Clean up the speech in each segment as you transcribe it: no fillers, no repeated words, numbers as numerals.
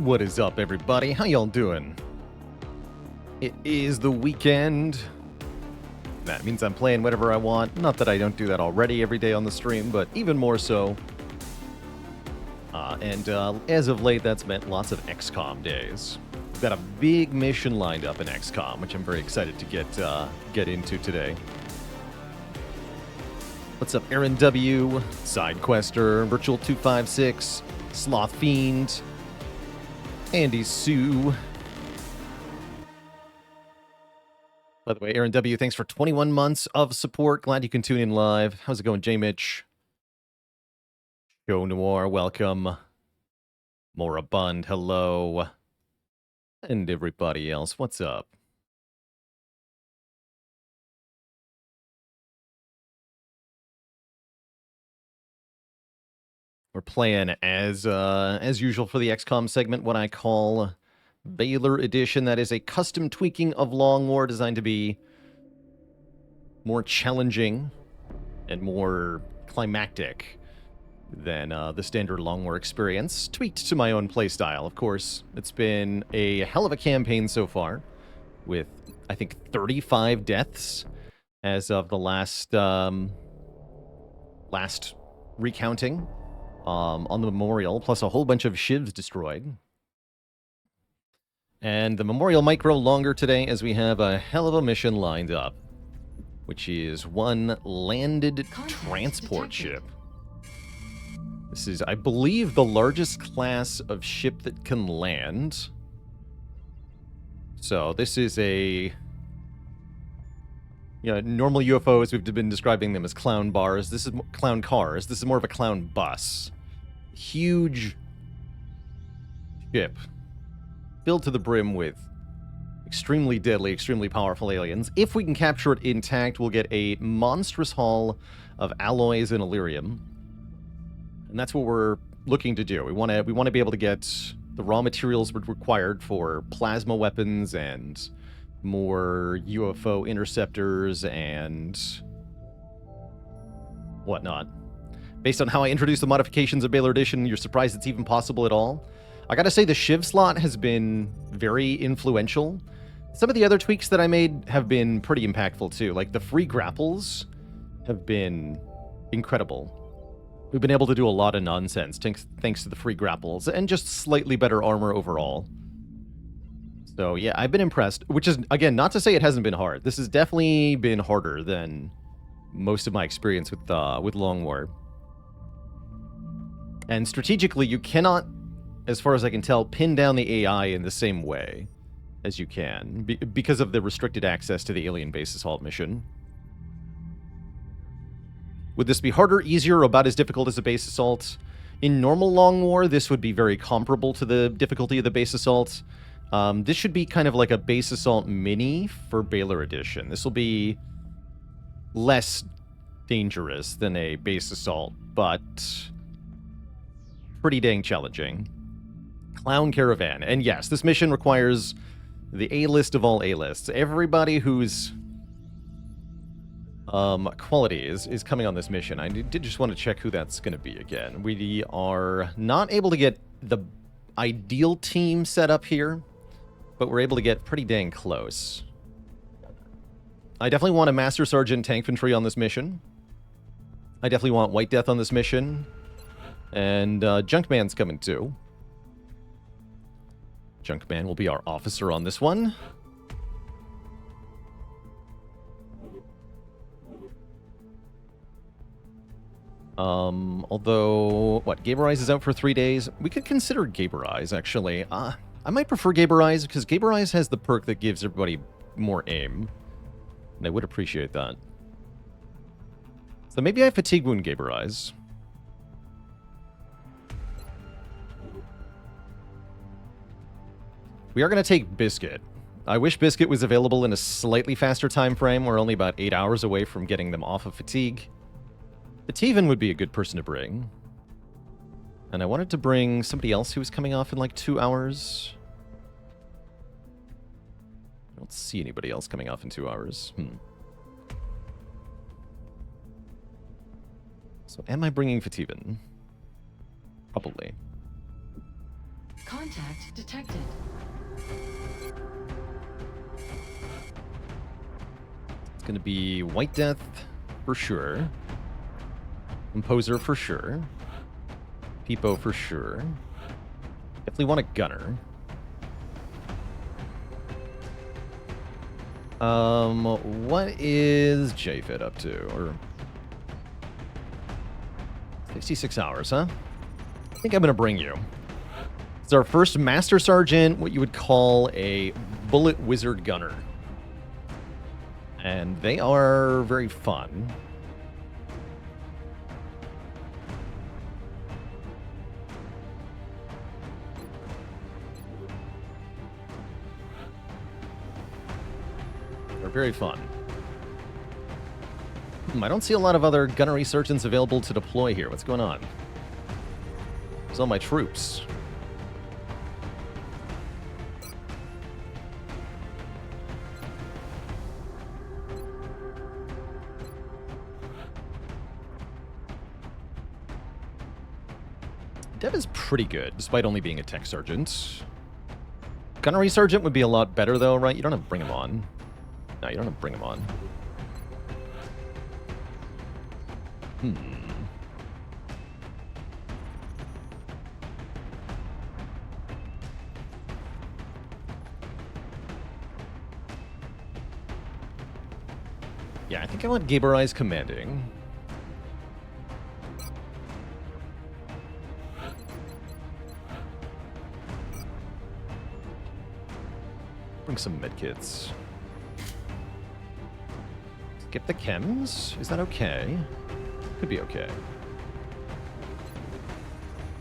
What is up, everybody? How y'all doing? It is the weekend. That means I'm playing whatever I want. Not that I don't do that already every day on the stream, but even more so. As of late, that's meant lots of XCOM days. We've got a big mission lined up in XCOM, which I'm very excited to get into today. What's up, Aaron W., Sidequester, Virtual 256, Sloth Fiend, Andy Sue. By the way, Aaron W., thanks for 21 months of support. Glad you can tune in live. How's it going, J. Mitch? Joe Noir, welcome. Morabund, hello. And everybody else, what's up? We're playing as usual for the XCOM segment, what I call Baalor Edition. That is a custom tweaking of Long War designed to be more challenging and more climactic than the standard Long War experience. Tweaked to my own playstyle, of course. It's been a hell of a campaign so far, with, I think, 35 deaths as of the last recounting. On the memorial, plus a whole bunch of shivs destroyed. And the memorial might grow longer today as we have a hell of a mission lined up, which is one landed transport ship. This is, I believe, the largest class of ship that can land. So this is a... normal UFOs, we've been describing them as clown bars. This is clown cars. This is more of a clown bus. Huge ship filled to the brim with extremely deadly, extremely powerful aliens. If we can capture it intact, we'll get a monstrous haul of alloys and Illyrium. And that's what we're looking to do. We want to be able to get the raw materials required for plasma weapons and more UFO interceptors and whatnot. Based on how I introduced the modifications of Baalor Edition, you're surprised it's even possible at all? I gotta say, the Shiv slot has been very influential. Some of the other tweaks that I made have been pretty impactful too. Like, the free grapples have been incredible. We've been able to do a lot of nonsense thanks to the free grapples, and just slightly better armor overall. So yeah, I've been impressed, which is, again, not to say it hasn't been hard. This has definitely been harder than most of my experience with Long War. And strategically, you cannot, as far as I can tell, pin down the AI in the same way as you can, because of the restricted access to the alien base assault mission. Would this be harder, easier, or about as difficult as a base assault? In normal Long War, this would be very comparable to the difficulty of the base assault. This should be kind of like a base assault mini for Baalor Edition. This will be less dangerous than a base assault, but pretty dang challenging. Clown Caravan. And yes, this mission requires the A-list of all A-lists. Everybody whose quality is coming on this mission. I did just want to check who that's going to be again. We are not able to get the ideal team set up here, but we're able to get pretty dang close. I definitely want a Master Sergeant Tank Infantry on this mission. I definitely want White Death on this mission. And Junkman's coming too. Junkman will be our officer on this one. Although, Gaberize is out for 3 days? We could consider Gaberize, actually. I might prefer Gaberize, because Gaberize has the perk that gives everybody more aim. And I would appreciate that. So maybe I Fatigue Wound Gaberize. We are going to take Biscuit. I wish Biscuit was available in a slightly faster time frame. We're only about 8 hours away from getting them off of Fatigue. Fativan would be a good person to bring. And I wanted to bring somebody else who was coming off in like 2 hours. I don't see anybody else coming off in 2 hours. So am I bringing Fativan? Probably. Contact detected. It's going to be White Death for sure. Composer for sure. Peepo for sure. Definitely want a gunner. What is JFIT up to? Or 66 hours, huh? I think I'm gonna bring you. It's our first Master Sergeant, what you would call a Bullet Wizard Gunner. And they are very fun. They're very fun. I don't see a lot of other gunnery surgeons available to deploy here. What's going on? Where's all my troops? Dev is pretty good, despite only being a tech sergeant. Gunnery sergeant would be a lot better, though, right? You don't have to bring him on. No, you don't have to bring him on. Yeah, I think I want Gabrize commanding. Bring some medkits. Skip the chems? Is that okay? Could be okay.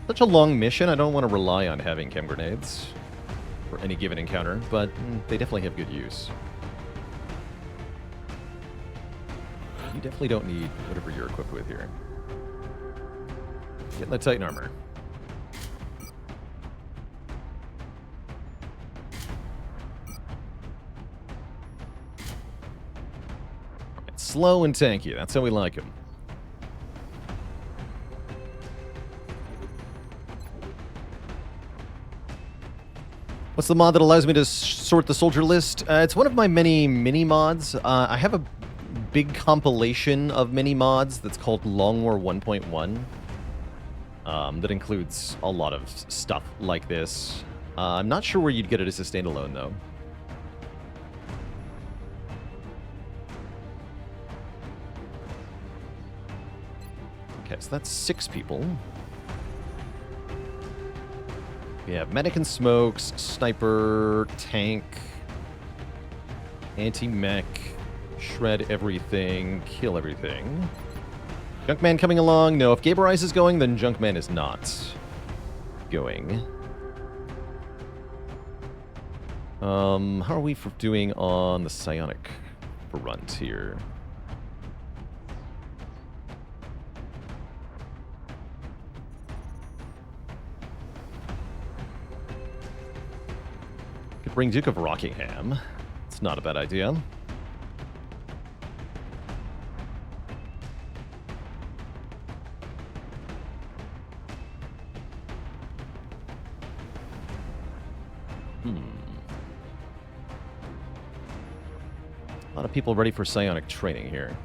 Such a long mission, I don't want to rely on having chem grenades for any given encounter, but they definitely have good use. You definitely don't need whatever you're equipped with here. Get in the Titan armor. Slow and tanky, that's how we like him. What's the mod that allows me to sort the soldier list? It's one of my many mini mods. I have a big compilation of mini mods that's called Long War 1.1 that includes a lot of stuff like this. I'm not sure where you'd get it as a standalone, though. Okay, so that's 6 people. We have medic and smokes, sniper, tank, anti-mech, shred everything, kill everything. Junkman coming along. No, if Gabrize is going, then Junkman is not going. How are we doing on the psionic front here? Could bring Duke of Rockingham. It's not a bad idea. A lot of people ready for psionic training here.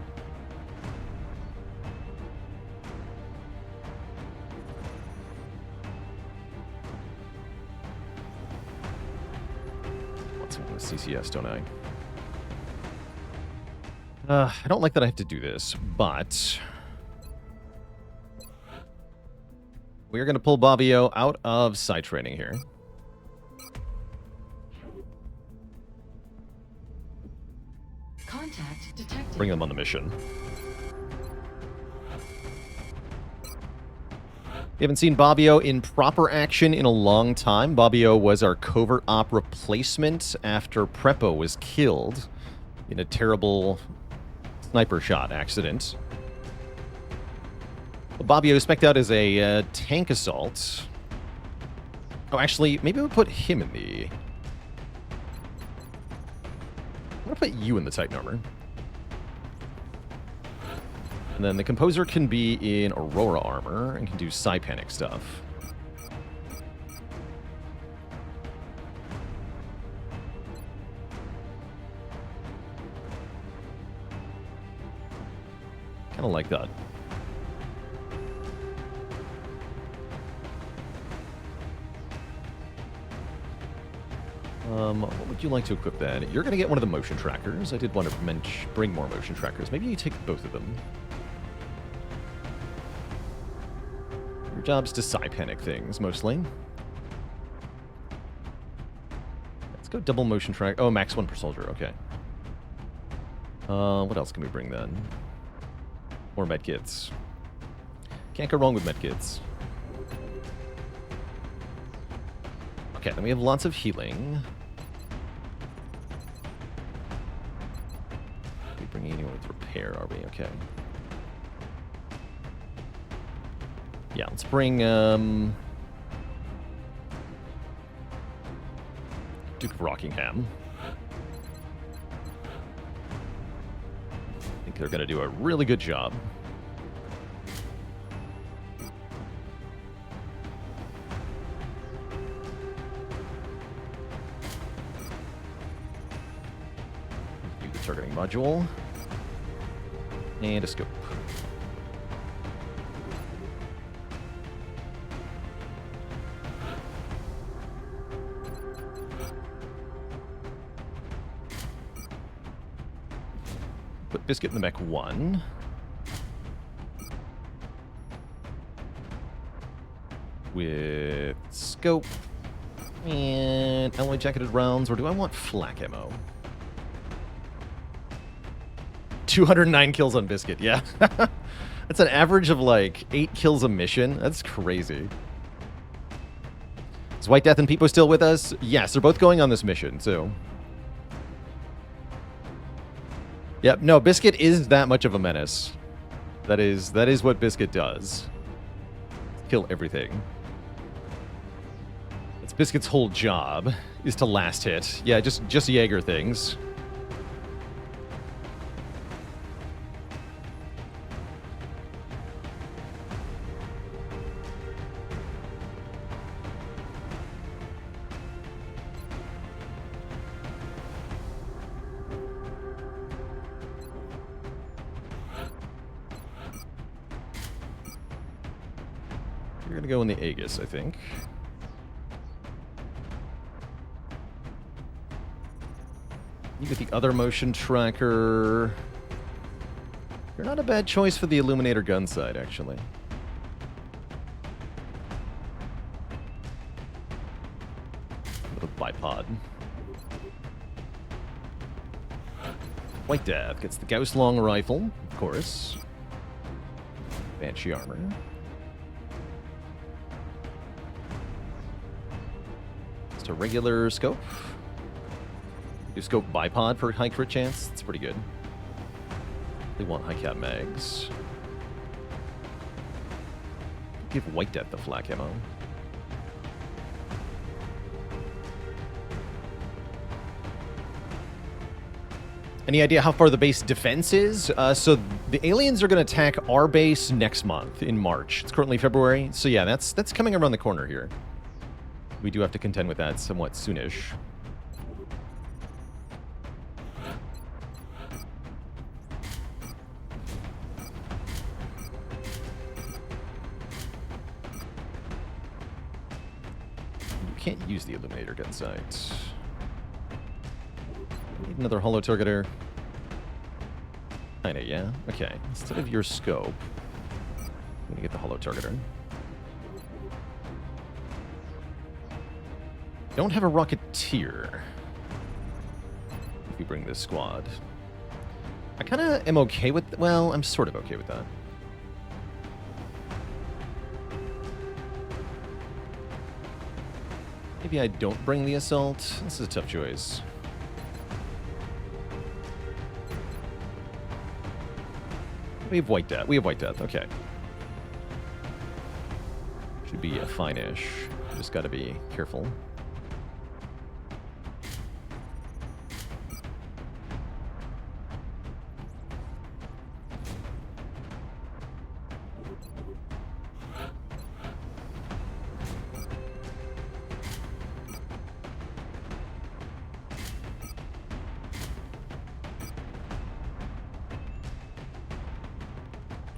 What's with CCS, don't I? I don't like that I have to do this, but we're going to pull Bobbio out of side training here. Contact detected. Bring them on the mission. We haven't seen Bobbio in proper action in a long time. Bobbio was our covert op replacement after Prepo was killed in a terrible sniper shot accident. Bobbio is spec'd out as a tank assault. Oh, actually, maybe we'll put him in the... I'm going to put you in the Titan armor. And then the Composer can be in Aurora armor and can do Psi-Panic stuff. Kind of like that. What would you like to equip then? You're going to get one of the motion trackers. I did want to bring more motion trackers. Maybe you take both of them. Your job's to psi-panic things, mostly. Let's go double motion track. Oh, max 1 per soldier. Okay. What else can we bring then? More medkits. Can't go wrong with medkits. Okay, then we have lots of healing. Are we bringing anyone with repair, are we? Okay. Yeah, let's bring, Duke of Rockingham. I think they're going to do a really good job. Do the targeting module. And a scope. Put Biscuit in the mech 1. With scope and alloy jacketed rounds, or do I want flak ammo? 209 kills on Biscuit, yeah. That's an average of like 8 kills a mission. That's crazy. Is White Death and Peepo still with us? Yes, they're both going on this mission, so. Yep, no, Biscuit is that much of a menace. That is what Biscuit does. Kill everything. It's Biscuit's whole job, is to last hit. Yeah, just Jaeger things. You're gonna go in the Aegis, I think. You get the other motion tracker. You're not a bad choice for the Illuminator gun side, actually. Little bipod. White Death gets the Gauss long rifle, of course. Banshee armor. Just a regular scope. Do scope bipod for high crit chance. That's pretty good. They want high cap mags. Give White Death the flak ammo. Any idea how far the base defense is? So the aliens are going to attack our base next month in March. It's currently February, so yeah, that's coming around the corner here. We do have to contend with that somewhat soonish. You can't use the Illuminator gun sight. Need another holo targeter. Kinda, yeah. Okay. Instead of your scope, I'm gonna get the holo targeter. Don't have a rocketeer. If you bring this squad. I kinda am okay with, well, I'm sort of okay with that. Maybe I don't bring the assault. This is a tough choice. We have White Death. We have White Death. Okay. Should be a fine-ish. Just gotta be careful.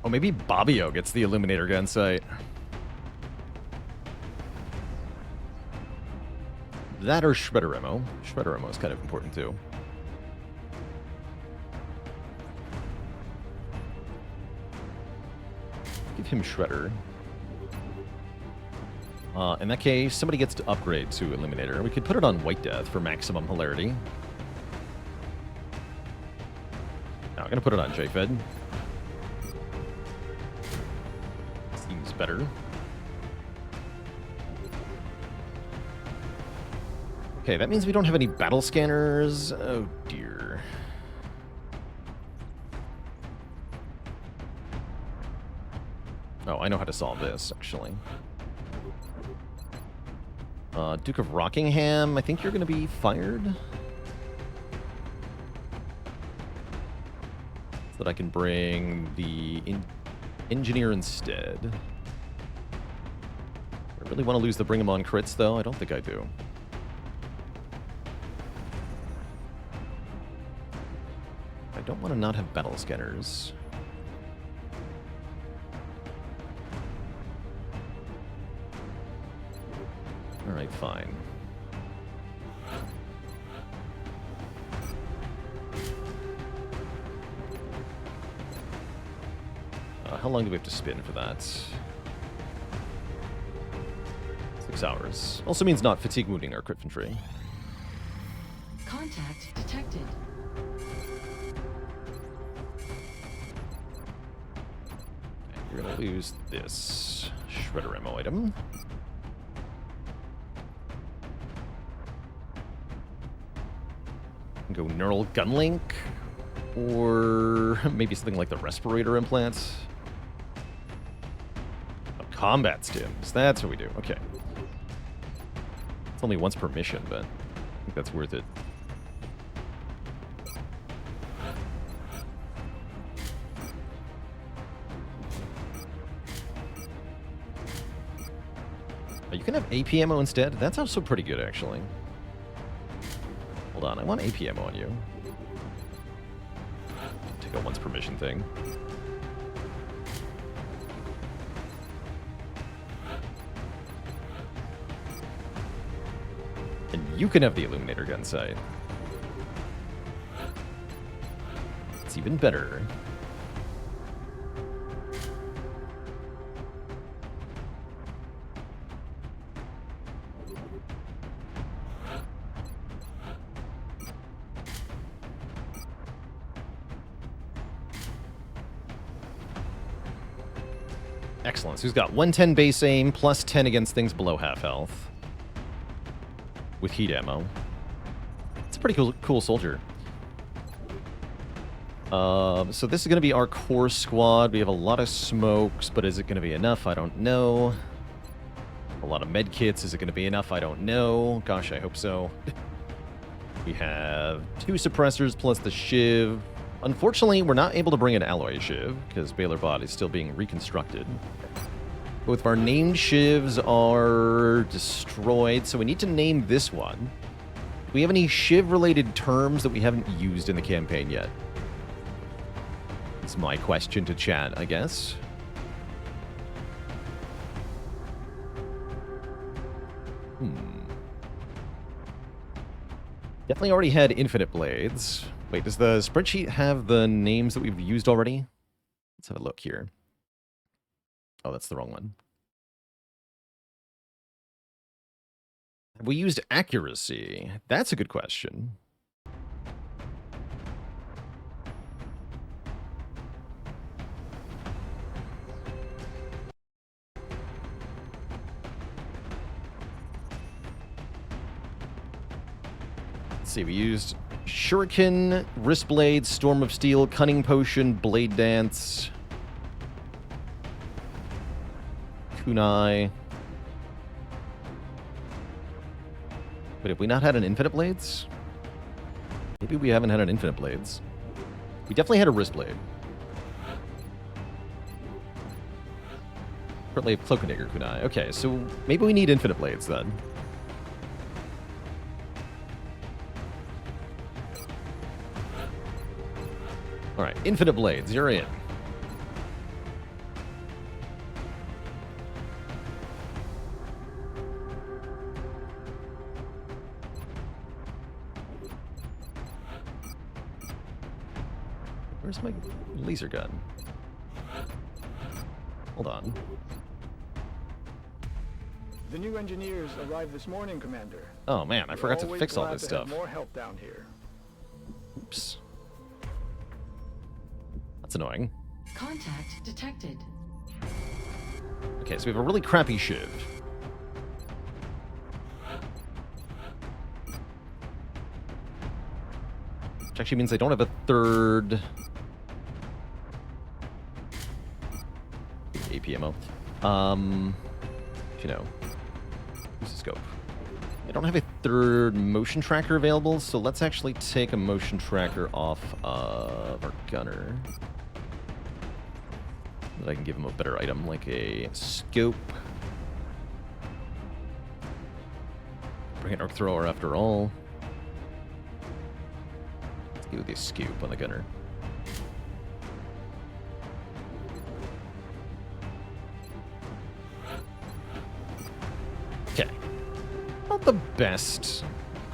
Oh, maybe Bobbio gets the Illuminator gun sight. That or Shredder ammo. Shredder ammo is kind of important too. Give him Shredder. In that case, somebody gets to upgrade to Illuminator. We could put it on White Death for maximum hilarity. No, I'm going to put it on JFed. Seems better. Okay, that means we don't have any battle scanners. Oh, dear. Oh, I know how to solve this, actually. Duke of Rockingham, I think you're going to be fired. So that I can bring the engineer instead. I really want to lose the bring him on crits, though. I don't think I do. I don't want to not have battle scanners. Alright, fine. How long do we have to spin for that? 6 hours. Also means not fatigue wounding our crit infantry. Contact detected. You're gonna lose this Shredder ammo item. Go Neural Gunlink, or maybe something like the Respirator Implant. Oh, combat stims, that's what we do, okay. It's only once per mission, but I think that's worth it. Oh, you can have AP ammo instead? That's also pretty good, actually. Hold on, I want AP ammo on you. Take a once per mission thing. And you can have the Illuminator gun sight. It's even better. Excellent. So he's got 110 base aim, plus 10 against things below half health. With heat ammo. It's a pretty cool soldier. So this is going to be our core squad. We have a lot of smokes, but is it going to be enough? I don't know. A lot of med kits. Is it going to be enough? I don't know. Gosh, I hope so. We have 2 suppressors plus the Shiv. Unfortunately, we're not able to bring an alloy Shiv, because Baalor Bot is still being reconstructed. Both of our named Shivs are destroyed, so we need to name this one. Do we have any Shiv-related terms that we haven't used in the campaign yet? It's my question to chat, I guess. Definitely already had Infinite Blades. Wait, does the spreadsheet have the names that we've used already? Let's have a look here. Oh, that's the wrong one. Have we used accuracy? That's a good question. Let's see, we used Shuriken, Wrist Blade, Storm of Steel, Cunning Potion, Blade Dance, Kunai. Wait, have we not had an Infinite Blades? Maybe we haven't had an Infinite Blades. We definitely had a Wrist Blade. Currently have Cloak and Dagger Kunai. Okay, so maybe we need Infinite Blades then. Alright, Infinite Blades, you're in. Where's my laser gun? Hold on. The new engineers arrived this morning, Commander. Oh man, I forgot to Always fix all glad this to have stuff. more help down here. Oops. That's annoying. Contact detected. Okay, so we have a really crappy shiv. Which actually means I don't have a third APMO. You know, use the scope. I don't have a third motion tracker available, so let's actually take a motion tracker off of our gunner. That I can give him a better item, like a scope. Bring an arc thrower after all. Let's go with the scoop on the gunner. Okay. Not the best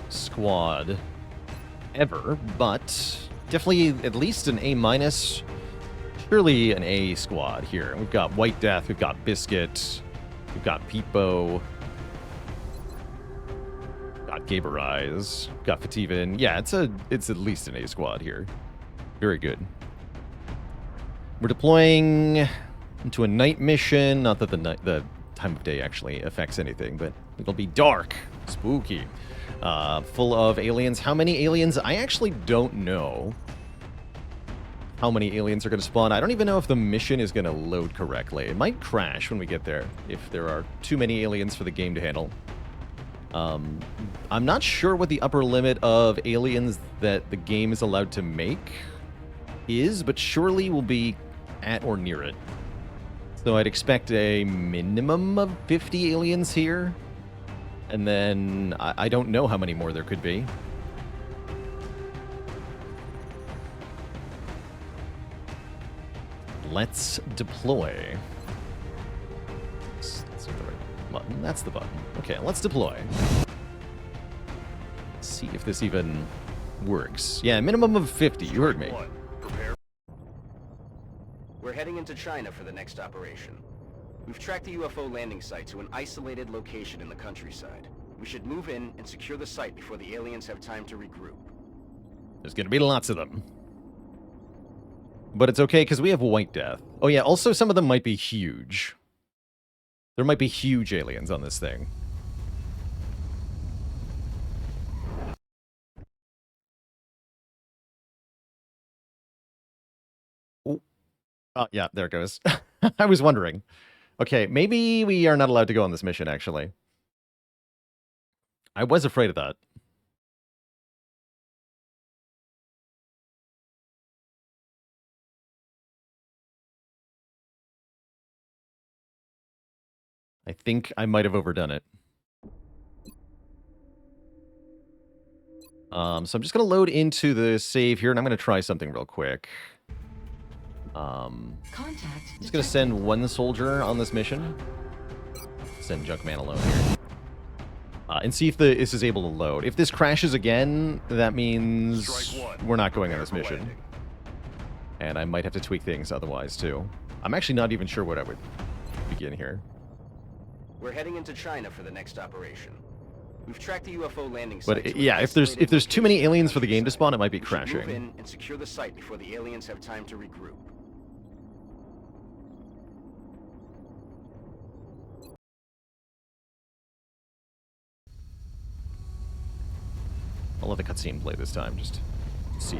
squad ever, but definitely at least an A-. Surely an A squad here. We've got White Death, we've got Biscuit, we've got Peepo, got Gaberize, got Fativan. Yeah, it's at least an A squad here. Very good. We're deploying into a night mission. Not that the time of day actually affects anything, but it'll be dark, spooky, full of aliens. How many aliens? I actually don't know how many aliens are going to spawn. I don't even know if the mission is going to load correctly. It might crash when we get there if there are too many aliens for the game to handle. I'm not sure what the upper limit of aliens that the game is allowed to make is, but surely we'll be at or near it. So I'd expect a minimum of 50 aliens here. And then I don't know how many more there could be. Let's deploy. That's the right button. That's the button. Okay, let's deploy. Let's see if this even works. Yeah, minimum of 50. You heard me. Prepare. We're heading into China for the next operation. We've tracked the UFO landing site to an isolated location in the countryside. We should move in and secure the site before the aliens have time to regroup. There's going to be lots of them. But it's okay, because we have White Death. Oh yeah, also some of them might be huge. There might be huge aliens on this thing. Oh, yeah, there it goes. I was wondering. Okay, maybe we are not allowed to go on this mission, actually. I was afraid of that. I think I might have overdone it. So I'm just going to load into the save here, and I'm going to try something real quick. I'm just going to send one soldier on this mission. Send Junkman alone here. And see if this is able to load. If this crashes again, that means we're not going on this mission. And I might have to tweak things otherwise, too. I'm actually not even sure what I would begin here. We're heading into China for the next operation. We've tracked the UFO landing site. But yeah, if there's too many aliens for the game to spawn, it might be crashing. Move in and secure the site before the aliens have time to regroup. I'll let the cutscene play this time, just to see.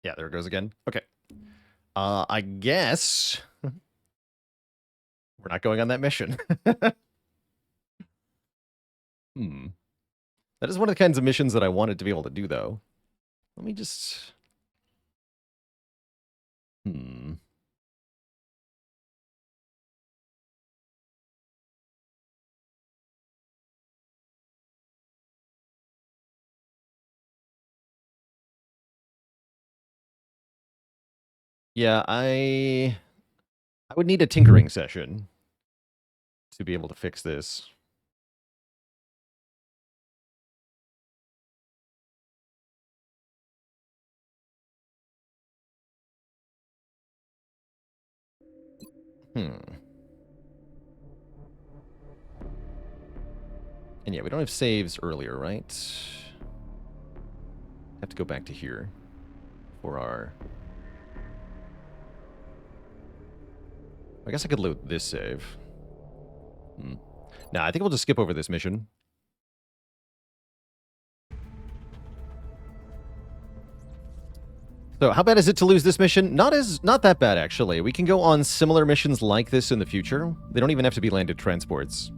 Yeah, there it goes again. Okay. I guess we're not going on that mission. That is one of the kinds of missions that I wanted to be able to do, though. Let me just... Yeah, I would need a tinkering session to be able to fix this. And yeah, we don't have saves earlier, right? Have to go back to here for our... I guess I could load this save. Nah, I think we'll just skip over this mission. So how bad is it to lose this mission? Not that bad, actually. We can go on similar missions like this in the future. They don't even have to be landed transports.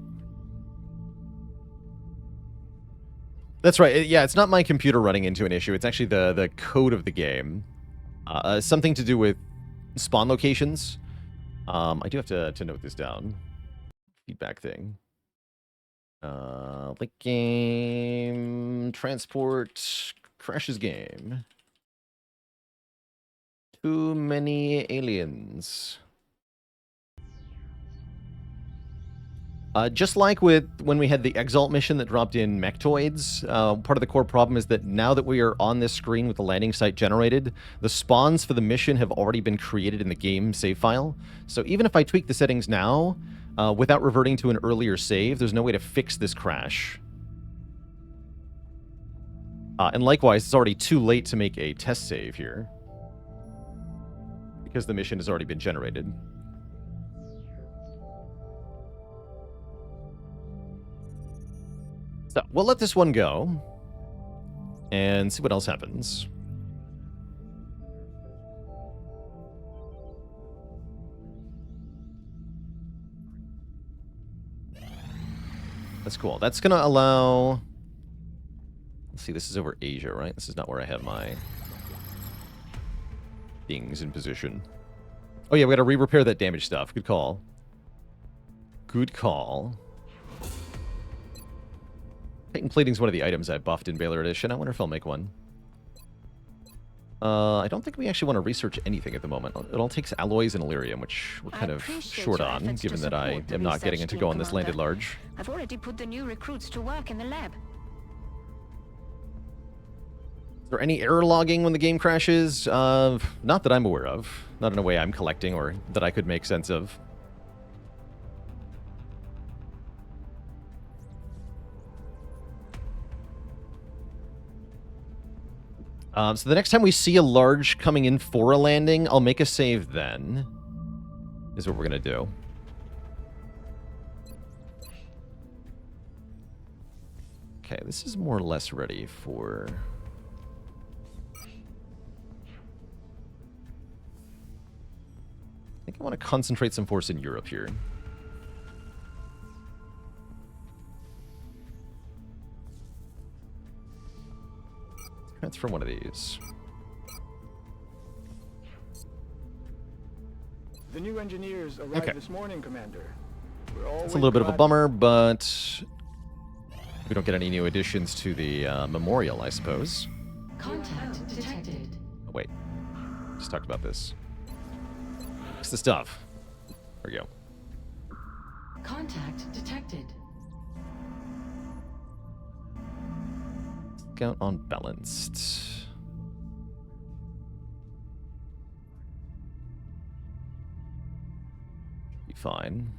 That's right. Yeah, it's not my computer running into an issue. It's actually the code of the game. Something to do with spawn locations. I do have to note this down. Feedback thing. Link game, transport, crashes game. Too many aliens. Just like with when we had the Exalt mission that dropped in Mechtoids, part of the core problem is that now that we are on this screen with the landing site generated, the spawns for the mission have already been created in the game save file. So even if I tweak the settings now, without reverting to an earlier save, there's no way to fix this crash. And likewise, it's already too late to make a test save here, because the mission has already been generated. So, we'll let this one go, and see what else happens. That's cool. That's going to allow... Let's see, this is over Asia, right? This is not where I have my things in position. Oh yeah, we got to re-repair that damaged stuff. Good call. Good call. Titan plating's one of the items I buffed in Baalor Edition. I wonder if I'll make one. I don't think we actually want to research anything at the moment. It all takes alloys and Illyrium, which we're kind of short on, given that I am not getting to go on this landed large. I've already put the new recruits to work in the lab. Is there any error logging when the game crashes? Not that I'm aware of. Not in a way I'm collecting or that I could make sense of. So the next time we see a large coming in for a landing, I'll make a save then, is what we're going to do. Okay, this is more or less ready for... I think I want to concentrate some force in Europe here. Transfer one of these. The new engineers arrived this morning, Commander. It's a little bit of a bummer, but we don't get any new additions to the memorial, I suppose. Contact detected. Oh, wait. Just talked about this. What's the stuff? There we go. Contact detected. Scout unbalanced. Be fine.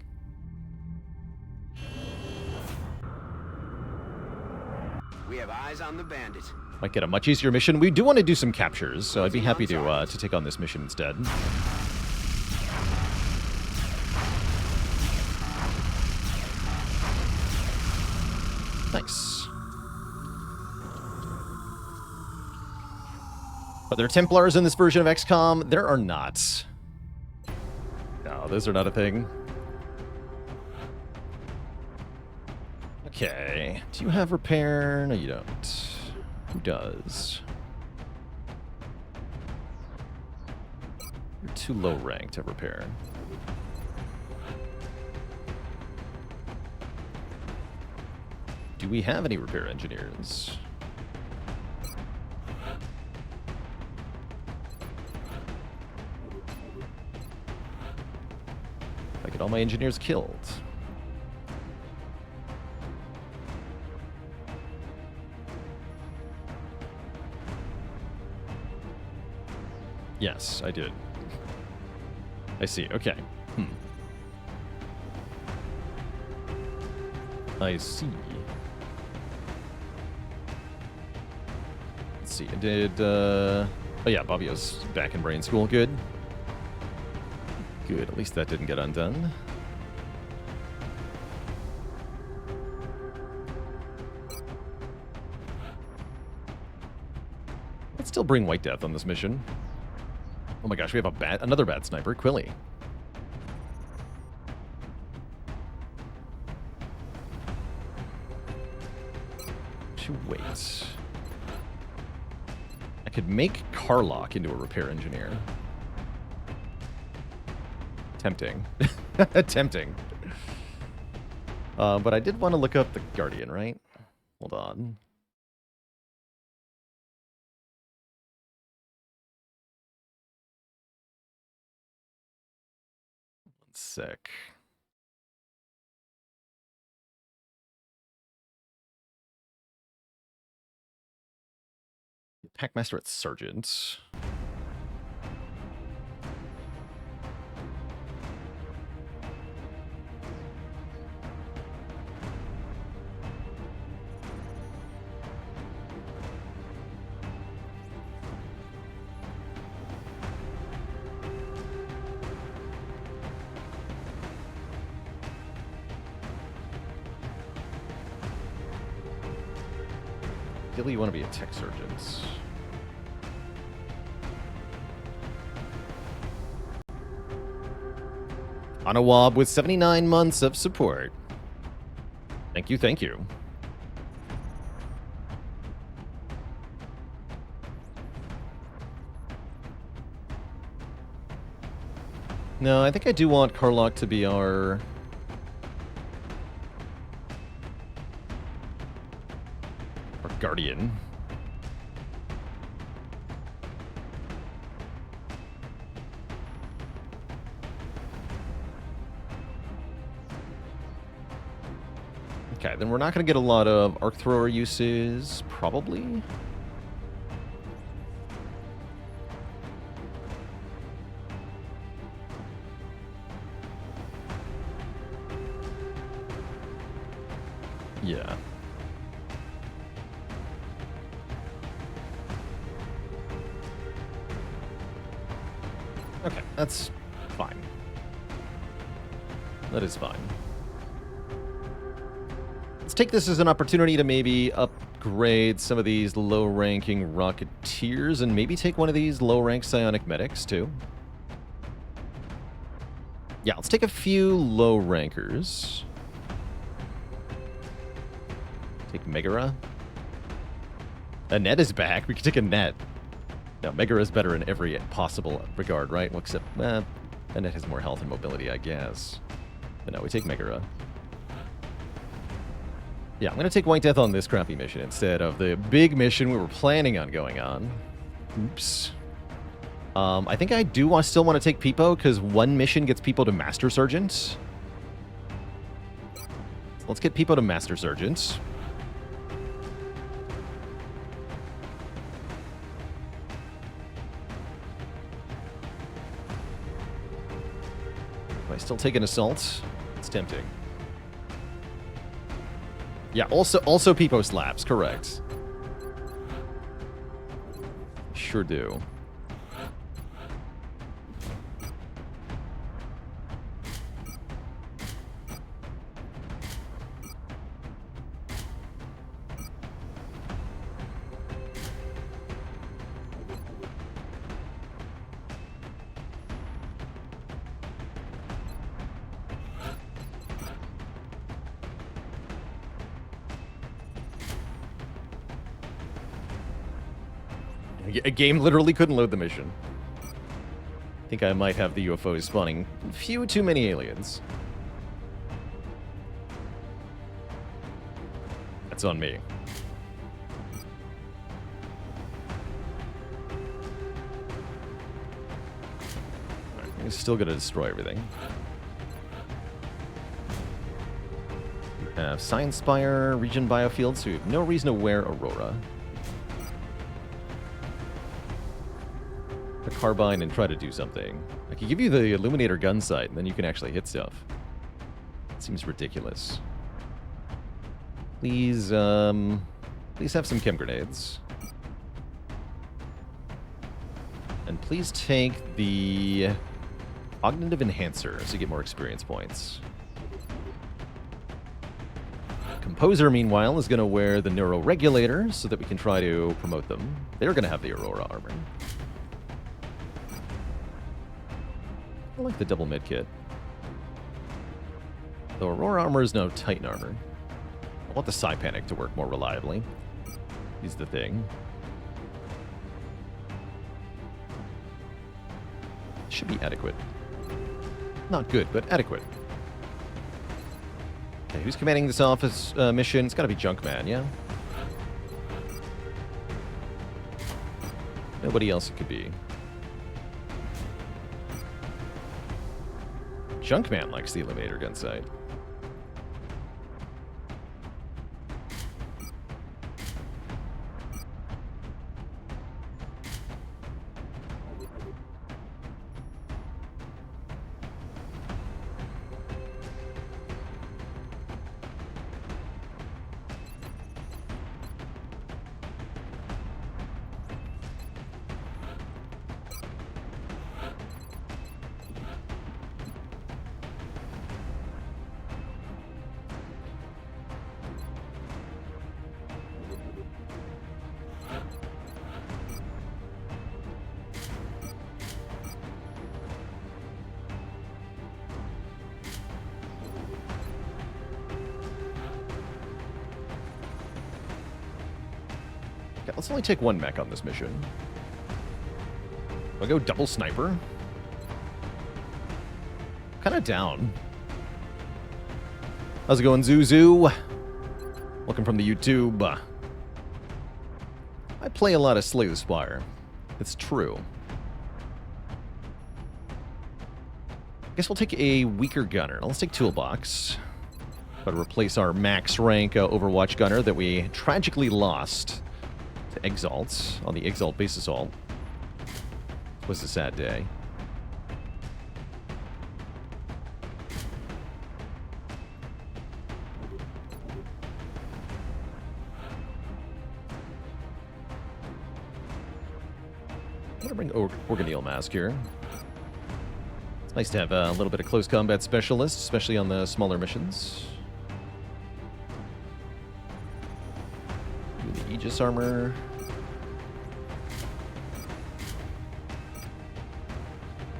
We have eyes on the bandit. Might get a much easier mission. We do want to do some captures, so I'd be happy to take on this mission instead. Nice. Are there Templars in this version of XCOM? There are not. No, those are not a thing. Okay. Do you have repair? No, you don't. Who does? You're too low ranked to repair. Do we have any repair engineers? I get all my engineers killed. Yes, I did. I see. Okay. I see. Let's see. I did, oh yeah, Bobbio's back in brain school. Good. Good. At least that didn't get undone. Let's still bring White Death on this mission. Oh my gosh, we have another bad sniper, Quilly. Wait. I could make Carlock into a repair engineer. Tempting. Tempting. But I did want to look up the Guardian, right? Hold on. 1 sec. Packmaster at Sergeant. Ideally, you want to be a tech sergeant. On a wob with 79 months of support. Thank you, thank you. No, I think I do want Carlock to be our... Guardian. Okay, then we're not going to get a lot of arc thrower uses, probably. Yeah. Okay, that's fine. That is fine. Let's take this as an opportunity to maybe upgrade some of these low-ranking Rocketeers and maybe take one of these low-rank Psionic Medics, too. Yeah, let's take a few low-rankers. Take Megara. Annette is back. We can take Annette. Now, Megara is better in every possible regard, right? Well, except, Annette has more health and mobility, I guess. But no, we take Megara. Yeah, I'm going to take White Death on this crappy mission instead of the big mission we were planning on going on. Oops. I think I do still want to take Peepo, because one mission gets Peepo to Master Sergeant. So let's get Peepo to Master Sergeant. I still take an assault? It's tempting. Yeah, also Peepo slaps, correct. Sure do. A game literally couldn't load the mission. I think I might have the UFOs spawning a few too many aliens. That's on me. Alright, I'm still gonna destroy everything. We have Science Spire, Region Biofield, so we have no reason to wear Aurora. A carbine and try to do something. I could give you the Illuminator gun sight, and then you can actually hit stuff. It seems ridiculous. Please have some chem grenades. And please take the cognitive enhancer so you get more experience points. Composer, meanwhile, is going to wear the neuroregulator so that we can try to promote them. They're going to have the Aurora armor. I like the double medkit. The Aurora armor is now Titan armor. I want the Psi Panic to work more reliably. He's the thing. Should be adequate. Not good, but adequate. Okay, who's commanding this office mission? It's got to be Junkman, yeah? Nobody else it could be. Junkman likes the Eliminator gun sight. Okay, let's only take one mech on this mission. I'll go double sniper. Kind of down. How's it going, Zuzu? Welcome from the YouTube. I play a lot of Slay the Spire. It's true. Guess we'll take a weaker gunner. Let's take Toolbox. Got to replace our max rank Overwatch gunner that we tragically lost to Exalt on the Exalt base assault. It was a sad day. I'm gonna bring Organelle Mask here. It's nice to have a little bit of close combat specialist, especially on the smaller missions. Do the Aegis armor.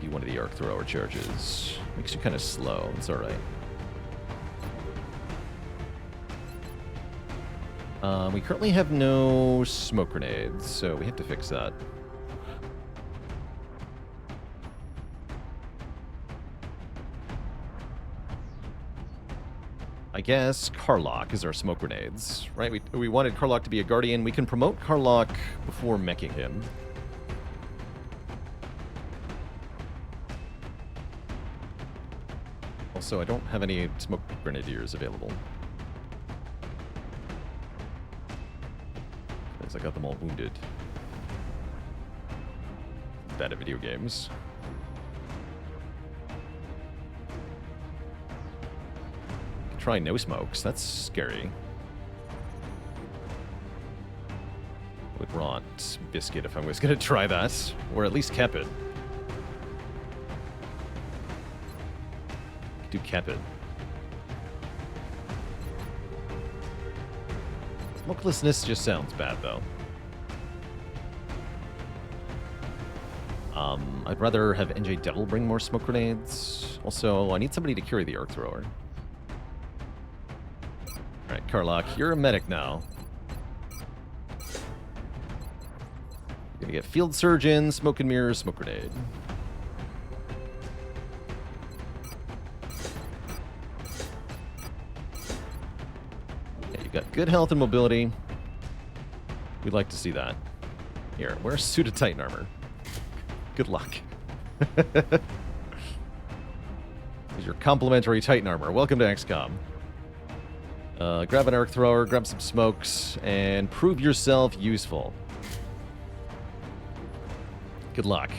Be one of the arc thrower charges. Makes you kind of slow. It's all right. We currently have no smoke grenades, so we have to fix that. I guess Karlach is our smoke grenades, right? We wanted Karlach to be a guardian. We can promote Karlach before meching him. Also, I don't have any smoke grenadiers available. Because I got them all wounded. Bad at video games. Try no smokes. That's scary. Would want Biscuit if I was going to try that. Or at least Kepid. Do Kepid. Smokelessness just sounds bad, though. I'd rather have NJ Devil bring more smoke grenades. Also, I need somebody to carry the arc thrower. Alright, Karlach, you're a medic now. You're gonna get Field Surgeon, Smoke and Mirror, Smoke Grenade. Yeah, you've got good health and mobility. We'd like to see that. Here, wear a suit of Titan armor. Good luck. Here's your complimentary Titan armor. Welcome to XCOM. Grab an arc thrower, grab some smokes, and prove yourself useful. Good luck.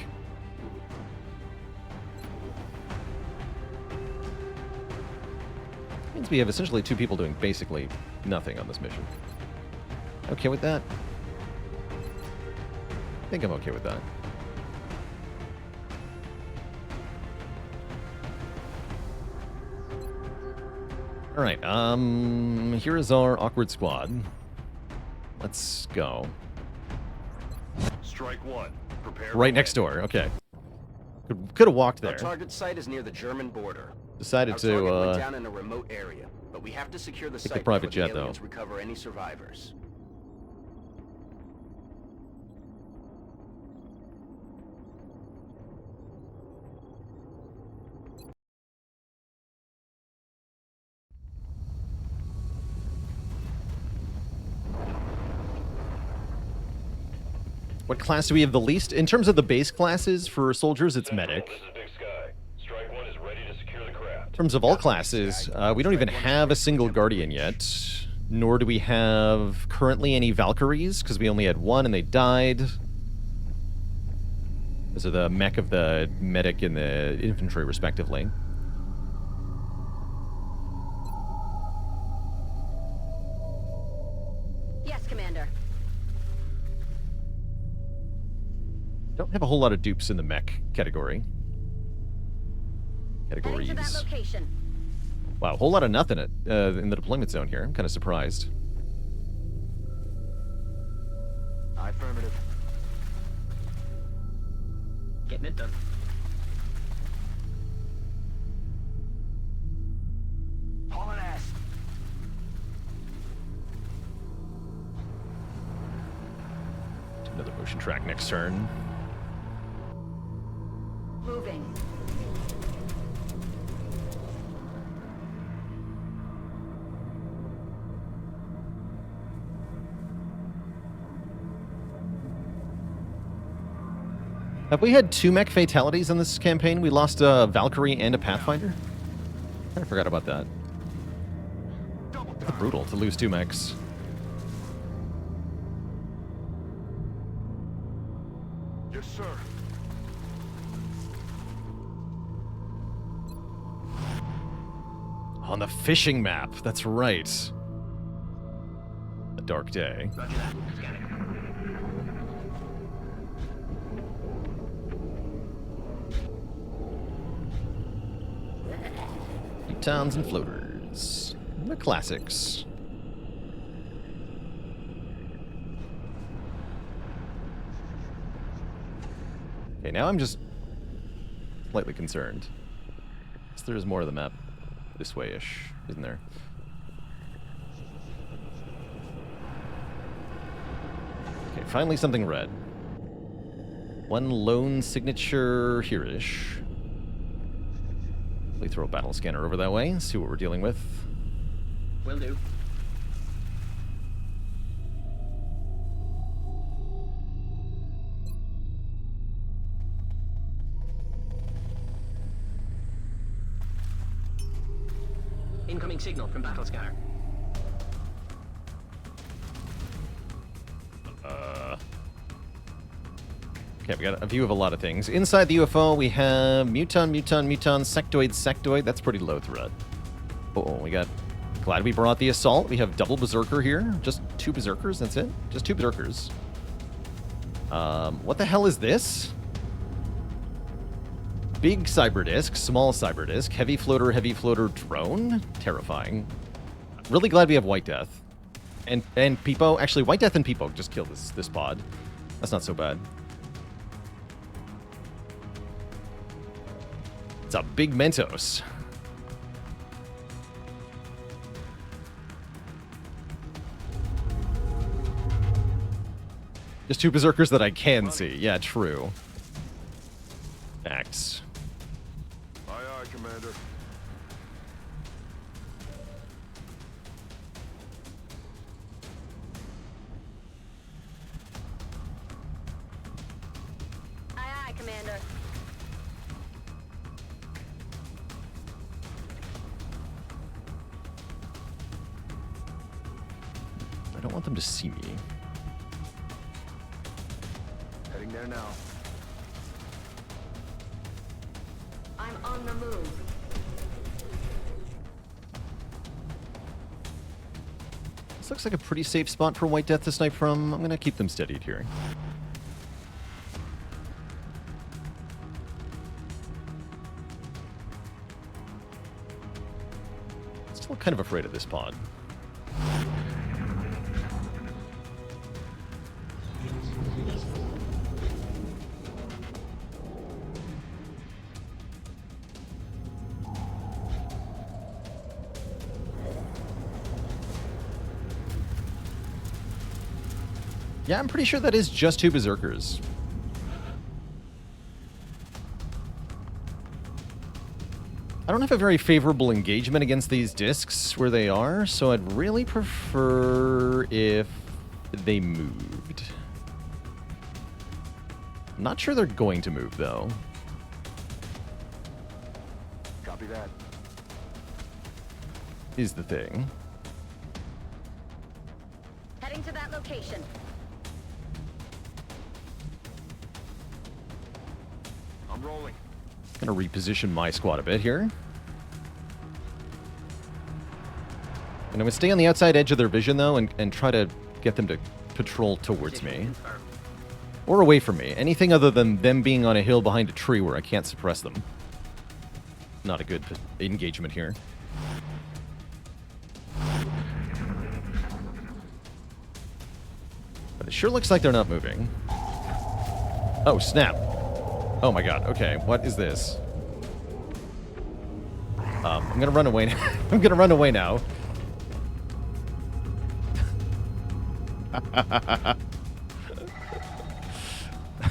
Means we have essentially 2 people doing basically nothing on this mission. Okay with that? I think I'm okay with that. Alright, here is our awkward squad. Let's go. Strike one. Prepare Right next door, okay. Could have walked Our there. target site is near the German border. Decided Our target went to, down in a remote area, but we have to secure the take site the private before jet, the though. aliens recover any survivors. What class do we have the least? In terms of the base classes for soldiers, it's Central, medic. This is Big Sky. Strike one is ready to secure the craft. In terms of all classes, we don't even have a single Guardian yet, nor do we have currently any Valkyries, because we only had one and they died. Those are the mech of the medic and the infantry, respectively. Yes, Commander. Don't have a whole lot of dupes in the mech category. Heading to that Categories. location. Wow, a whole lot of nothing in the deployment zone here. I'm kind of surprised. Affirmative. Getting it done. Hauling ass. Another motion track next turn. Moving. Have we had 2 mech fatalities in this campaign? We lost a Valkyrie and a Pathfinder? I forgot about that. It's brutal to lose 2 mechs. Yes, sir. On the fishing map, that's right. A dark day. Roger that. Scanning. Towns and floaters. The classics. Okay, now I'm just slightly concerned. So there's more of the map this way-ish, isn't there? Okay, finally something red. One lone signature here-ish. We throw a battle scanner over that way, see what we're dealing with. Will do. Incoming signal from battle scanner. Okay, we got a view of a lot of things. Inside the UFO, we have muton, sectoid, sectoid. That's pretty low threat. Oh, we got... Glad we brought the assault. We have double berserker here. Just 2 berserkers, that's it? Just 2 berserkers. What the hell is this? Big cyber disc, small cyber disc, heavy floater, drone. Terrifying. Really glad we have White Death. And Peepo. Actually, White Death and Peepo just killed this pod. That's not so bad. It's a big Mentos. Just 2 berserkers that I can see. Yeah, true. Facts. Aye, aye, Commander. Aye, aye, Commander. I don't want them to see me. Heading there now. I'm on the move. This looks like a pretty safe spot for White Death to snipe from. I'm going to keep them steadied here. Still kind of afraid of this pod. Yeah, I'm pretty sure that is just 2 Berserkers. I don't have a very favorable engagement against these discs where they are, so I'd really prefer if they moved. I'm not sure they're going to move, though. Copy that. Is the thing. Heading to that location. I'm rolling. Gonna reposition my squad a bit here. And I'm gonna stay on the outside edge of their vision, though, and try to get them to patrol towards Position me. confirmed. Or away from me. Anything other than them being on a hill behind a tree where I can't suppress them. Not a good engagement here. But it sure looks like they're not moving. Oh, snap. Oh my god, okay, what is this? I'm gonna run away now. I'm gonna run away now.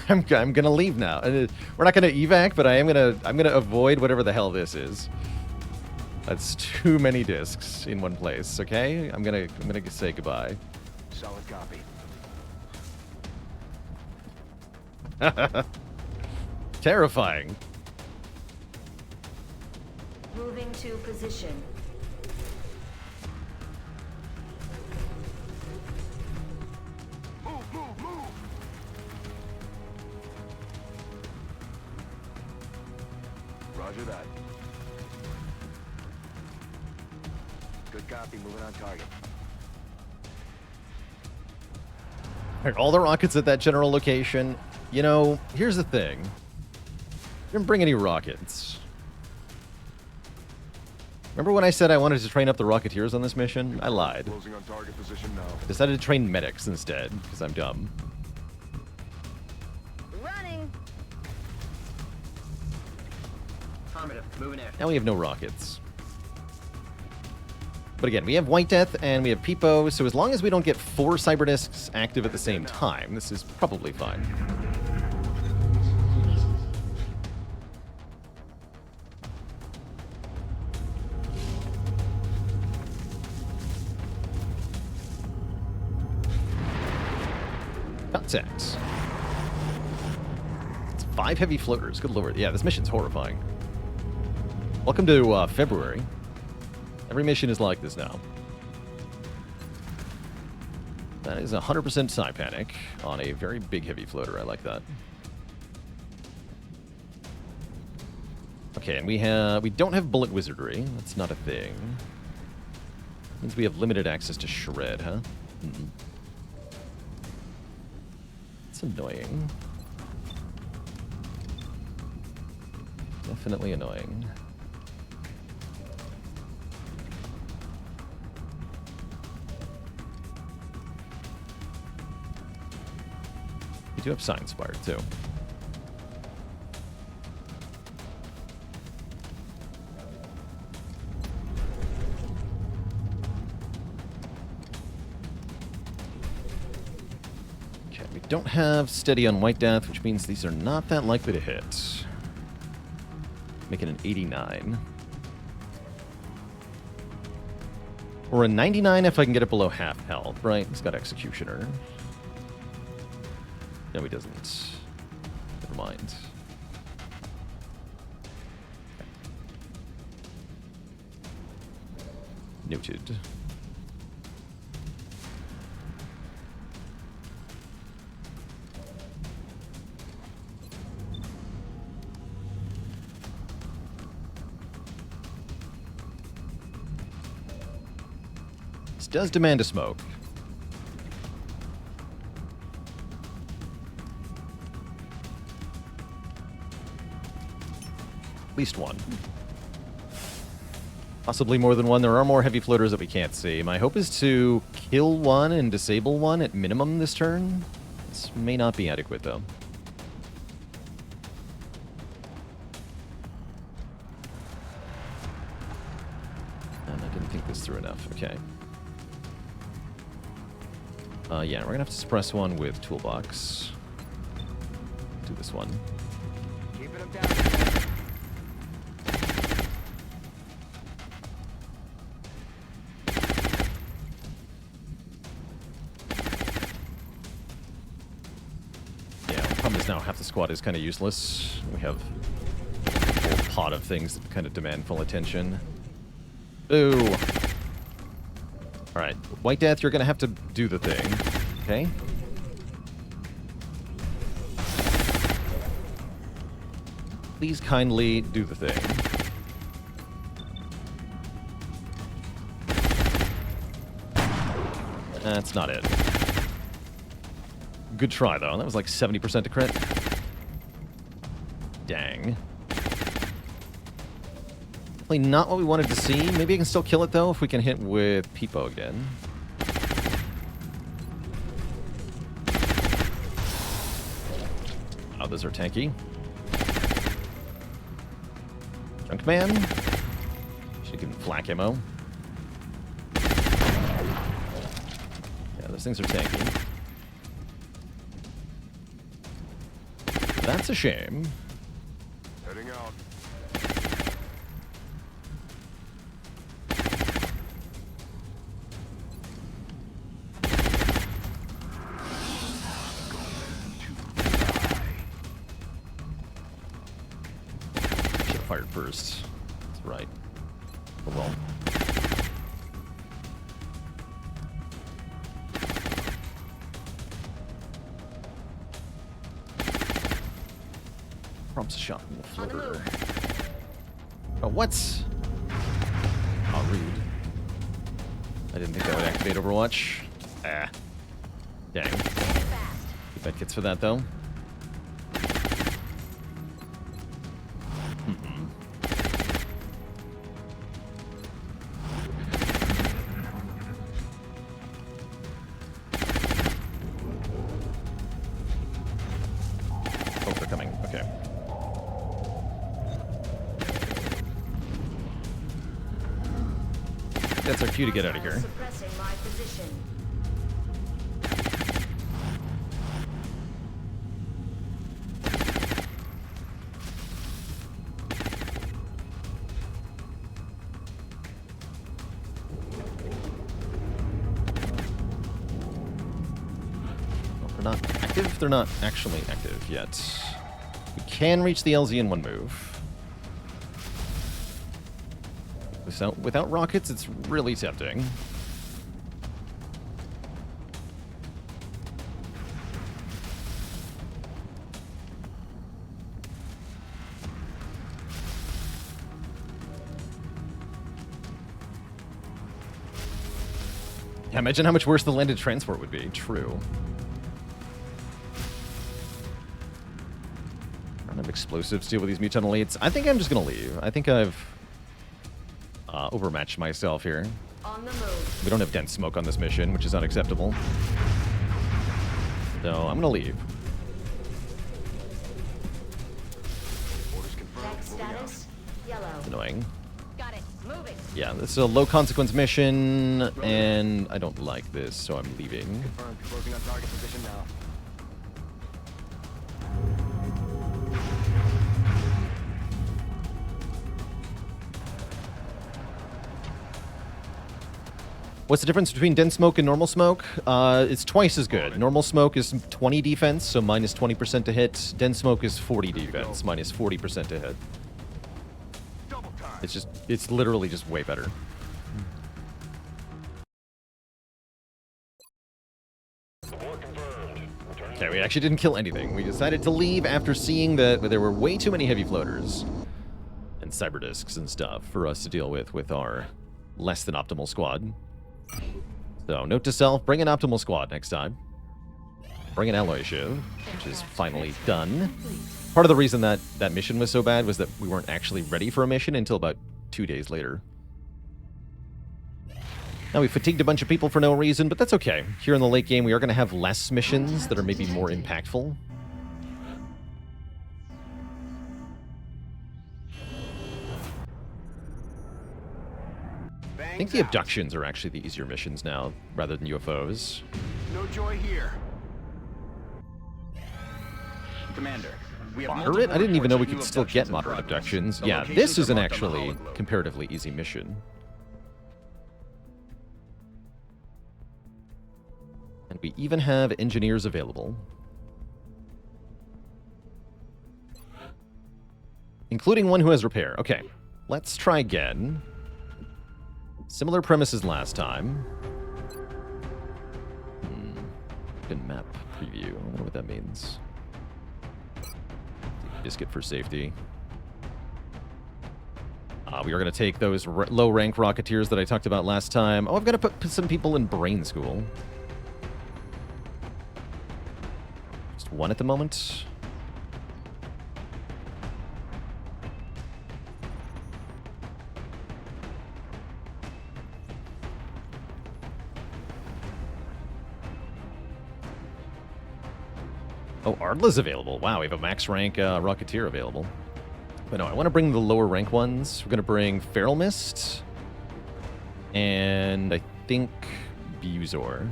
I'm gonna leave now. We're not gonna evac, but I'm gonna avoid whatever the hell this is. That's too many discs in one place, okay? I'm gonna say goodbye. Solid copy. Terrifying. Moving to position. Move, move, move! Roger that. Good copy, moving on target. Alright, all the rockets at that general location. You know, here's the thing. Didn't bring any rockets. Remember when I said I wanted to train up the Rocketeers on this mission? I lied. Closing on target position now. Decided to train medics instead, because I'm dumb. Running. Affirmative. Moving out. Now we have no rockets. But again, we have White Death and we have Peepo, so as long as we don't get 4 cyber discs active at the same time, this is probably fine. Contacts. It's 5 heavy floaters. Good lord. Yeah, this mission's horrifying. Welcome to February. Every mission is like this now. That is 100% Psi Panic on a very big heavy floater. I like that. Okay, and we don't have bullet wizardry. That's not a thing. Means we have limited access to shred, huh? It's annoying. Definitely annoying. We do have Science Spire, too. Okay, we don't have Steady on White Death, which means these are not that likely to hit. Make it an 89. Or a 99 if I can get it below half health, right? He's got Executioner. No, he doesn't. Never mind. Noted. This does demand a smoke. At least one. Possibly more than one. There are more heavy floaters that we can't see. My hope is to kill one and disable one at minimum this turn. This may not be adequate, though. And I didn't think this through enough. Okay. Yeah, we're gonna have to suppress one with toolbox. Do this one. Keeping them down. Yeah, the problem is now half the squad is kind of useless. We have a whole pot of things that kind of demand full attention. Ooh. Alright, White Death, you're gonna have to do the thing. Okay? Please kindly do the thing. That's not it. Good try, though. That was like 70% to crit. Dang. Definitely not what we wanted to see. Maybe I can still kill it, though, if we can hit with Peepo again. Oh, those are tanky. Junk Man. Should give him flak ammo. Yeah, those things are tanky. That's a shame. Heading out. Should have fired first. That's right. Oh well. Prompts a shot from the On the floater. move. Oh, what? Oh, rude. I didn't think that would activate Overwatch. Ah. Dang. Fast. Get med kits for that, though. Oh, they're coming. Okay. That's our cue to get out of here. Suppressing my position. Well, they're not active. They're not actually active yet. We can reach the LZ in one move. Without rockets, it's really tempting. Yeah, imagine how much worse the landed transport would be. True. I don't have explosives to deal with these mutant elites. I think I'm just gonna leave. I think I've overmatched myself here. On the move. We don't have dense smoke on this mission, which is unacceptable. So I'm gonna leave. Orders confirmed. Next Moving out. status, yellow. Annoying. Got it. Moving. Yeah, this is a low consequence mission, and I don't like this, so I'm leaving. Confirmed. Closing on target position now. What's the difference between dense smoke and normal smoke? It's twice as good. Normal smoke is 20 defense, so minus 20% to hit. Dense smoke is 40 defense, minus 40% to hit. Double time. It's literally just way better. Support confirmed. Returning Okay, we actually didn't kill anything. We decided to leave after seeing that there were way too many heavy floaters and cyber discs and stuff for us to deal with our less than optimal squad. So, note to self, bring an optimal squad next time. Bring an alloy shiv, which is finally done. Part of the reason that that mission was so bad was that we weren't actually ready for a mission until about 2 days later. Now, we fatigued a bunch of people for no reason, but that's okay. Here in the late game, we are going to have less missions that are maybe more impactful. I think the abductions are actually the easier missions now, rather than UFOs. No joy here. Commander, we have Moderate? multiple I didn't even know we reports of could new still get abductions in moderate progress. abductions. The Yeah, locations this is are an marked on the actually hologlobe. comparatively easy mission. And we even have engineers available. Including one who has repair. Okay, let's try again. Similar premise as last time. Open map preview. I wonder what that means. Biscuit for safety. We are going to take those low-rank Rocketeers that I talked about last time. Oh, I've got to put some people in brain school. Just one at the moment. Oh, Ardla's available. Wow, we have a max rank Rocketeer available. But no, I want to bring the lower rank ones. We're going to bring Feral Mist. And I think Buzor.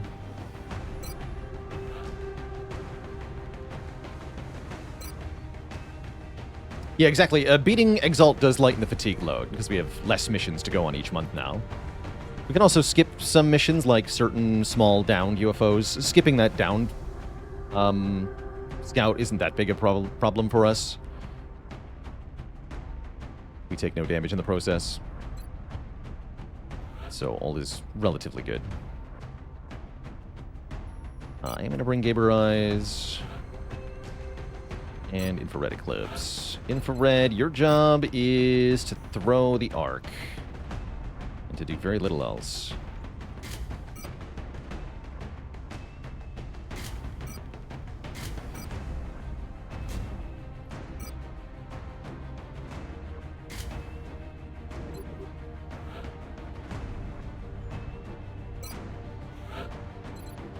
Yeah, exactly. Beating Exalt does lighten the fatigue load, because we have less missions to go on each month now. We can also skip some missions, like certain small downed UFOs. Skipping that downed scout isn't that big a problem for us. We take no damage in the process. So all is relatively good. I am going to bring Gaber Eyes and Infrared Eclipse. Infrared, your job is to throw the arc and to do very little else.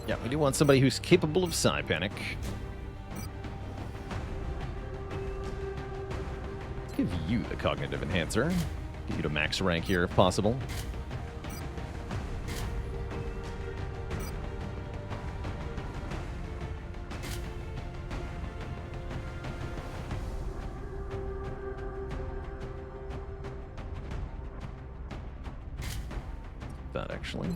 Yeah, we do want somebody who's capable of Psi Panic. Give you the Cognitive Enhancer. Get you to max rank here if possible. That actually.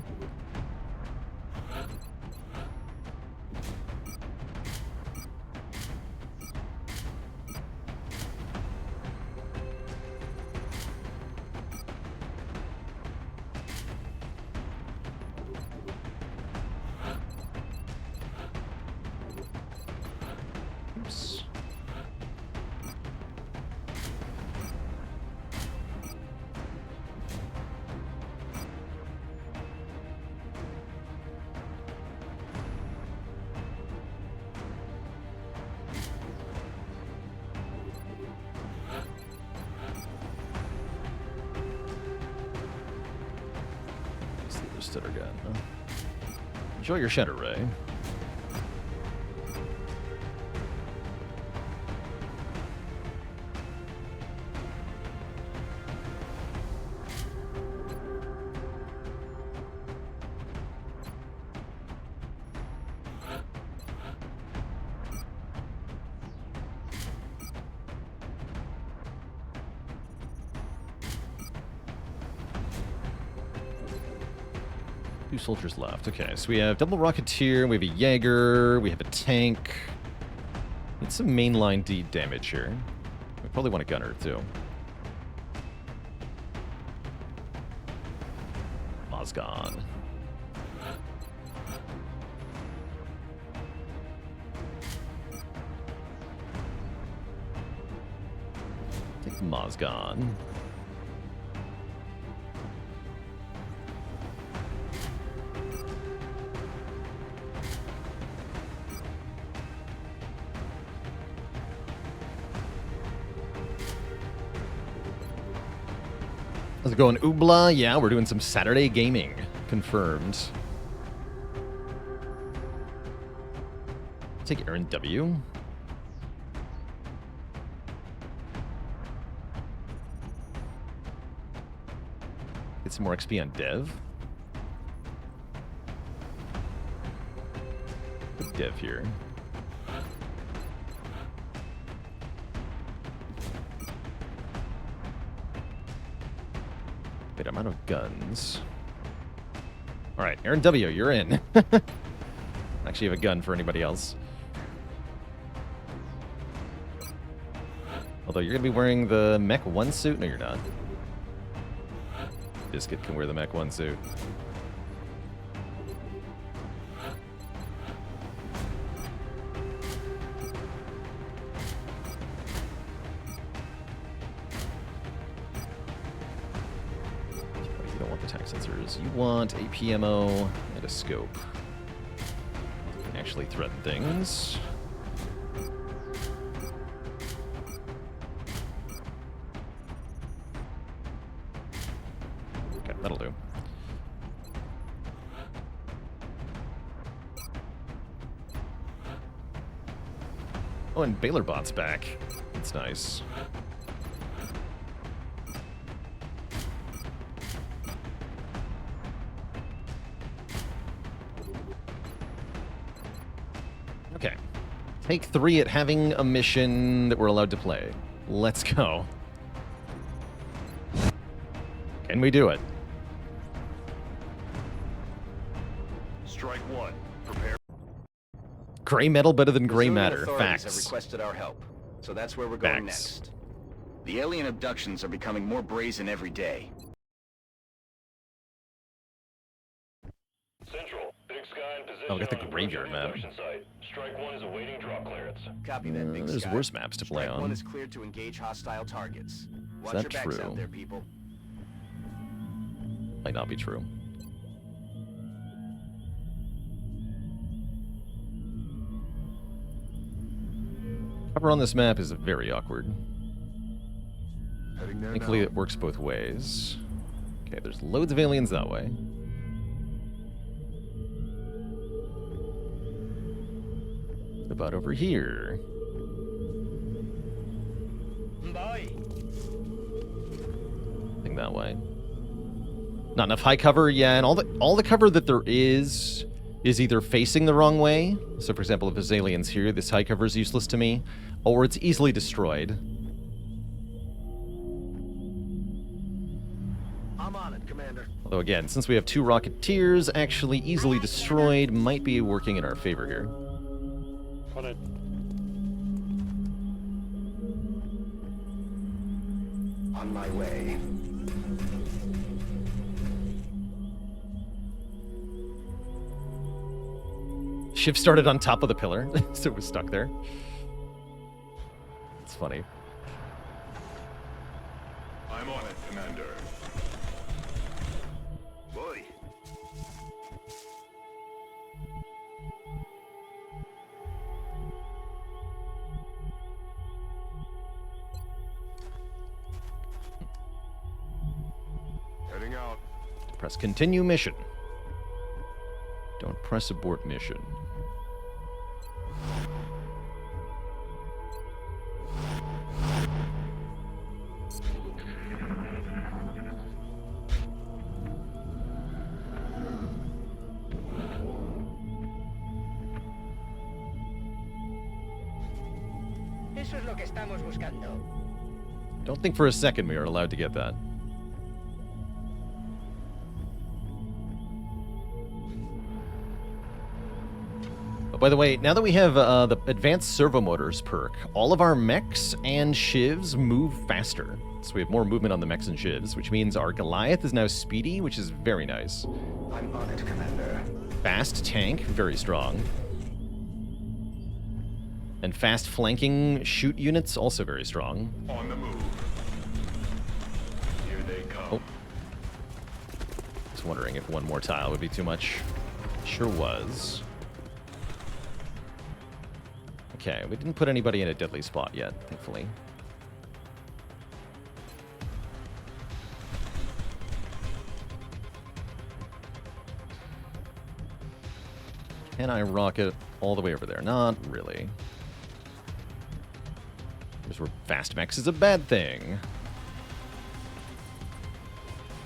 Oops. Let's see the stutter gun, huh? Enjoy your Shatter Ray. Two soldiers left. Okay, so we have double Rocketeer, we have a Jaeger, we have a tank. Need some mainline D damage here. We probably want a gunner, too. Mozgon. Take Mozgon. How's it going, Oobla? Yeah, we're doing some Saturday gaming. Confirmed. Take Aaron W. Get some more XP on Dev. Put Dev here. Wait, I'm out of guns. Alright, Aaron W., you're in. Actually have a gun for anybody else. Although you're going to be wearing the Mech 1 suit? No, you're not. Biscuit can wear the Mech 1 suit. You don't want the attack sensors. You want a PMO and a scope. You can actually threaten things. That'll do. Oh, and Baalor bot's back. That's nice. Okay. Take 3 at having a mission that we're allowed to play. Let's go. Can we do it? Strike 1. Prepare. Gray metal better than gray Brazilian matter. authorities Facts. have requested our help, so that's where we're going Facts. next. The alien abductions are becoming more brazen every day. Central. Big Sky in position. Oh, we got the on the graveyard map. abduction site. Strike 1 is awaiting drop clearance. Copy that, Big There's Sky. worse maps to play Strike on. 1 is cleared to engage hostile targets. Watch that your backs true? out there, people. Might not be true. Cover on this map is very awkward. Heading there Thankfully, now. it works both ways. Okay, there's loads of aliens that way. What about over here? Thing that way. Not enough high cover, yeah, and all the cover that there is either facing the wrong way. So, for example, if there's aliens here, this high cover is useless to me, or it's easily destroyed. I'm on it, Commander. Although again, since we have 2 Rocketeers, actually easily destroyed might be working in our favor here. On it. On my way. Shift started on top of the pillar, so it was stuck there. It's funny. I'm on it, Commander. Boy. Heading out. Press continue mission. Don't press abort mission. Eso es lo que estamos buscando. Don't think for a second we are allowed to get that. Oh, by the way, now that we have the advanced servo motors perk, all of our mechs and shivs move faster. So we have more movement on the mechs and shivs, which means our Goliath is now speedy, which is very nice. I'm on it, Commander. Fast tank, very strong. And fast flanking shoot units, also very strong. On the move. Here they come. Oh. Just wondering if one more tile would be too much. Sure was. Okay, we didn't put anybody in a deadly spot yet, thankfully. Can I rocket all the way over there? Not really. Here's where fast mechs is a bad thing.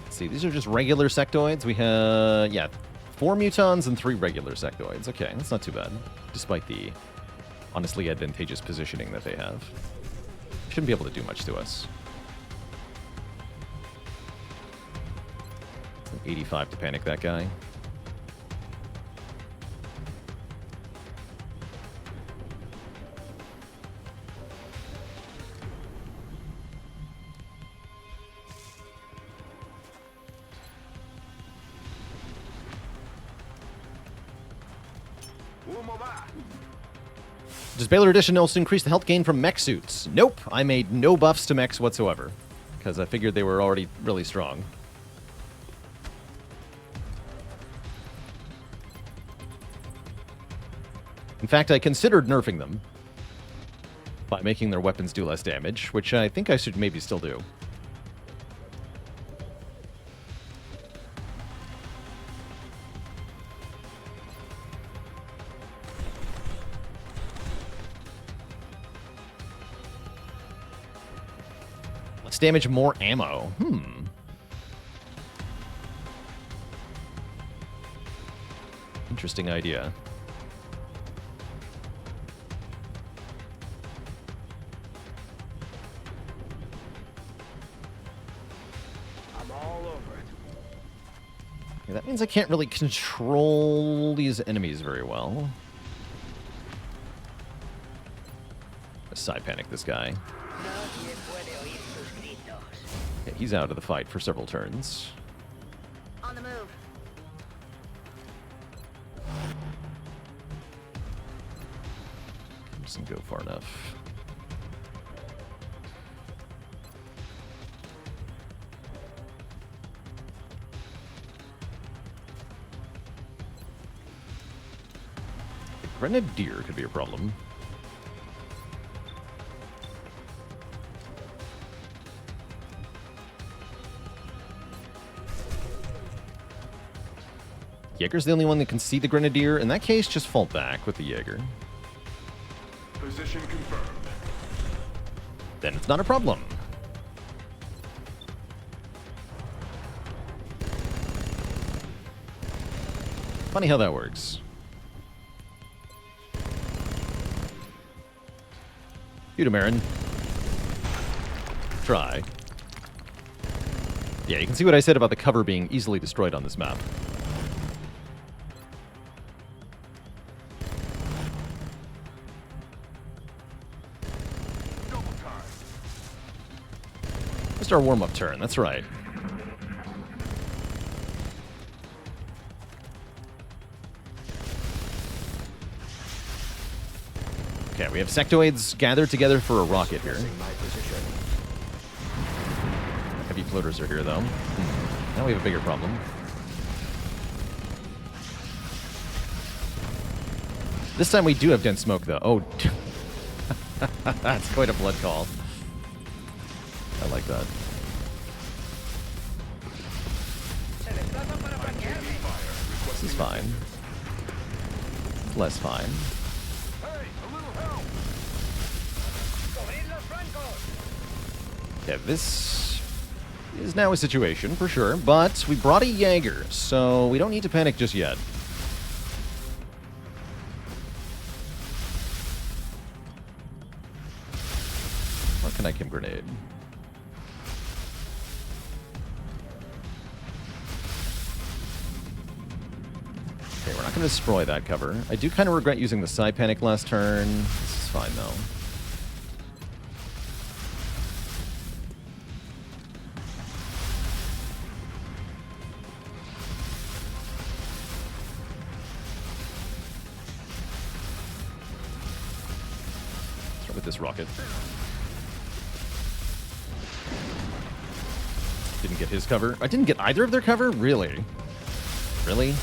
Let's see, these are just regular sectoids. We have, yeah, 4 mutons and 3 regular sectoids. Okay, that's not too bad, despite the honestly advantageous positioning that they have. Shouldn't be able to do much to us. 85 to panic that guy. Does Baalor Edition also increase the health gain from mech suits? Nope, I made no buffs to mechs whatsoever, because I figured they were already really strong. In fact, I considered nerfing them by making their weapons do less damage, which I think I should maybe still do. Let's damage more ammo. Interesting idea. That means I can't really control these enemies very well. Let's side panic this guy. Okay, he's out of the fight for several turns. On the move. Doesn't go far enough. Grenadier could be a problem. Jaeger's the only one that can see the Grenadier. In that case, just fall back with the Jaeger. Position confirmed. Then it's not a problem. Funny how that works. Shoot him, Aaron. Try. Yeah, you can see what I said about the cover being easily destroyed on this map. Just our warm-up turn, that's right. Okay, we have sectoids gathered together for a rocket here. Heavy floaters are here, though. Now we have a bigger problem. This time we do have dense smoke, though. Oh, that's quite a blood call. I like that. This is fine. Less fine. Yeah, this is now a situation, for sure, but we brought a Jaeger, so we don't need to panic just yet. What can I Kim grenade? Okay, we're not going to destroy that cover. I do kind of regret using the side panic last turn. This is fine, though. With this rocket. Didn't get his cover. I didn't get either of their cover? Really? Really?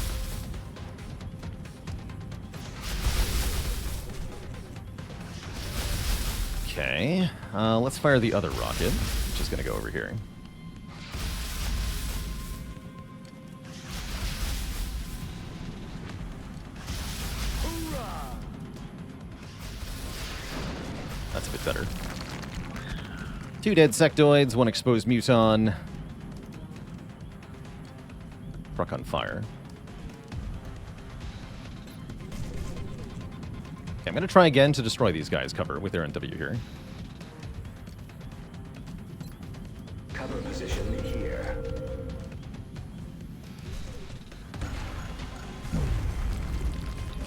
Okay. Let's fire the other rocket, which is going to go over here. better. 2 dead sectoids, 1 exposed muton. Truck on fire. Okay, I'm going to try again to destroy these guys' cover with their NW here. Cover position here.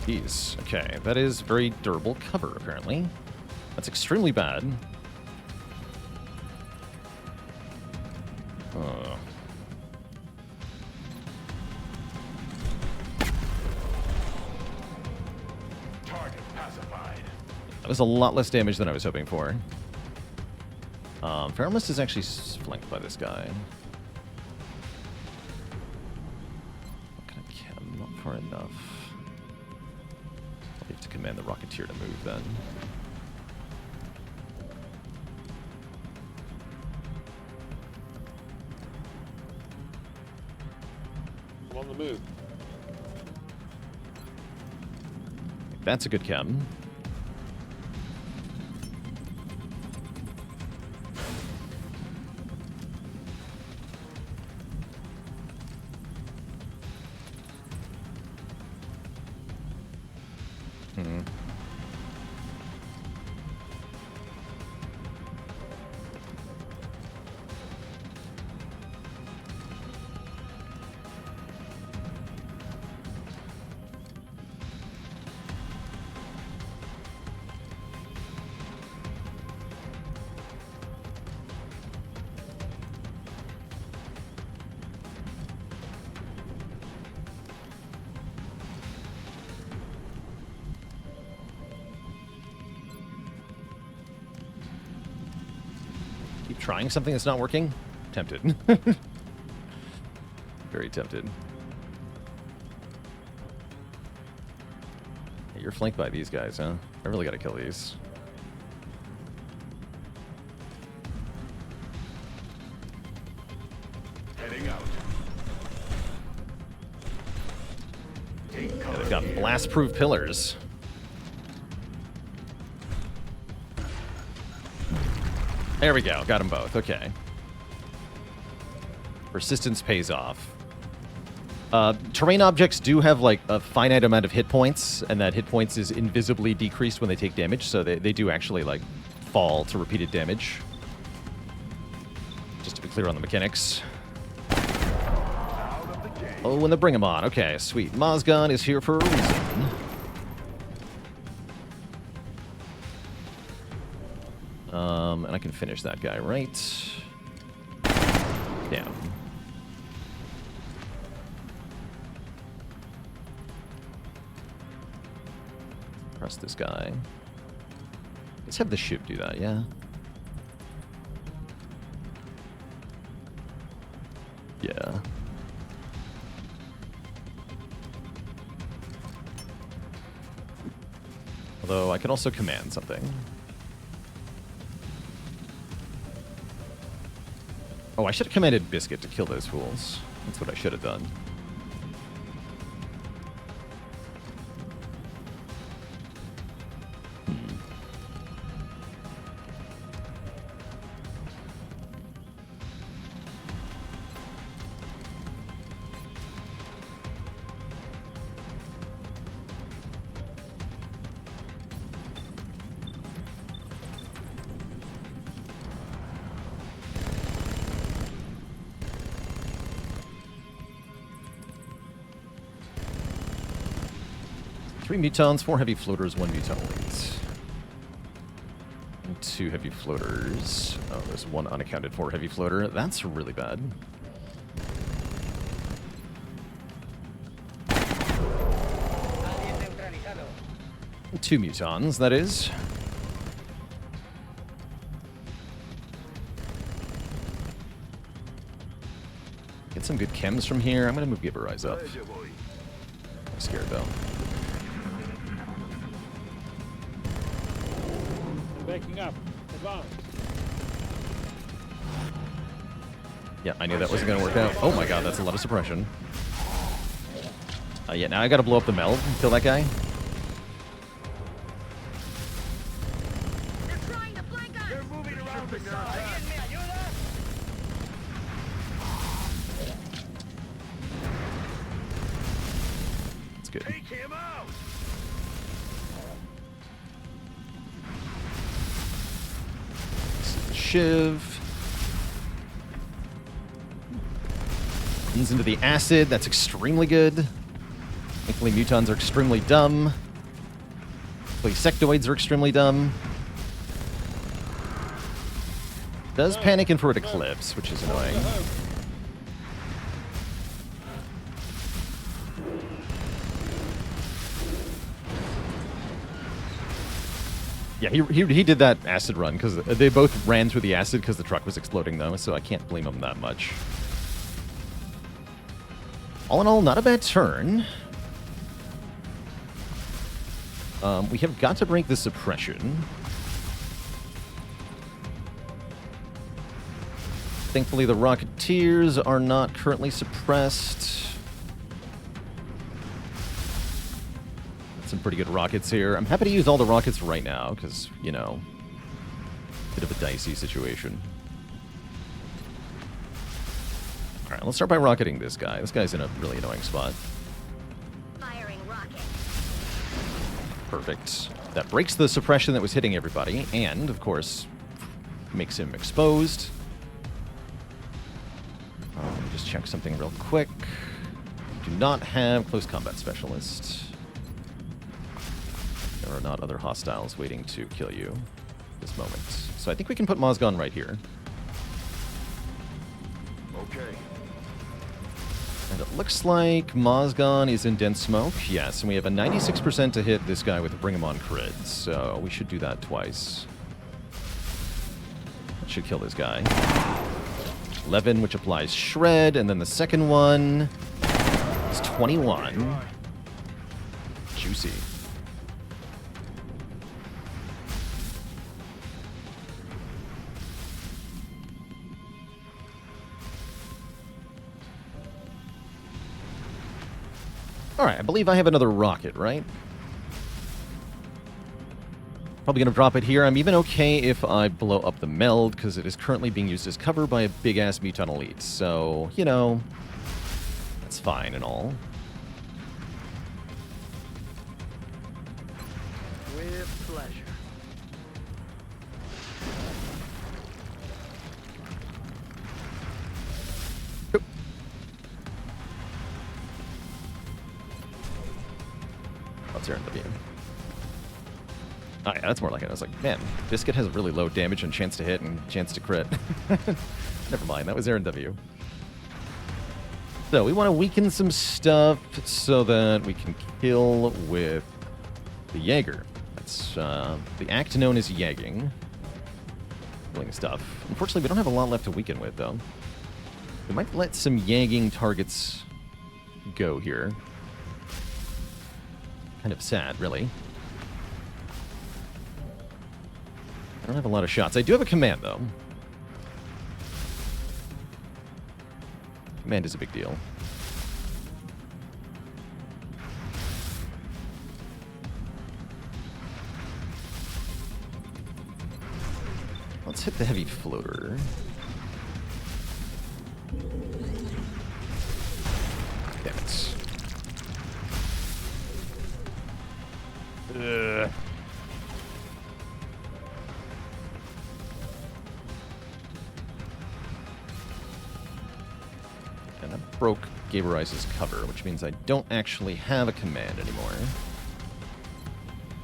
Jeez. Okay, that is very durable cover, apparently. That's extremely bad. Target pacified. That was a lot less damage than I was hoping for. Feralist is actually flanked by this guy. What can I chem? Not far enough. I'll have to command the Rocketeer to move then. I'm on the move. That's a good chem. Keep trying something that's not working? Tempted. Very tempted. Hey, you're flanked by these guys, huh? I really gotta kill these. Heading out. Take Yeah, cover. they've got blast-proof pillars. There we go. Got them both. Okay. Persistence pays off. Terrain objects do have, like, a finite amount of hit points, and that hit points is invisibly decreased when they take damage, so they do actually, like, fall to repeated damage. Just to be clear on the mechanics. Oh, and the Bring 'em On. Okay, sweet. Mozgon is here for a reason. And I can finish that guy, right? Damn. Press this guy. Let's have the ship do that, yeah? Yeah. Although I can also command something. Oh, I should have commanded Biscuit to kill those fools. That's what I should have done. Three mutons, 4 heavy floaters, 1 muton elite. And 2 heavy floaters. Oh, there's 1 unaccounted for heavy floater. That's really bad. Alien neutralizado. 2 mutons, that is. Get some good chems from here. I'm going to move Gibberise up. I'm scared, though. Backing up. Advance. Yeah, I knew that wasn't going to work out. Oh my god, that's a lot of suppression. Yeah, now I got to blow up the meld and kill that guy. They're trying to flank good. Take him out! This is the Shiv. Runs into the acid. That's extremely good. Thankfully, mutons are extremely dumb. Thankfully, sectoids are extremely dumb. Does panic in for an eclipse, which is annoying. Yeah, he did that acid run because they both ran through the acid because the truck was exploding, though, so I can't blame him that much. All in all, not a bad turn. We have got to break the suppression. Thankfully, the Rocketeers are not currently suppressed. Some pretty good rockets here. I'm happy to use all the rockets right now because, you know, bit of a dicey situation. All right, let's start by rocketing this guy. This guy's in a really annoying spot. Firing rocket. Perfect. That breaks the suppression that was hitting everybody, and, of course, makes him exposed. Let me just check something real quick. Do not have close combat specialist. There are not other hostiles waiting to kill you at this moment. So I think we can put Mozgon right here. Okay. And it looks like Mozgon is in dense smoke. Yes, and we have a 96% to hit this guy with Bring Him On crit. So we should do that twice. That should kill this guy. 11, which applies Shred, and then the second one is 21. Juicy. Alright, I believe I have another rocket, right? Probably going to drop it here. I'm even okay if I blow up the meld, because it is currently being used as cover by a big-ass Muton Elite. So, you know, that's fine and all. With pleasure. Let's hear the beam. Oh, yeah, that's more like it. I was like, man, Biscuit has really low damage and chance to hit and chance to crit. Never mind, that was Aaron W. So we want to weaken some stuff so that we can kill with the Jaeger. That's the act known as Yagging. Killing stuff. Unfortunately, we don't have a lot left to weaken with, though. We might let some Yagging targets go here. Kind of sad, really. I don't have a lot of shots. I do have a command, though. Command is a big deal. Let's hit the heavy floater. Damn it. And that broke Gaberize's cover, which means I don't actually have a command anymore.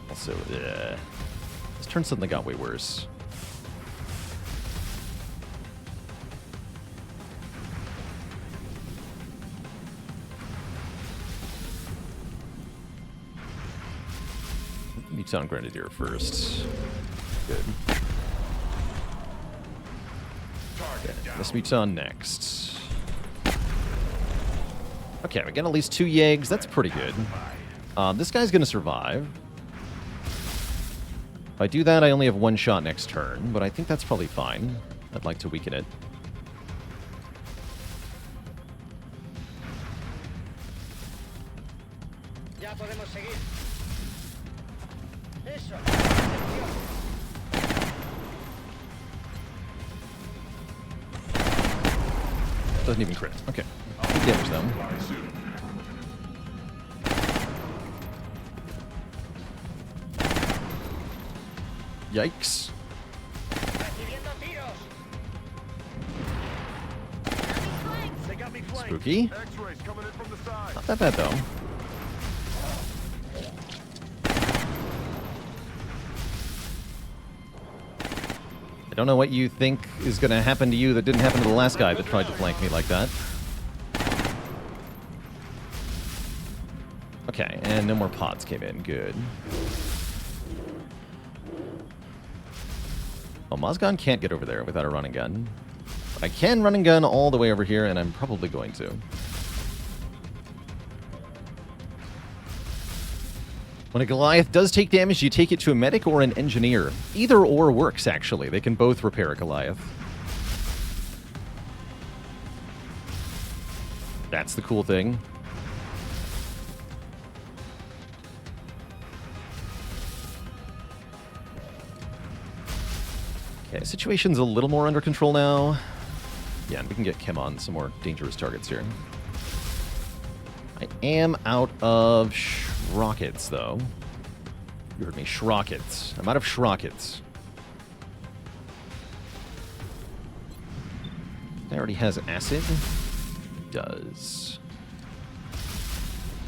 Also, this turn suddenly got way worse. Muton Grenadier first. Good. Okay, this Muton next. Okay, we got at least 2 Yeggs. That's pretty good. This guy's going to survive. If I do that, I only have 1 shot next turn, but I think that's probably fine. I'd like to weaken it. Ya podemos seguir. Eso. Doesn't even crit. Okay. Good damage, though. Yikes. Recibiendo tiros. They got me flanked. Spooky. X-rays coming in from the side. Not that bad, though. I don't know what you think is going to happen to you that didn't happen to the last guy that tried to flank me like that. Okay, and no more pods came in. Good. Well, Mozgon can't get over there without a running gun. But I can run and gun all the way over here, and I'm probably going to. When a Goliath does take damage, you take it to a medic or an engineer. Either or works, actually. They can both repair a Goliath. That's the cool thing. Okay, situation's a little more under control now. Yeah, and we can get Kim on some more dangerous targets here. I am out of rockets, though. You heard me, rockets. I'm out of rockets. That already has acid. It does.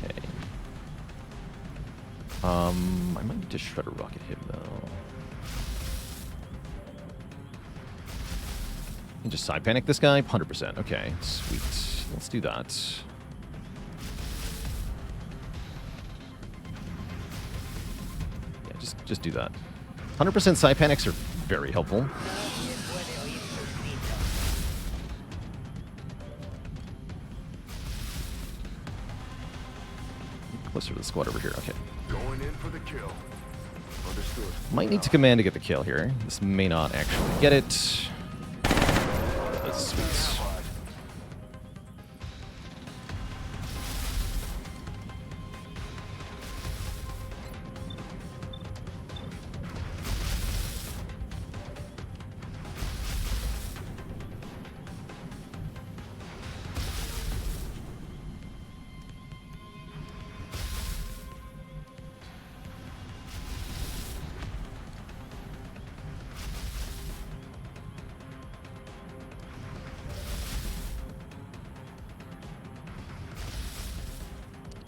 Okay. I might need to shredder rocket him, though. And just side panic this guy? 100%. Okay, sweet. Let's do that. Yeah, just do that. 100% side panics are very helpful. Closer to the squad over here. Okay. Going in for the kill. Understood. Might need to command to get the kill here. This may not actually get it. That's sweet.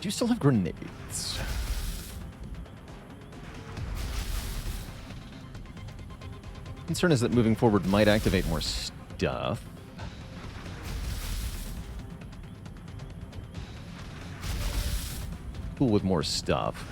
Do you still have grenades? Concern is that moving forward might activate more stuff. Cool with more stuff.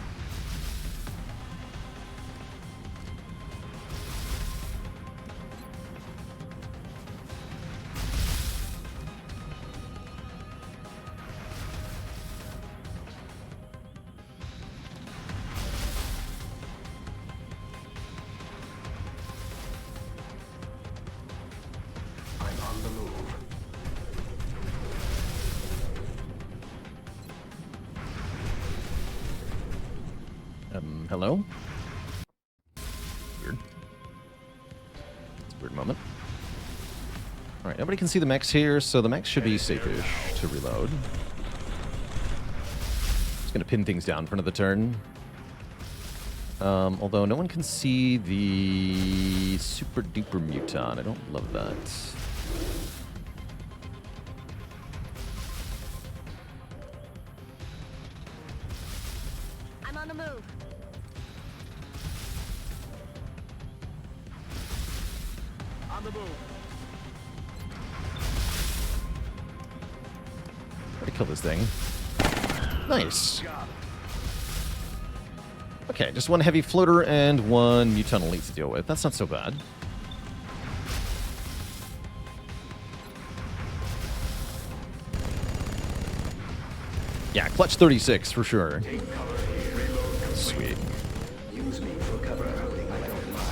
Hello? Weird. It's a weird moment. Alright, nobody can see the mechs here, so the mechs should be safe-ish to reload. Just gonna pin things down in front of the turn. Although no one can see the super-duper muton. I don't love that. I'm on the move. On the move. Try to kill this thing. Nice. Okay, just one heavy floater and one muton elite to deal with. That's not so bad. Yeah, clutch 36 for sure. Sweet. Use me for cover. I don't mind.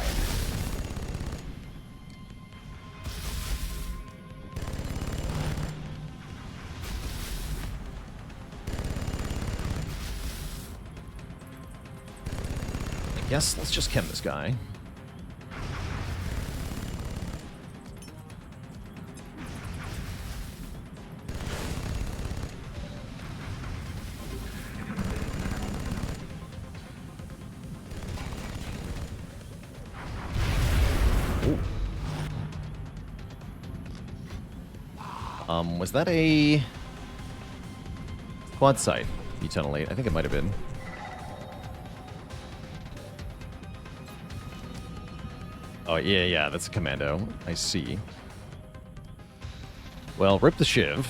I guess let's just chem this guy. Was that a quad site? U-Tunnel 8. I think it might have been. Oh, yeah, that's a commando. I see. Well, rip the Shiv.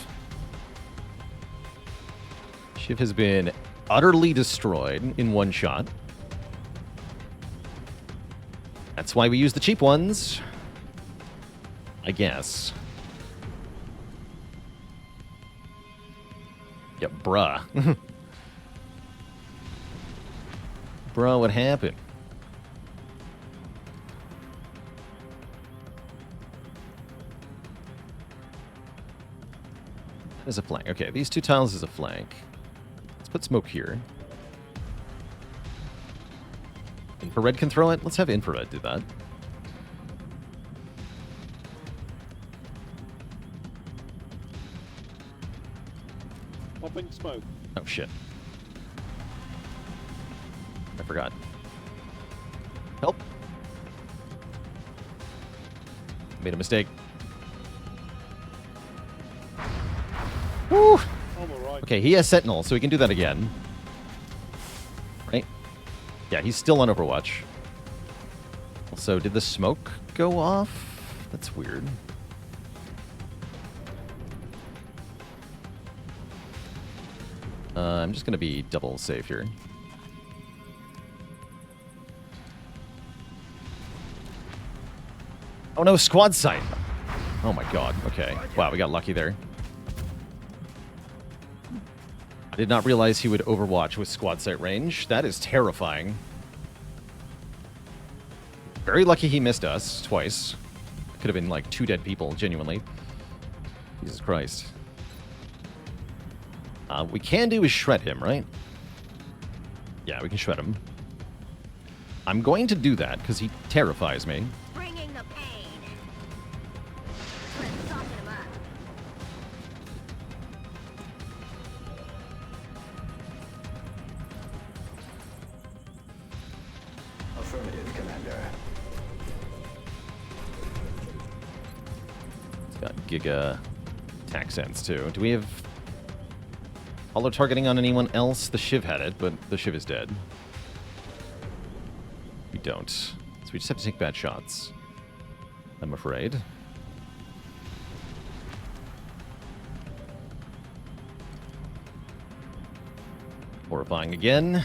Shiv has been utterly destroyed in one shot. That's why we use the cheap ones. I guess. Yep, bruh. Bruh, what happened? That is a flank. Okay, these two tiles is a flank. Let's put smoke here. Infrared can throw it? Let's have infrared do that. Popping smoke. Oh, shit. I forgot. Help. Made a mistake. Woo! I'm alright. Okay, he has Sentinel, so he can do that again. Right? Yeah, he's still on Overwatch. Also, did the smoke go off? That's weird. I'm just going to be double safe here. Oh no, squad sight! Oh my god, okay. Wow, we got lucky there. I did not realize he would Overwatch with squad sight range. That is terrifying. Very lucky he missed us twice. Could have been like 2 dead people, genuinely. Jesus Christ. We can do is shred him, right? Yeah, we can shred him. I'm going to do that because he terrifies me. Bringing the pain. Let's soften him up. Affirmative, Commander. It's got Giga attack sense too. Do we have Baalor targeting on anyone else? The Shiv had it, but the Shiv is dead. We don't. So we just have to take bad shots. I'm afraid. Horrifying again.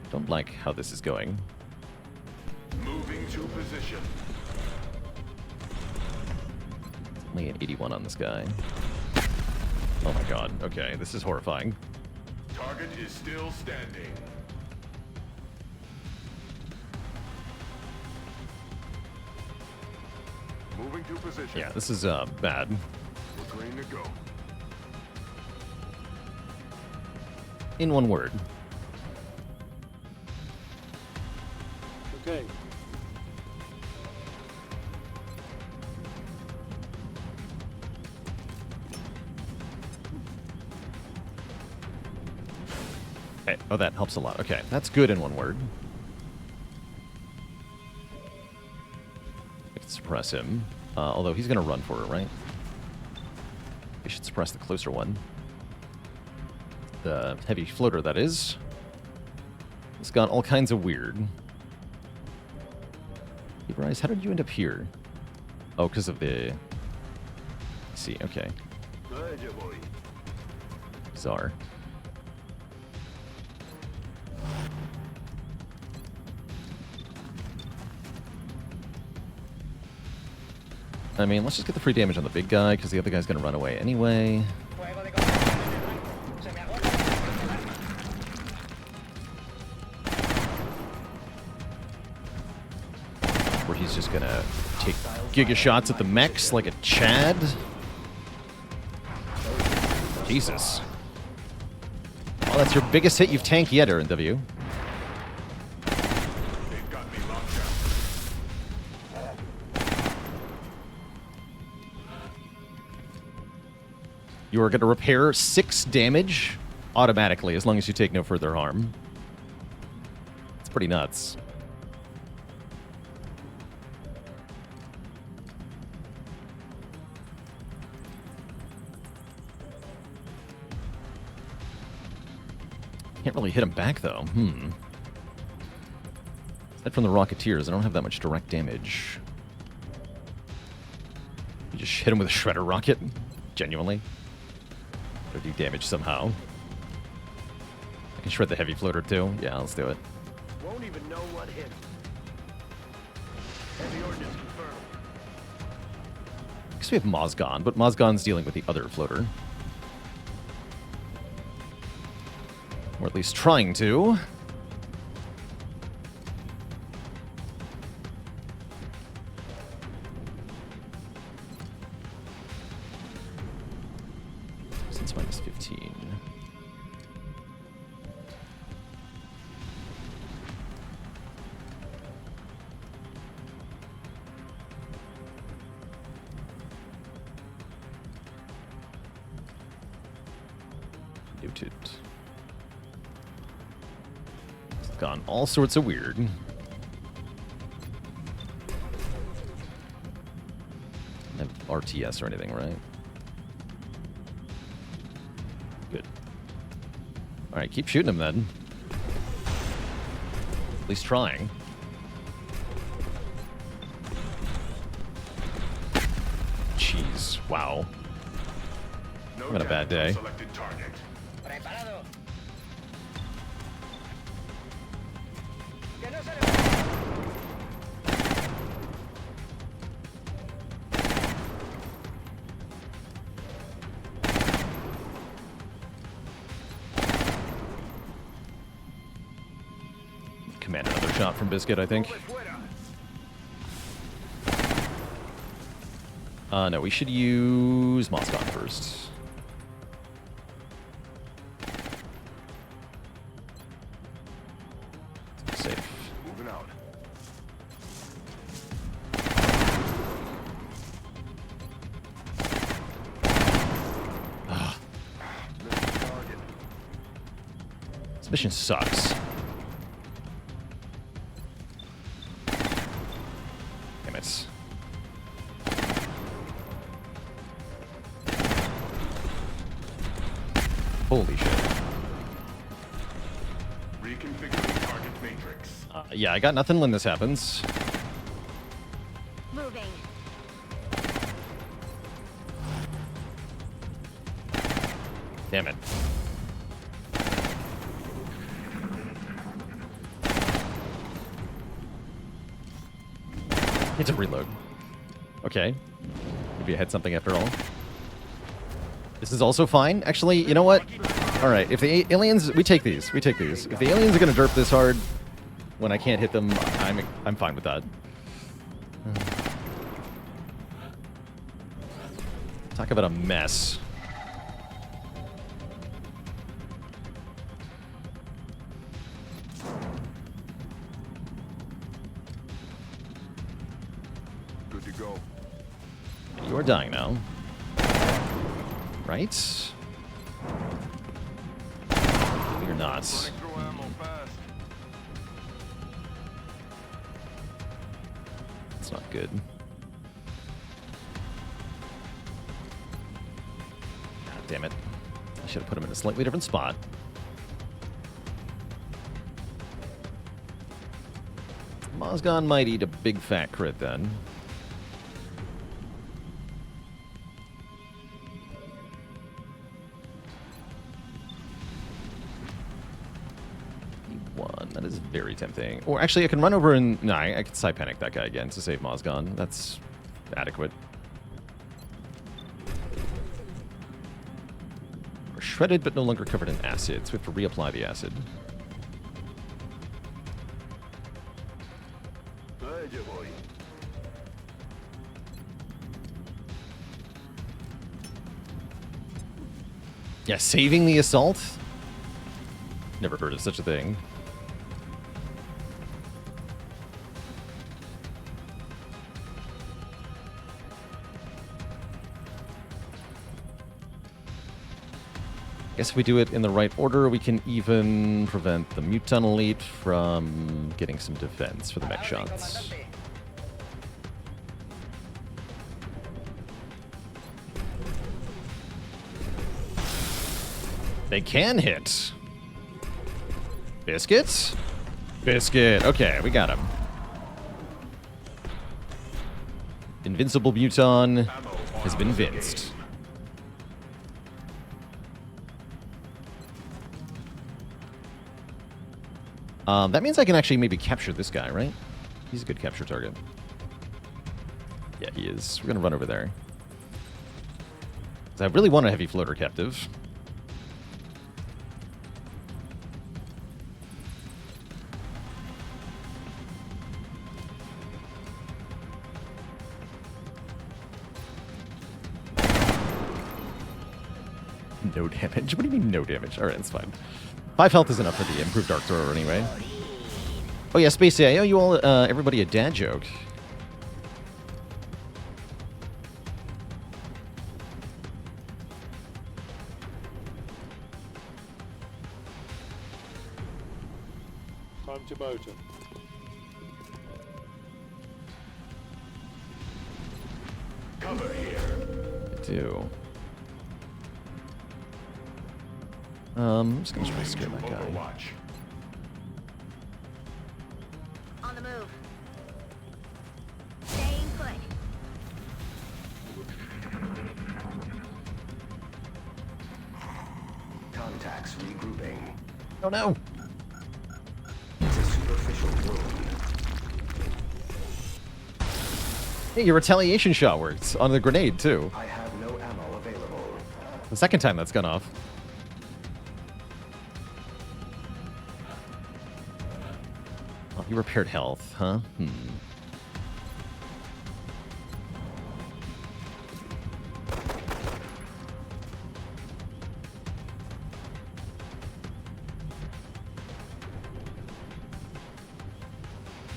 Don't like how this is going. Moving to position. Only an 81 on this guy. Oh my god. Okay, this is horrifying. Target is still standing. Moving to position. Yeah, this is bad. We're green to go. In one word. Okay. Okay. Oh, that helps a lot. Okay, that's good in one word. I can suppress him. Although he's going to run for it, right? We should suppress the closer one. The heavy floater, that is. It's got all kinds of weird. Hey, Bryce, how did you end up here? Oh, because of the... I see, okay. Bizarre. I mean, let's just get the free damage on the big guy, because the other guy's going to run away anyway. Fuego de combate. Se me agota. Where he's just going to take giga shots at the mechs like a Chad. Jesus. Oh, that's your biggest hit you've tanked yet, Aaron W. They've got me locked down. You are going to repair 6 damage automatically as long as you take no further harm. It's pretty nuts. Can't really hit him back, though. Aside from the Rocketeers, I don't have that much direct damage. You just hit him with a Shredder Rocket? Genuinely? Or do damage somehow. I can shred the Heavy Floater, too. Yeah, let's do it. Won't even know what hit him. Heavy ordnance confirmed. I guess we have Mozgon, but Mozgon's dealing with the other floater. Or at least trying to. Since minus 15. Noted. It's gone all sorts of weird. Don't have RTS or anything, right? Good. Alright, keep shooting him then. At least trying. Jeez, wow. No Having a bad damage on day. selected target. Preparado. Que no se le... Command another shot from Biscuit, I think. No, we should use Moscon first. Safe. Moving out. Missed target. This mission sucks. Damn it. Holy shit. Reconfiguring target matrix. Yeah, I got nothing when this happens. Moving. Damn it. It's a reload. Okay. Maybe I had something after all. This is also fine. Actually, you know what? Alright, if the aliens... We take these. We take these. If the aliens are going to derp this hard when I can't hit them, I'm fine with that. Talk about a mess. Good to go. You are dying now. Right? You're not. Running through ammo fast. It's not good. God damn it. I should have put him in a slightly different spot. Mozgon might eat a big fat crit then. That is very tempting. Or actually, I can run over and... No, I can side panic that guy again to save Mozgon. That's adequate. We're shredded but no longer covered in acid, so we have to reapply the acid. There you boy. Yeah, saving the assault? Never heard of such a thing. Guess if we do it in the right order, we can even prevent the Muton Elite from getting some defense for the mech shots. They can hit. Biscuits? Biscuit. Okay, we got him. Invincible Buton has been vinced. That means I can actually maybe capture this guy, right? He's a good capture target. Yeah, he is. We're going to run over there. 'Cause I really want a heavy floater captive. No damage? What do you mean no damage? Alright, it's fine. 5 health is enough for the improved Dark Thrower anyway. Oh yeah, Spacey, I owe you all, everybody a dad joke. Time to motor. Cover here. I do. I'm just gonna try to scare that guy. Overwatch. On the move. Staying put. Contacts regrouping. Oh no! It's a superficial wound. Hey, your retaliation shot worked on the grenade too. I have no ammo available. The second time that's gone off. Oh, you repaired health, huh?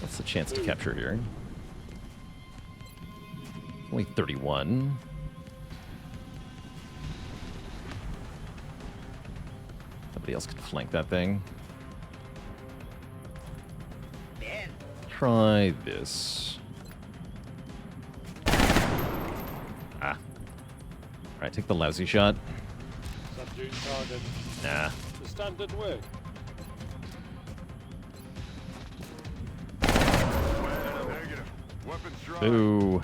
What's the chance to capture here? Only 31. Somebody else could flank that thing. Bien. Try this. Ah. Alright, take the lousy shot. Subdue target. Nah. The standard work. Negative. Weapons dry. Boo.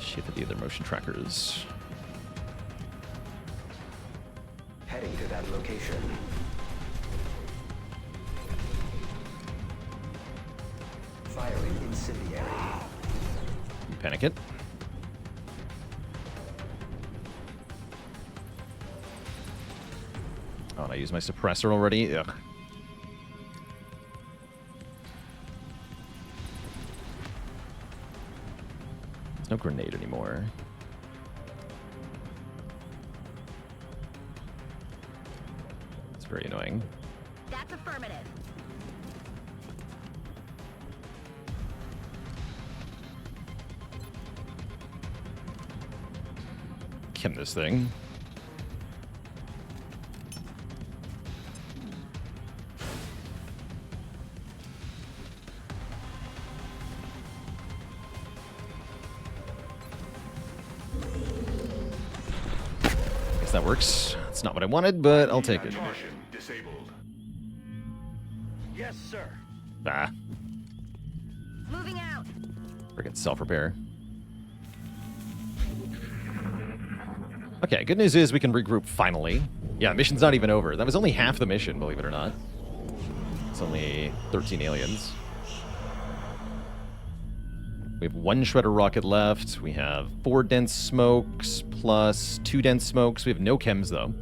Shit at the other motion trackers. Heading to that location. Firing incendiary. Panic it. Oh, and I used my suppressor already? Ugh. There's no grenade anymore. It's very annoying. That's affirmative. Kim this thing. Guess that works. It's not what I wanted, but I'll take it. Ammunition disabled. Yes, sir. Ah, Moving out. friggin' self-repair. Okay, good news is we can regroup finally. Yeah, mission's not even over. That was only half the mission, believe it or not. It's only 13 aliens. We have 1 shredder rocket left. We have 4 dense smokes plus 2 dense smokes. We have no chems, though.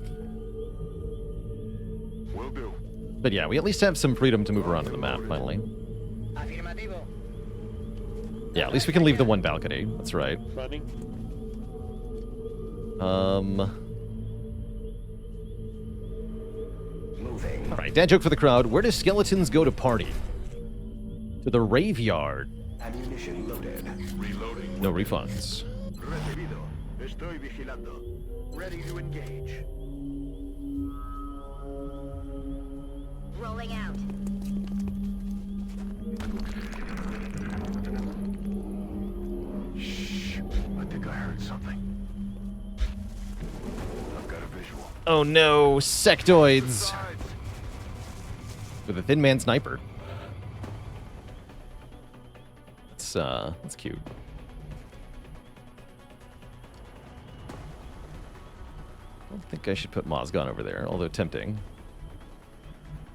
Will do. But yeah, we at least have some freedom to move around on the map, finally. Afirmativo. Yeah, at least we can leave the 1 balcony. That's right. Running. Moving. Alright, dad joke for the crowd. Where do skeletons go to party? To the raveyard. Ammunition loaded. Reloading. No refunds. Recibido. Estoy vigilando. Ready to engage. Rolling out. Oh no, sectoids! With a thin man sniper. That's cute. I don't think I should put Mozgon over there, although tempting.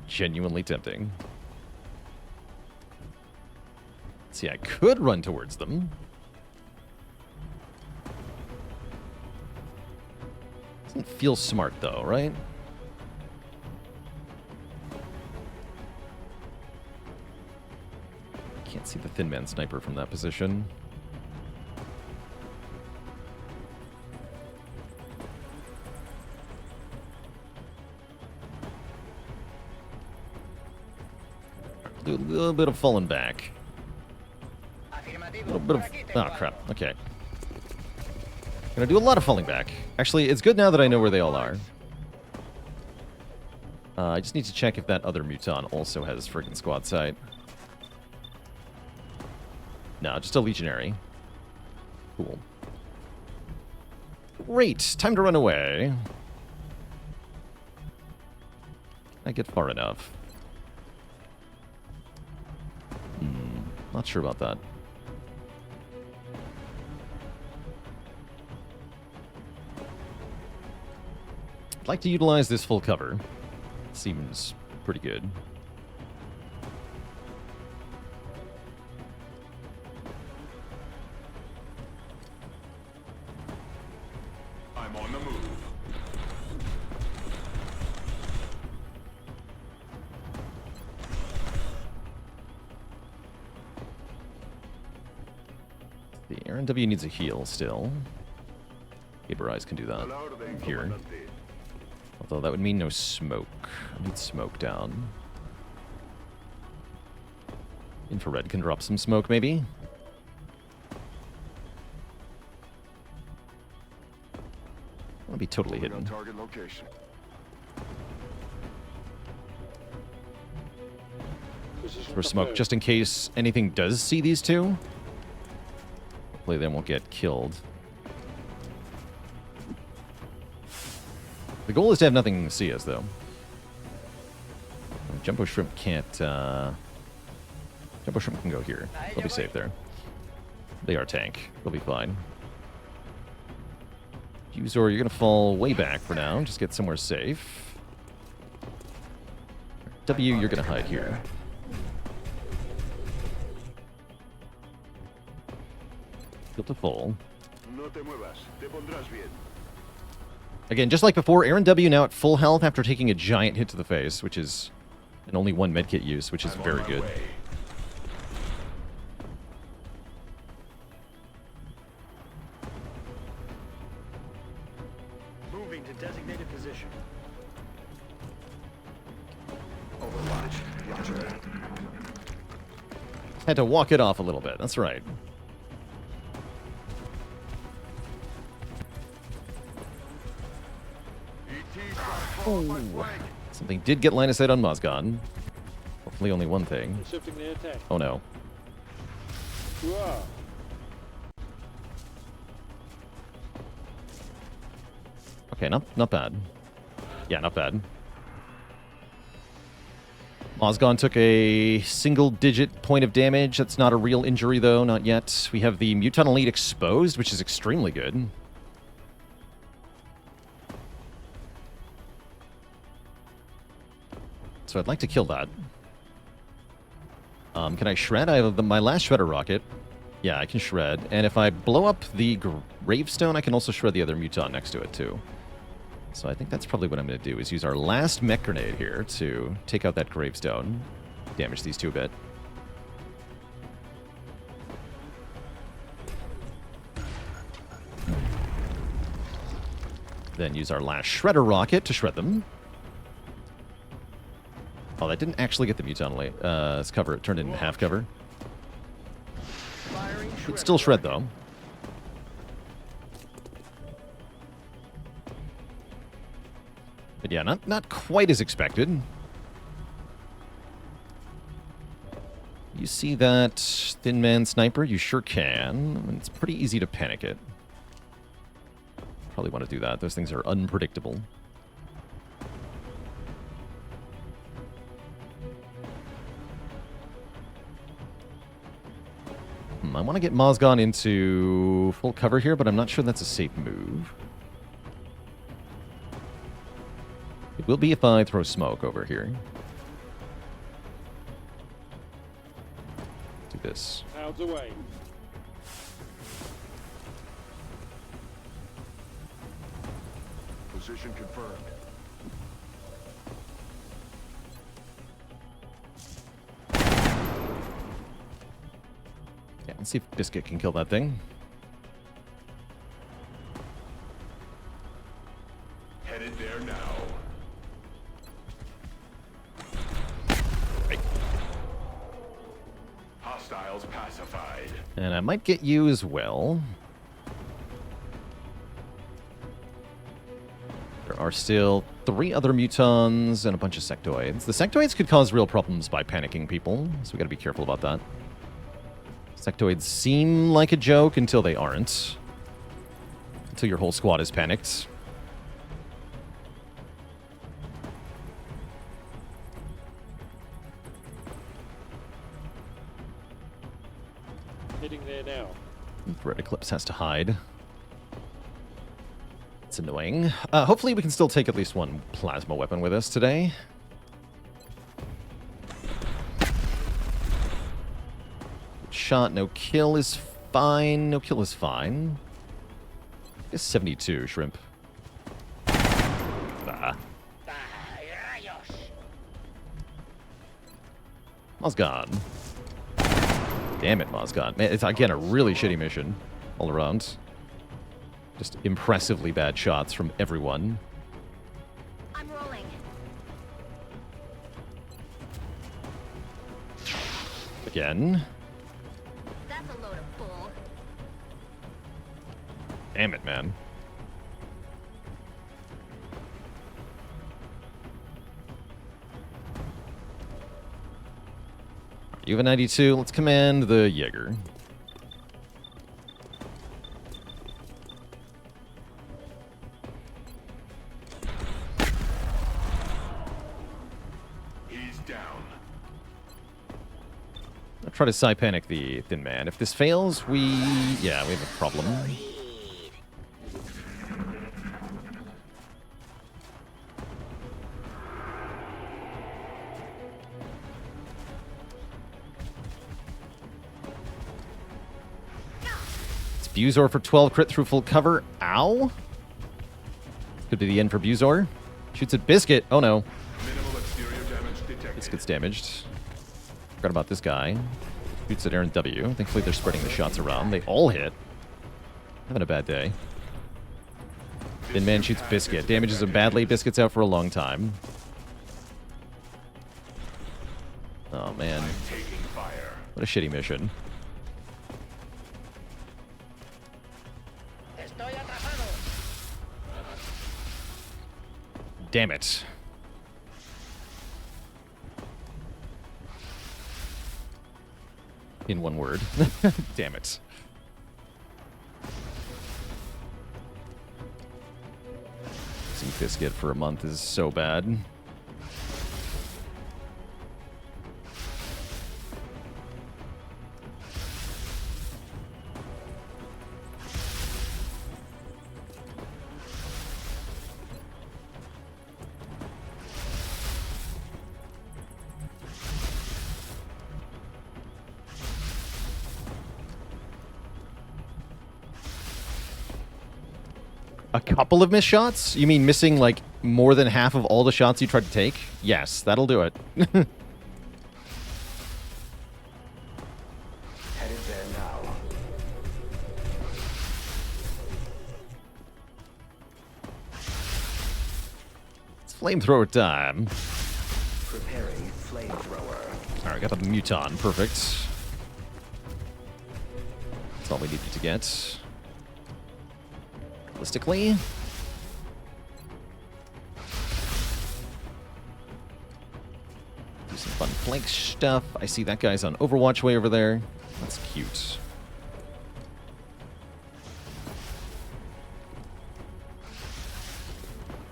Genuinely tempting. See, I could run towards them. Doesn't feel smart, though, right? Can't see the thin man sniper from that position. Do a little bit of falling back. A little bit of... Oh, crap. Okay. Gonna do a lot of falling back. Actually, it's good now that I know where they all are. I just need to check if that other Muton also has friggin' squad sight. No, just a Legionary. Cool. Great! Time to run away. Can I get far enough? Not sure about that. I'd like to utilize this full cover. Seems pretty good. I'm on the move. The RNW needs a heal still. Gaber Eyes can do that here. Although that would mean no smoke. I need smoke down. Infrared can drop some smoke, maybe? I want to be totally hidden. Target location. Position For smoke, confirmed. just in case anything does see these two. Hopefully they won't get killed. The goal is to have nothing see us, though. Jumbo Shrimp can't, Jumbo Shrimp can go here. They'll be safe there. They are tank. They'll be fine. Fusor, you're gonna fall way back for now. Just get somewhere safe. W, you're gonna hide here. Feel to full. No te muevas. Te pondrás bien. Again, just like before, Aaron W now at full health after taking a giant hit to the face, which is... and only one medkit use, which is very good. Moving to designated position. Overwatch. Roger. Had to walk it off a little bit, that's right. Something did get line of sight on Mozgon. Hopefully only one thing. Shifting the attack. Oh no. Hurrah. Okay, not bad. Yeah, not bad. Mozgon took a single-digit point of damage. That's not a real injury, though, not yet. We have the Muton Elite exposed, which is extremely good. So I'd like to kill that. Can I shred? I have my last shredder rocket. Yeah, I can shred. And if I blow up the gravestone, I can also shred the other Muton next to it, too. So I think that's probably what I'm going to do, is use our last mech grenade here to take out that gravestone. Damage these two a bit. Then use our last shredder rocket to shred them. Oh, that didn't actually get the Muton Elite cover. It turned into half cover. Could still shred, though. But yeah, not quite as expected. You see that thin man sniper? You sure can. It's pretty easy to panic it. Probably want to do that. Those things are unpredictable. I want to get Mozgon into full cover here, but I'm not sure that's a safe move. It will be if I throw smoke over here. Do this. Clouds away. Position confirmed. Yeah, let's see if Biscuit can kill that thing. Headed there now. Right. Hostiles pacified. And I might get you as well. There are still 3 other mutons and a bunch of sectoids. The sectoids could cause real problems by panicking people, so we gotta be careful about that. Sectoids seem like a joke until they aren't. Until your whole squad is panicked. Hitting there now. Red Eclipse has to hide. It's annoying. Hopefully we can still take at least one plasma weapon with us today. Shot, no kill is fine. No kill is fine. It's 72, Shrimp. Ah. Mozgon. Damn it, Mozgon. Man, it's again a really shitty mission all around. Just impressively bad shots from everyone. I'm rolling. Again. That's a load of bull. Damn it, man. You have a 92. Let's command the Jaeger. He's down. I'll try to psi-panic the Thin Man. If this fails, we have a problem. It's Buzor for 12 crit through full cover. Ow. Could be the end for Buzor. Shoots at Biscuit. Oh no. Minimal exterior damage detected. Biscuit's damaged. Forgot about this guy. Shoots at Aaron W. Thankfully they're spreading the shots around. They all hit. Having a bad day. Thin Man shoots Biscuit. Damages him badly. Biscuit's out for a long time. Oh man. Taking fire. What a shitty mission. Damn it. In one word. Damn it. Losing Biscuit for a month is so bad. A couple of missed shots? You mean missing, like, more than half of all the shots you tried to take? Yes, that'll do it. Headed there now. It's flamethrower time. Preparing flamethrower. Alright, got the Muton. Perfect. That's all we needed to get. Realistically. Do some fun flank stuff. I see that guy's on Overwatch way over there. That's cute.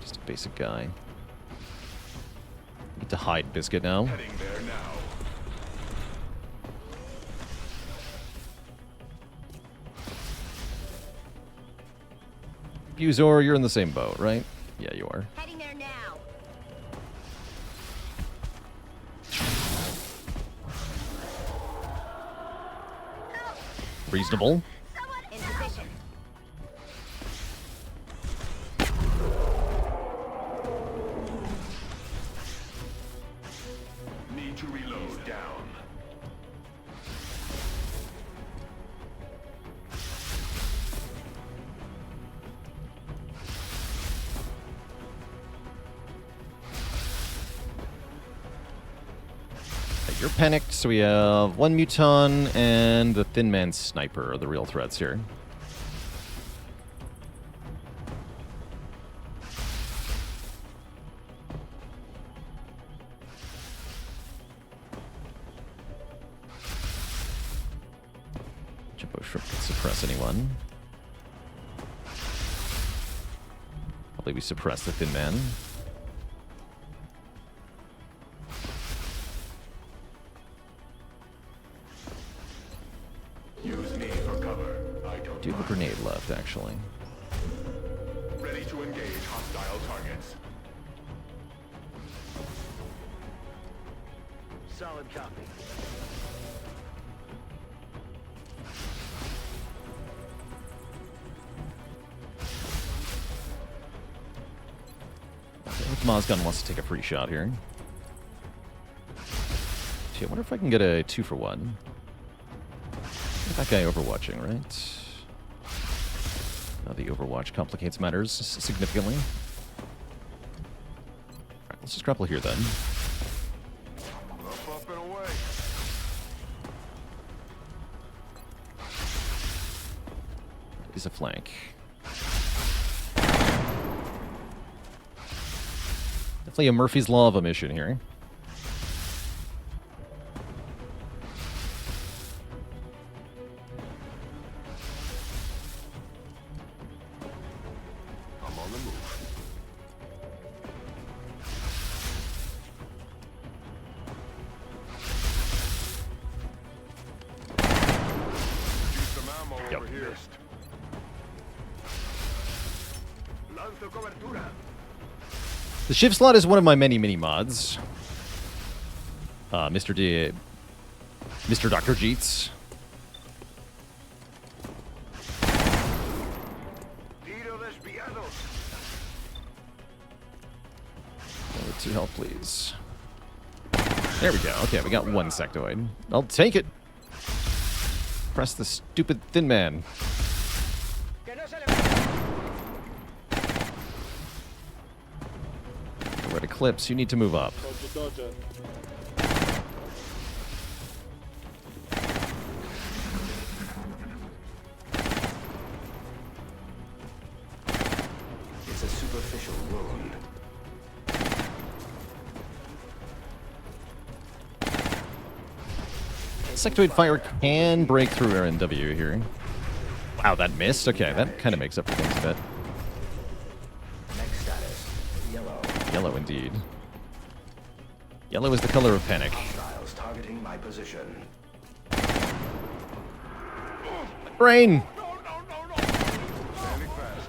Just a basic guy. Need to hide Biscuit now. Heading there now. Buzor, you're in the same boat, right? Yeah, you are. Heading there now. Reasonable. Someone in position. Need to reload. Down. You're panicked, so we have one Muton and the Thin Man Sniper are the real threats here. Jumbo Shrimp can suppress anyone. Probably we suppress the Thin Man. Use me for cover. I don't Do have a grenade left, actually. Ready to engage hostile targets. Solid copy. I think Mozgun wants to take a free shot here. Gee, I wonder if I can get a 2-for-1. That guy overwatching, right? The overwatch complicates matters significantly. Alright, let's just grapple here then. Up and away. Is a flank. Definitely a Murphy's Law of omission here. I'm on the move. Use some ammo Yep. over here. Lanzo cobertura. The shiv slot is one of my many mods. Mr. Dr. Jeets. Tiro desviado. Over to help, please. There we go. Okay, we got one sectoid. I'll take it. Press the stupid Thin Man. Red Eclipse, you need to move up. Dodger. It's a superficial wound. Sectoid fire can break through RNW here. Wow, that missed? Okay, that kind of makes up for things a bit. Next status, yellow. Yellow indeed. Yellow is the color of panic. Hostiles targeting my position. Brain! Standing fast.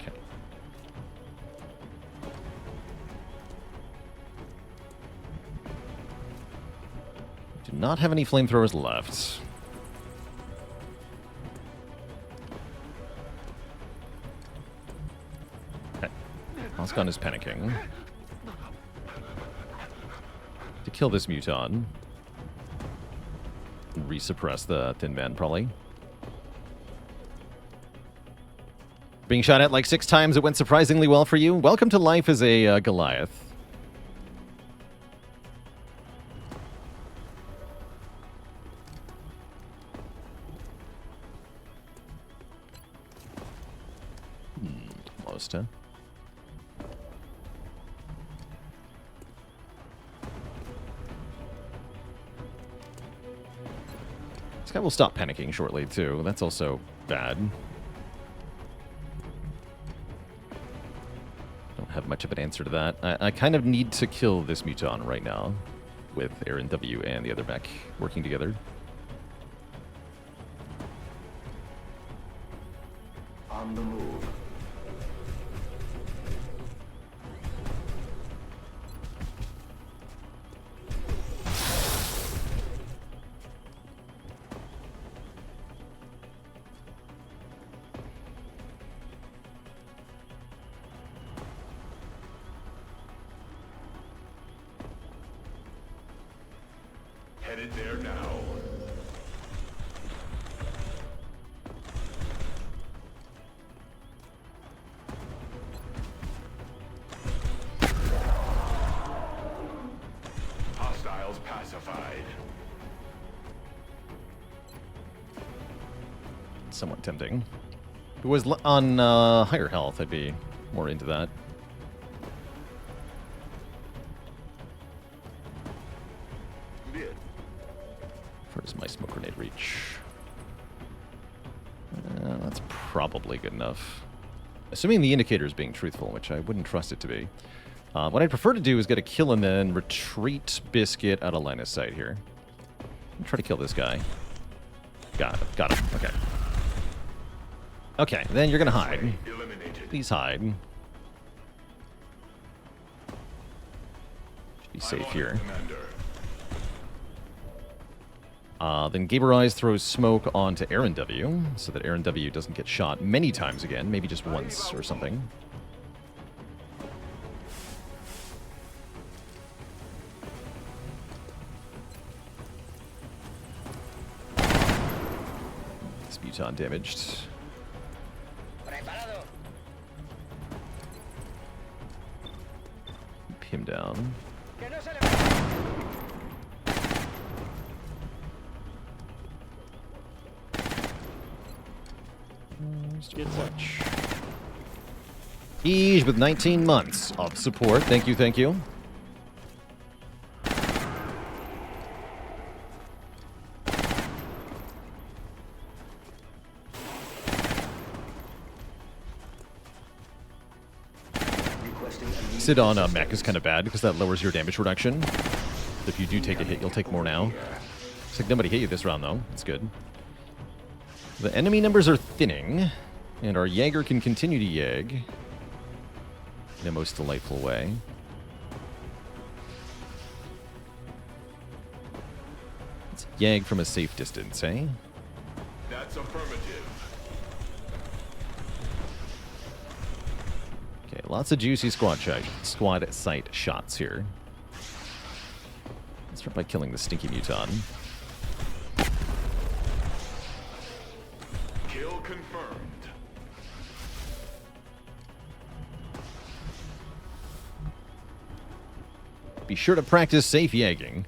Okay. Do not have any flamethrowers left. Okay. Oscon is panicking. To kill this Muton. Resuppress the Thin Man, probably. Being shot at like 6 times, it went surprisingly well for you. Welcome to life as a Goliath. Almost, huh? This guy will stop panicking shortly, too. That's also bad. much of an answer to that. I kind of need to kill this Muton right now, with Aaron W and the other mech working together. On the move. Headed there now. Hostiles pacified. Somewhat tempting. If it was on higher health, I'd be more into that. Bien. Where does my smoke grenade reach? That's probably good enough. Assuming the indicator is being truthful, which I wouldn't trust it to be. What I'd prefer to do is get a kill and then retreat Biscuit out of line of sight here. Try to kill this guy. Got him. Okay. Okay, then you're gonna hide. Eliminated. Please hide. Should be safe I'm on here. it, Commander. Then Gaber Eyes throws smoke onto Aaron W, so that Aaron W doesn't get shot many times again, maybe just once or something. This Muton damaged. Keep him down. Get Watch. Ease with 19 months of support. Thank you, thank you. Sit on a mech is kind of bad because that lowers your damage reduction. If you do take a hit, you'll take more now. Looks like nobody hit you this round, though. That's good. The enemy numbers are thinning, and our Jaeger can continue to Yag in a most delightful way. Let's Yag from a safe distance, eh? That's affirmative. Okay, lots of juicy squad sight shots here. Let's start by killing the stinky Muton. Kill confirmed. Be sure to practice safe yagging.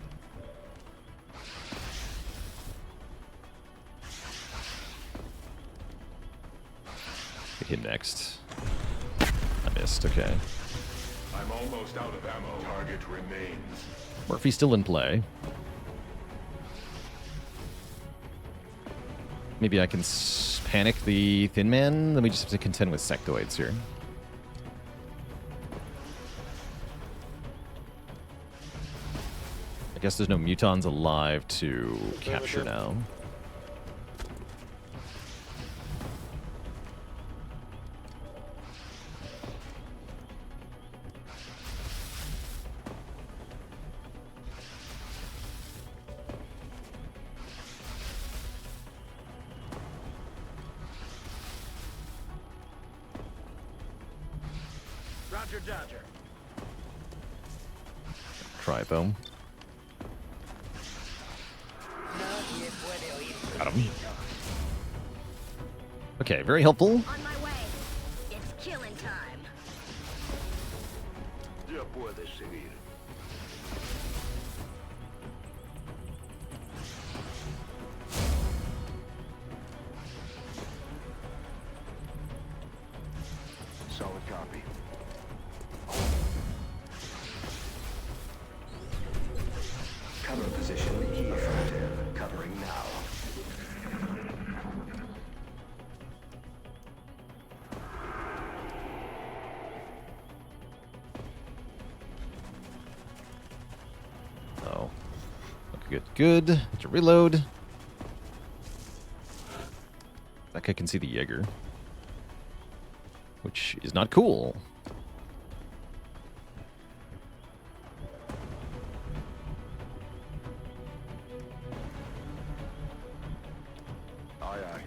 Hit him next. I missed, okay. I'm almost out of ammo. Target remains. Murphy's still in play. Maybe I can panic the Thin Man. Then we just have to contend with sectoids here. I guess there's no Mutons alive to capture now. Roger, Dodger. Try it though. Got him. Okay, very helpful. On my way. It's killing time. Ya puedes seguir. Solid copy. Cover position key affirmative. Covering now. Good. To reload. That guy can see the Jaeger, which is not cool. Aye, aye.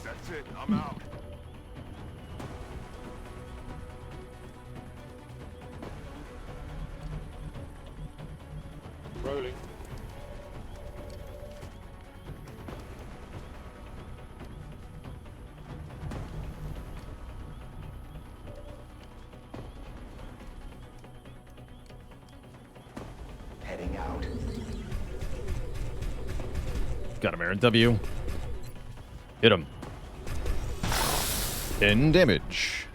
That's it. I'm out. Rolling. Heading out. Got him, Aaron W. Hit him. 10 damage.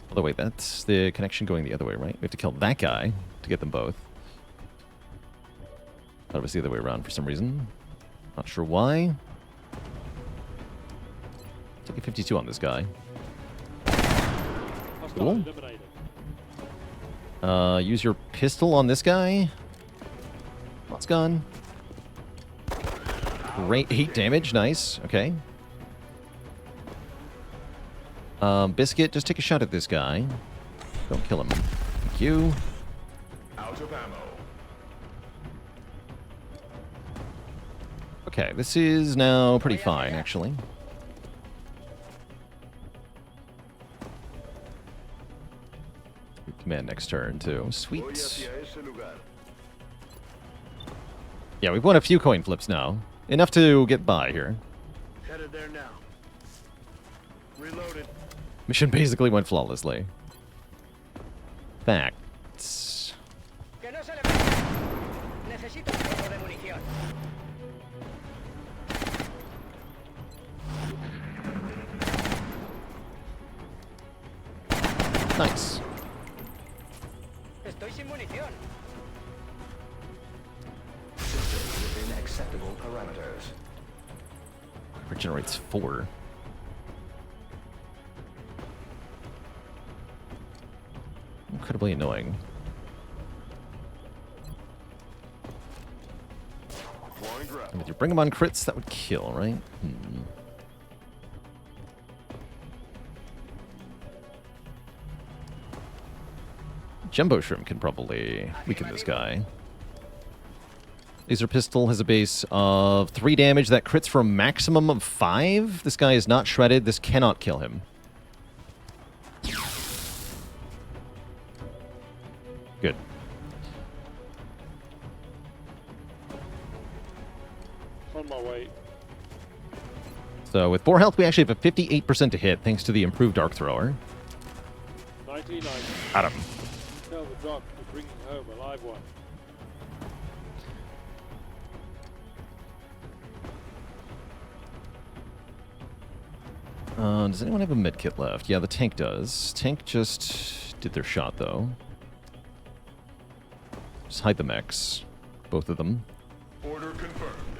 Although, wait, that's the connection going the other way, right? We have to kill that guy to get them both. Thought it was the other way around for some reason. Not sure why. Take a 52 on this guy. Cool. Use your pistol on this guy. What's gone? Great 8 damage. Nice. Okay. Biscuit, just take a shot at this guy. Don't kill him. Thank you. Out of ammo. Okay, this is now pretty fine, actually. Command next turn, too. Sweet. Voy hacia ese lugar. Yeah, we've won a few coin flips now. Enough to get by here. Headed there now. Reloaded. Mission basically went flawlessly. Facts. Que no se le vea. Necesito algo de munición. Nice. Estoy sin munición. System within acceptable parameters. Regenerates 4. Incredibly annoying. Flying grab. And if you bring him on crits, that would kill, right? Jumbo Shrimp can probably weaken this guy. Laser Pistol has a base of 3 damage. That crits for a maximum of 5. This guy is not shredded. This cannot kill him. Good. On my way. So with 4 health, we actually have a 58% to hit thanks to the improved Dark Thrower. 99. Got him. Tell the doc we're bringing home a live one. Does anyone have a medkit left? Yeah, the tank does. Tank just did their shot, though. Just hide the mechs. Both of them. Order confirmed.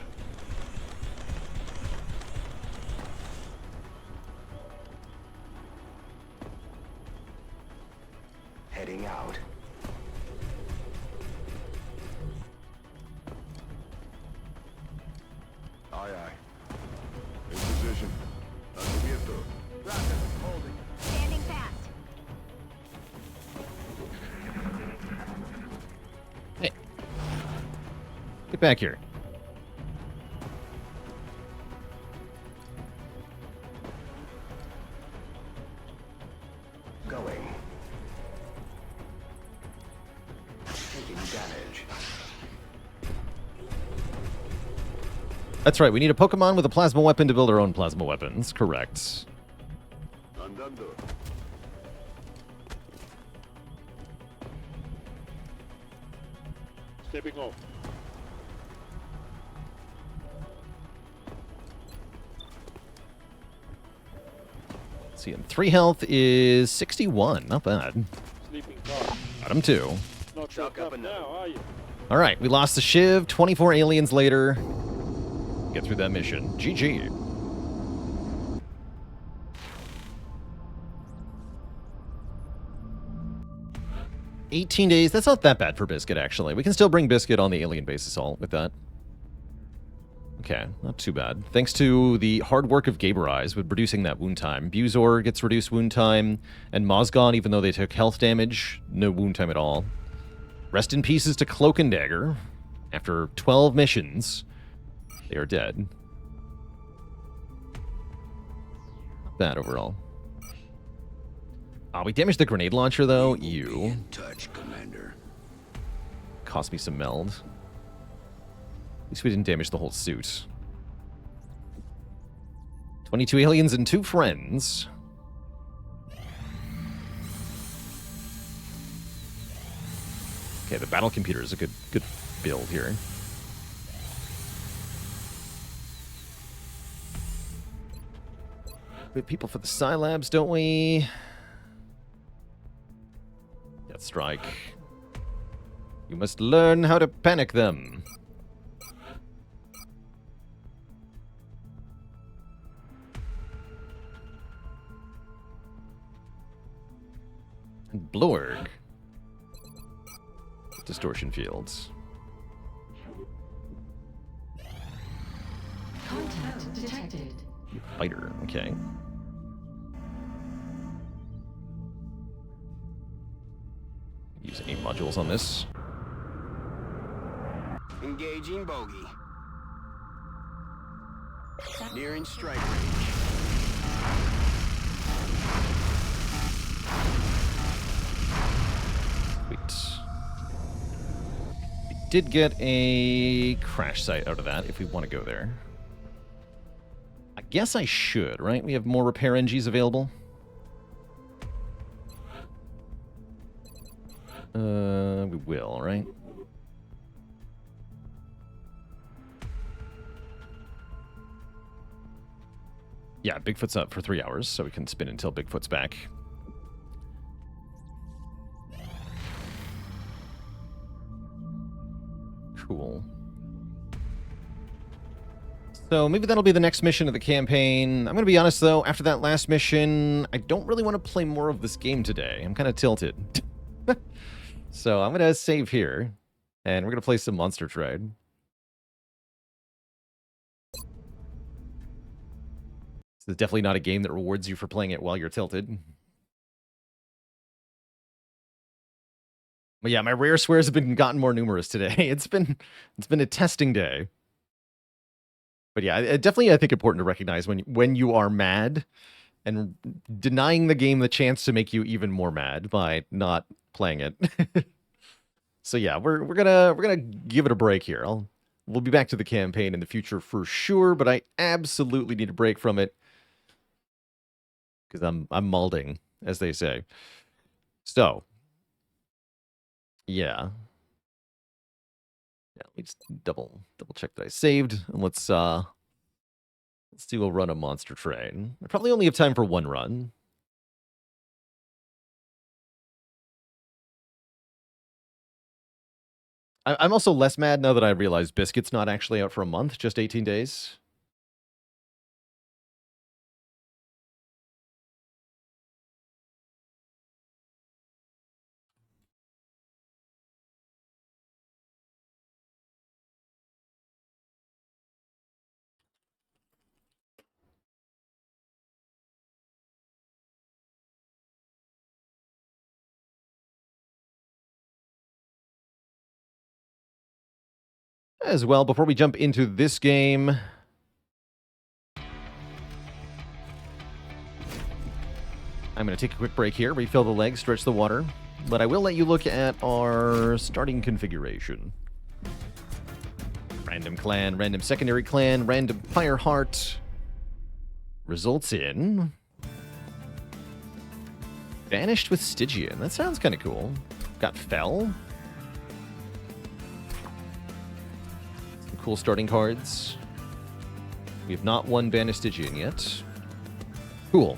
Heading out. Aye, aye. In position. Movimiento. Roger. Holding. Standing fast. Hey. Get back here. Going. Taking damage. That's right, we need a Pokemon with a plasma weapon to build our own plasma weapons. Correct. Andando. Stepping off. Let's see, and 3 health is 61. Not bad. Sleeping car. Got him too. Not Chalk shut up up another. now, are you? All right, we lost the Shiv. 24 aliens later. Get through that mission. GG. 18 days. That's not that bad for Biscuit, actually. We can still bring Biscuit on the alien base assault with that. Okay, not too bad. Thanks to the hard work of Gaber Eyes with reducing that wound time. Buzor gets reduced wound time, and Mozgon, even though they took health damage, no wound time at all. Rest in pieces to Cloak and Dagger. After 12 missions, they are dead. Not bad overall. We damaged the grenade launcher, though. Ew. In touch, Commander. Cost me some meld. At least we didn't damage the whole suit. 22 aliens and 2 friends. Okay, the battle computer is a good build here. We have people for the Scilabs, don't we? Death Strike. You must learn how to panic them. And Blorg. Distortion fields. Contact detected. Fighter, okay. Use aim modules on this. Engaging bogey. Nearing strike range. Sweet. We did get a crash site out of that if we want to go there. I guess I should, right? We have more repair NGs available. We will, right? Yeah, Bigfoot's up for 3 hours, so we can spin until Bigfoot's back. Cool. So maybe that'll be the next mission of the campaign. I'm going to be honest, though, after that last mission, I don't really want to play more of this game today. I'm kind of tilted. So I'm going to save here, and we're going to play some Monster Trade. This is definitely not a game that rewards you for playing it while you're tilted. But yeah, my rare swears have been gotten more numerous today. It's been a testing day. But yeah, definitely I think important to recognize when you are mad and denying the game the chance to make you even more mad by not playing it. So yeah, we're gonna give it a break here. We'll be back to the campaign in the future for sure, but I absolutely need a break from it because I'm malding, as they say. So yeah. Yeah, let me just double check that I saved, and let's do a run of Monster Train. I probably only have time for one run. I'm also less mad now that I realize Biscuit's not actually out for a month, just 18 days. As well, before we jump into this game, I'm going to take a quick break here, refill the legs, stretch the water, but I will let you look at our starting configuration. Random clan, random secondary clan, random fire heart results in Banished with Stygian. That sounds kind of cool. Got Fell. Cool starting cards. We have not won Banished Stygian yet. Cool.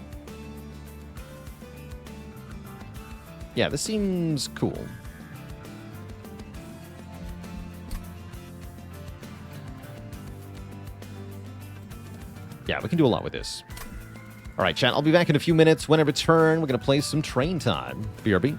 Yeah, this seems cool. Yeah, we can do a lot with this. All right, chat, I'll be back in a few minutes. When I return, we're going to play some Train Time. BRB.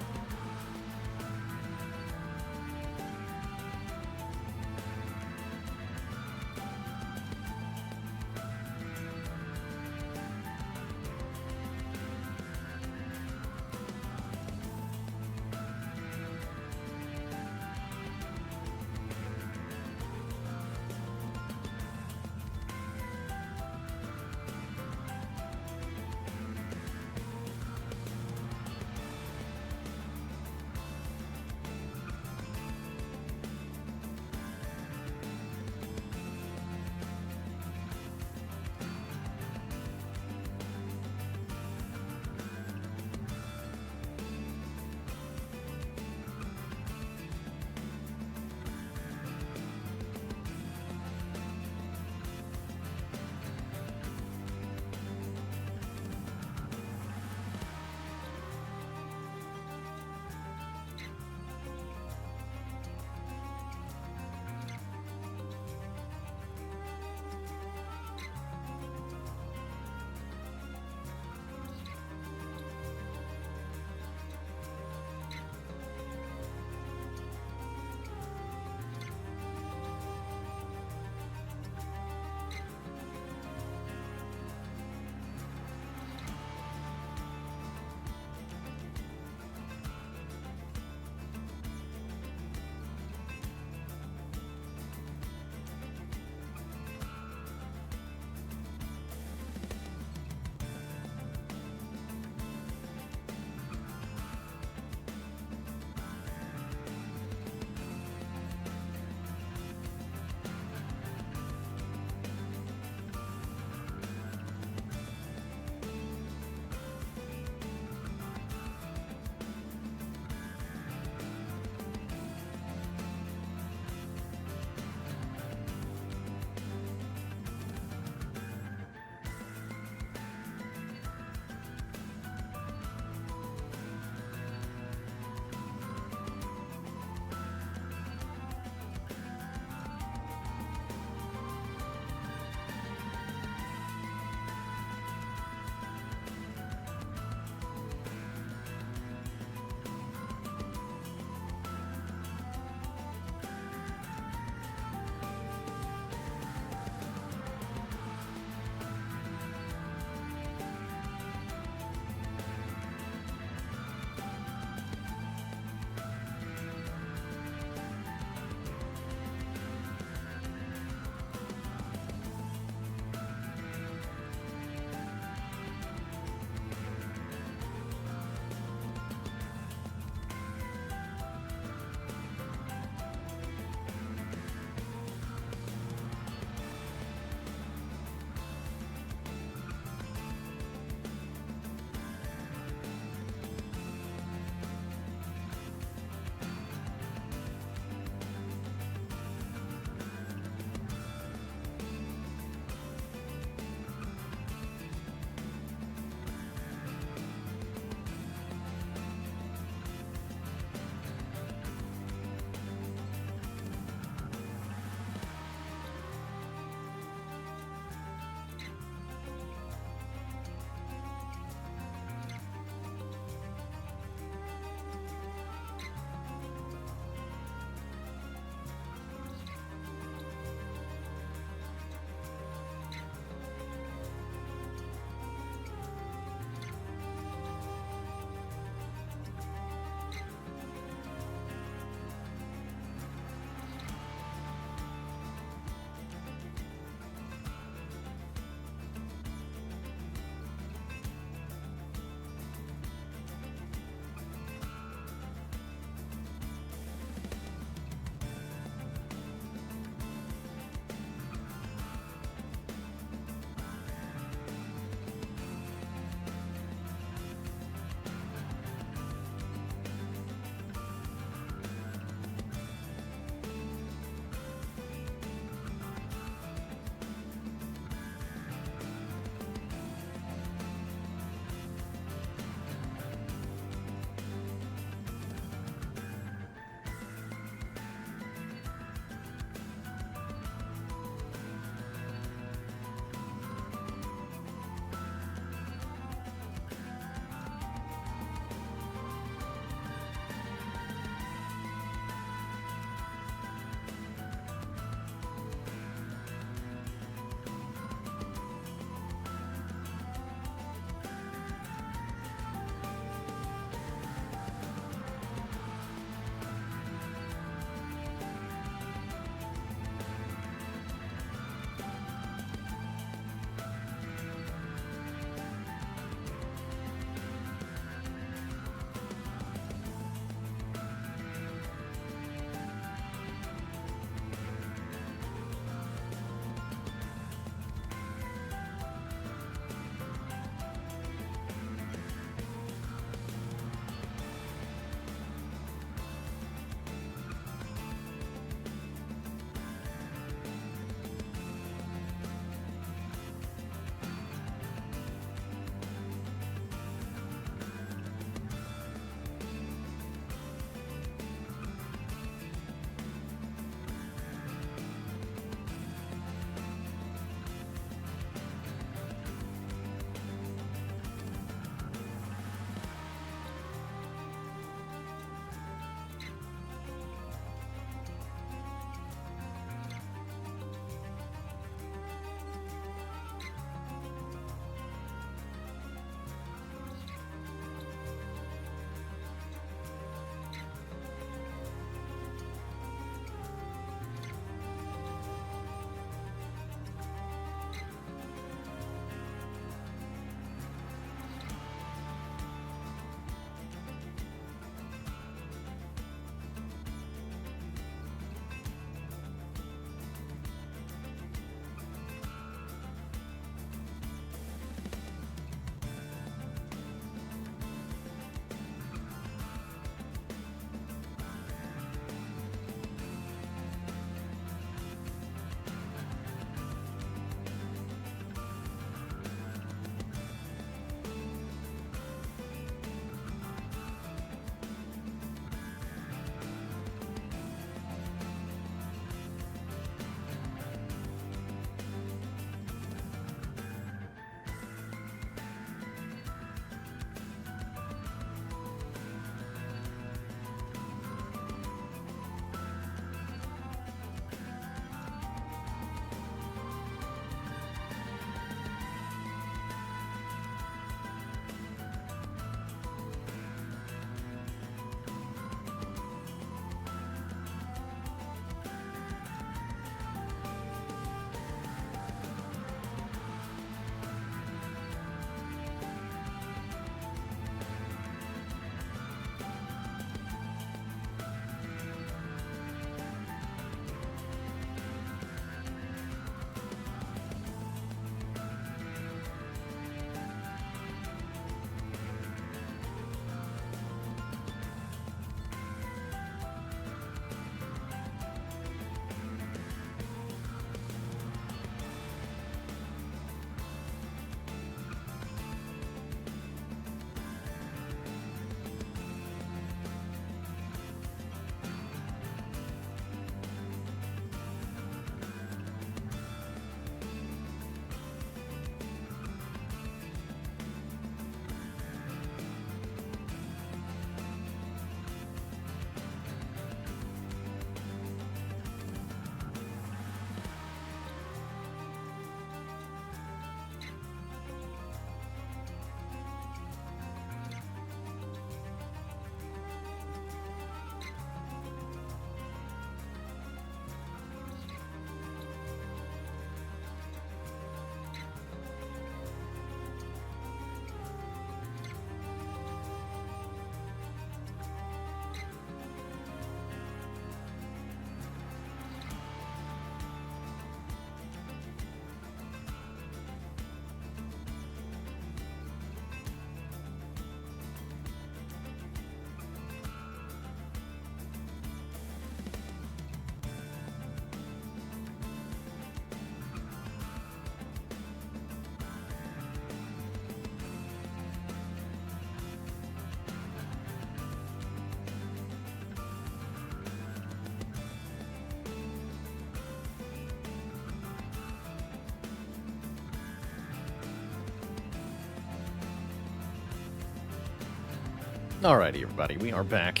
Alrighty, everybody, we are back.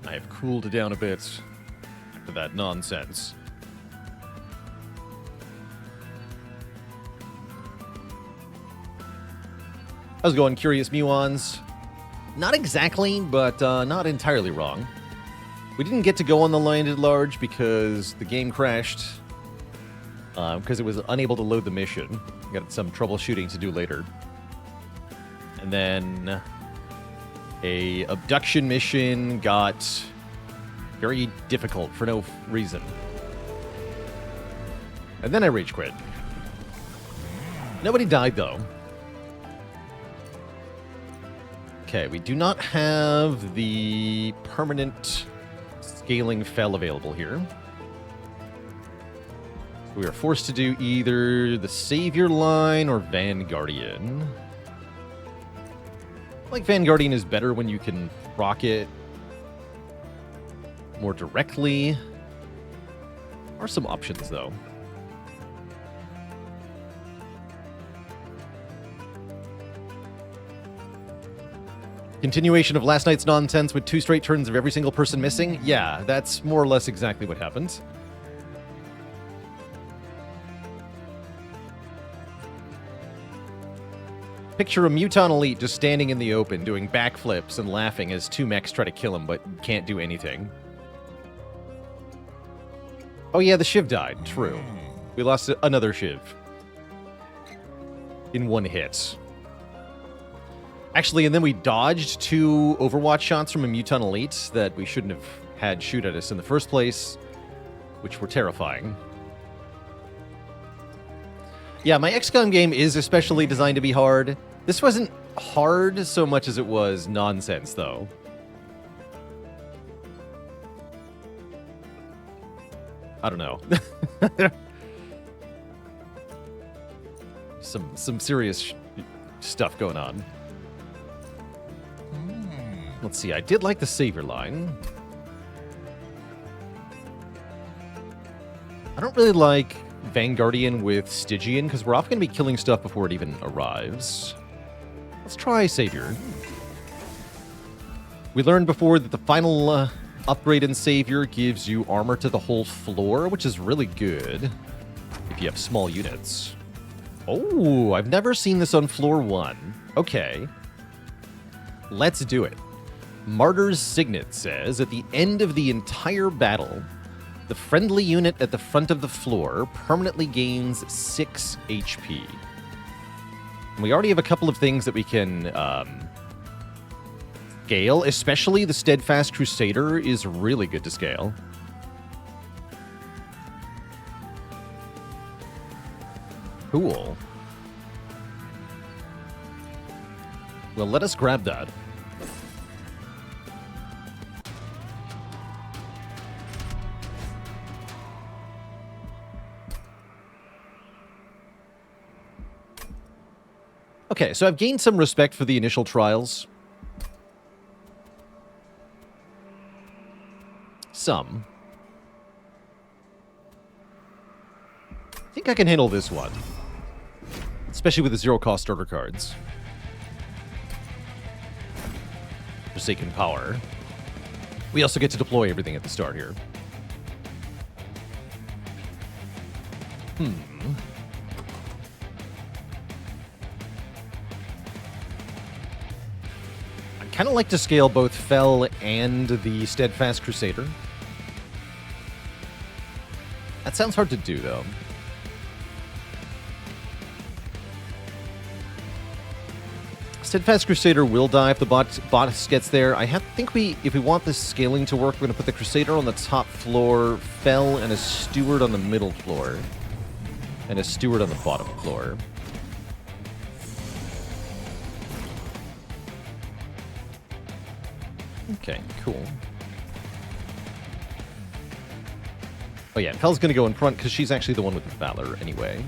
I have cooled down a bit after that nonsense. How's it going, Curious Muons? Not exactly, but not entirely wrong. We didn't get to go on the Landed Large because the game crashed. Because it was unable to load the mission. Got some troubleshooting to do later. And then a abduction mission got very difficult for no reason. And then I rage quit. Nobody died, though. Okay, we do not have the permanent scaling fell available here. We are forced to do either the Savior line or Vanguardian. I like Vanguardian is better when you can rock it more directly. There are some options, though. Continuation of last night's nonsense with 2 straight turns of every single person missing? Yeah, that's more or less exactly what happened. Picture a Muton Elite just standing in the open, doing backflips and laughing as 2 mechs try to kill him, but can't do anything. Oh yeah, the Shiv died. True. We lost another Shiv. In 1 hit. Actually, and then we dodged 2 Overwatch shots from a Muton Elite that we shouldn't have had shoot at us in the first place, which were terrifying. Yeah, my XCOM game is especially designed to be hard. This wasn't hard so much as it was nonsense, though. I don't know. some serious stuff going on. Let's see, I did like the Savior line. I don't really like Vanguardian with Stygian, because we're often going to be killing stuff before it even arrives. Let's try Savior. We learned before that the final upgrade in Savior gives you armor to the whole floor, which is really good if you have small units. Oh, I've never seen this on floor 1. Okay. Let's do it. Martyr's Signet says, at the end of the entire battle, the friendly unit at the front of the floor permanently gains 6 HP. And we already have a couple of things that we can scale, especially the Steadfast Crusader is really good to scale. Cool. Well, let us grab that. Okay, so I've gained some respect for the initial trials. Some. I think I can handle this one. Especially with the zero-cost starter cards. Forsaken Power. We also get to deploy everything at the start here. Kind of like to scale both Fel and the Steadfast Crusader. That sounds hard to do, though. Steadfast Crusader will die if the boss gets there. I think if we want this scaling to work, we're going to put the Crusader on the top floor, Fel and a Steward on the middle floor, and a Steward on the bottom floor. Okay, cool. Oh yeah, Fel's gonna go in front because she's actually the one with the Valor anyway.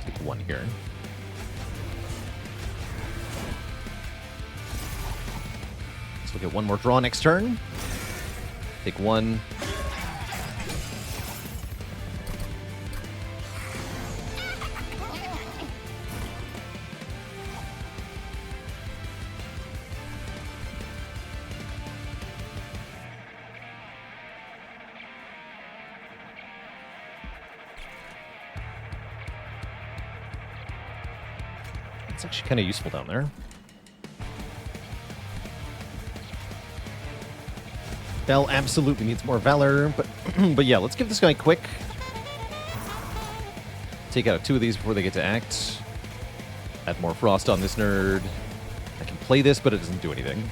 Take 1 here. So we'll get 1 more draw next turn. Take 1. It's actually kind of useful down there. Bell absolutely needs more Valor, but yeah, let's give this guy quick. Take out 2 of these before they get to act. Add more Frost on this nerd. I can play this, but it doesn't do anything.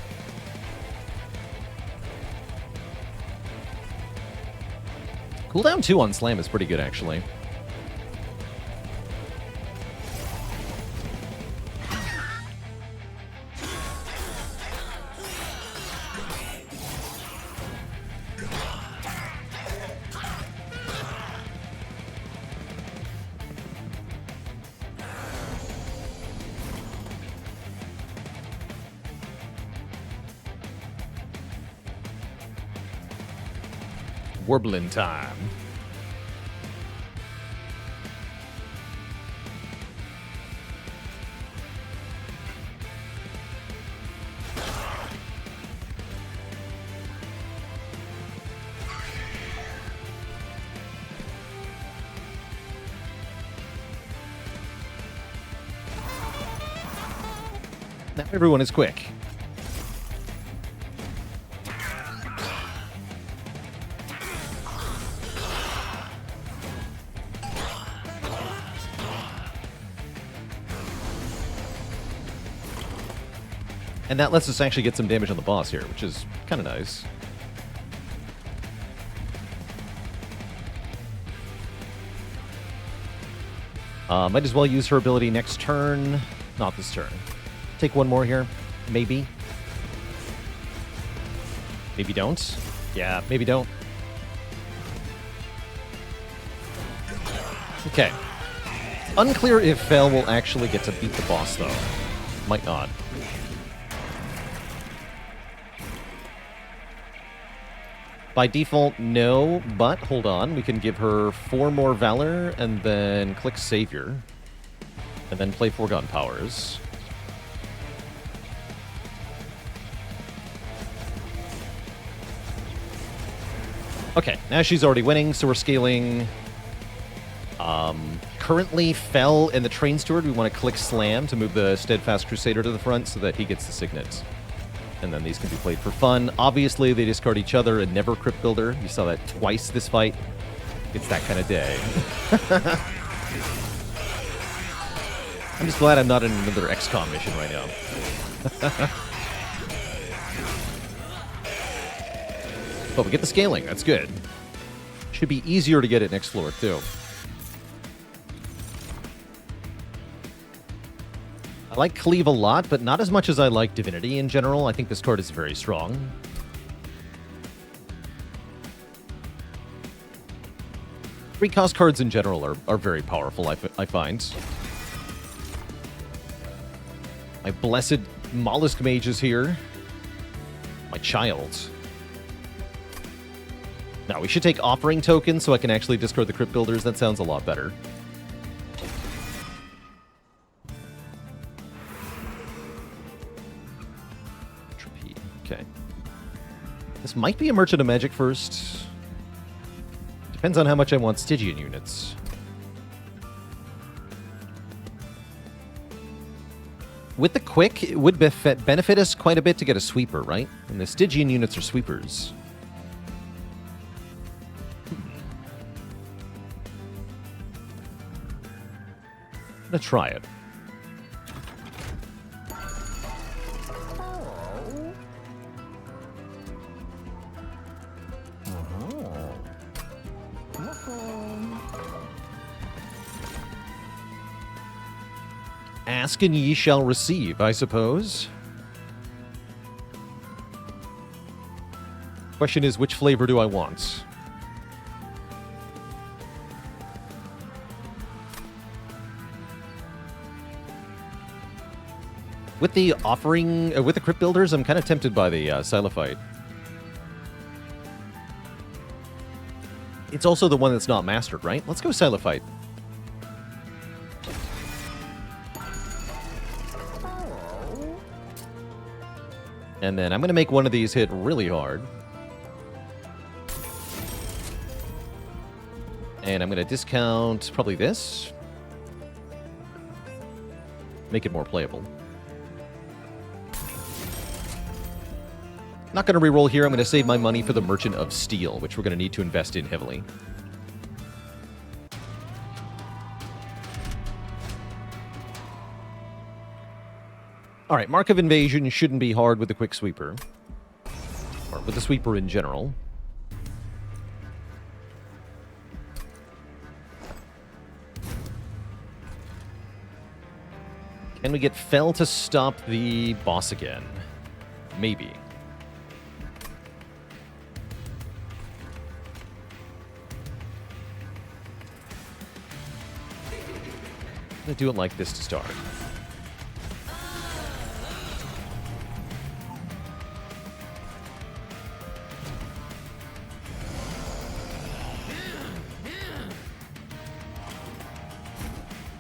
Cooldown 2 on Slam is pretty good, actually. Warbling time. Now everyone is quick. And that lets us actually get some damage on the boss here, which is kind of nice. Might as well use her ability next turn. Not this turn. Take one more here. Maybe. Maybe don't. Yeah, maybe don't. Okay. Unclear if Fel will actually get to beat the boss, though. Might not. By default, no, but hold on. We can give her 4 more Valor and then click Savior. And then play Forgotten Powers. Okay, now she's already winning, so we're scaling. Currently, Fel and the Train Steward, we want to click Slam to move the Steadfast Crusader to the front so that he gets the Signet. And then these can be played for fun. Obviously, they discard each other and never Crypt Builder. You saw that twice this fight. It's that kind of day. I'm just glad I'm not in another XCOM mission right now. But we get the scaling. That's good. Should be easier to get it next floor, too. I like Cleave a lot, but not as much as I like Divinity in general. I think this card is very strong. Three-cost cards in general are very powerful, I find. My blessed Mollusk Mage is here. My child. Now, we should take Offering Tokens so I can actually discard the Crypt Builders. That sounds a lot better. Okay. This might be a Merchant of Magic first. Depends on how much I want Stygian units. With the Quick, it would benefit us quite a bit to get a Sweeper, right? And the Stygian units are Sweepers. I'm gonna try it. Ask and ye shall receive, I suppose. Question is, which flavor do I want? With the offering, with the Crypt Builders, I'm kind of tempted by the Silophyte. It's also the one that's not mastered, right? Let's go Silophyte. And then I'm going to make one of these hit really hard. And I'm going to discount probably this. make it more playable. Not going to reroll here. I'm going to save my money for the Merchant of Steel, which we're going to need to invest in heavily. All right, Mark of Invasion shouldn't be hard with the Quick Sweeper. Or with the Sweeper in general. Can we get Fel to stop the boss again? Maybe. I'm gonna do it like this to start.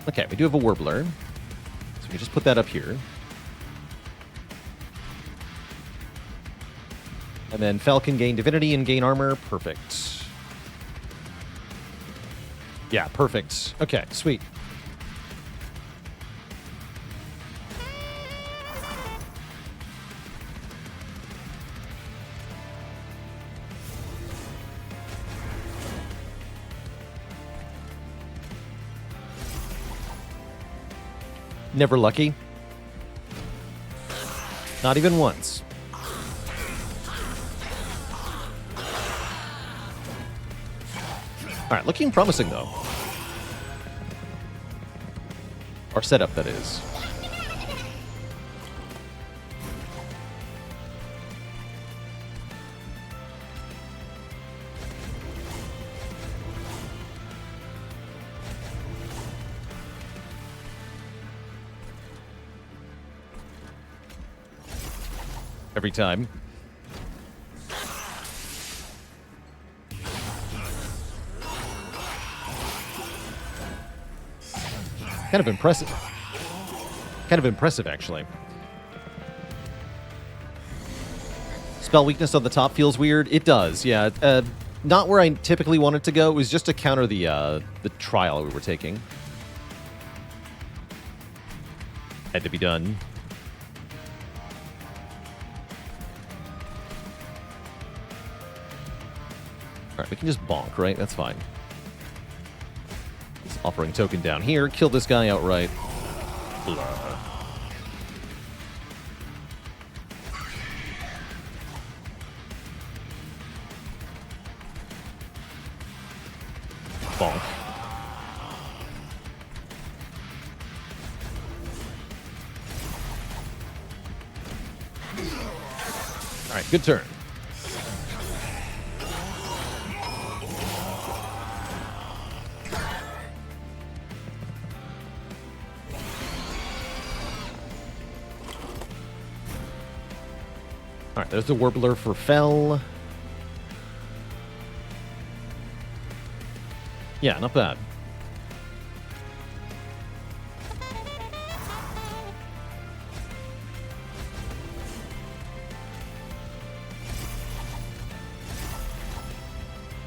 Okay, we do have a Warbler. So we just put that up here. And then Fel can gain Divinity and gain Armor. Perfect. Yeah, perfect. Okay, sweet. Never lucky. Not even once. Alright, looking promising though. Our setup, that is. Every time. Kind of impressive. Kind of impressive, actually. Spell weakness on the top feels weird. It does, yeah. Not where I typically want it to go. It was just to counter the trial we were taking. Had to be done. Alright, we can just bonk, right? That's fine. Just offering token down here. Kill this guy outright. Blah. Bonk. Alright, good turn. Alright, there's the Warbler for Fel. Yeah, not bad.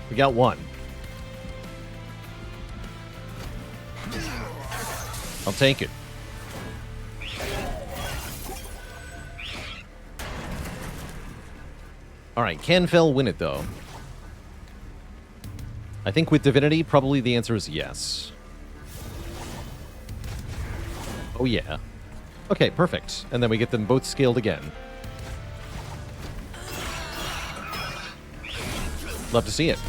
We got one. I'll take it. Alright, can Fel win it, though? I think with Divinity, probably the answer is yes. Oh, yeah. Okay, perfect. And then we get them both scaled again. Love to see it.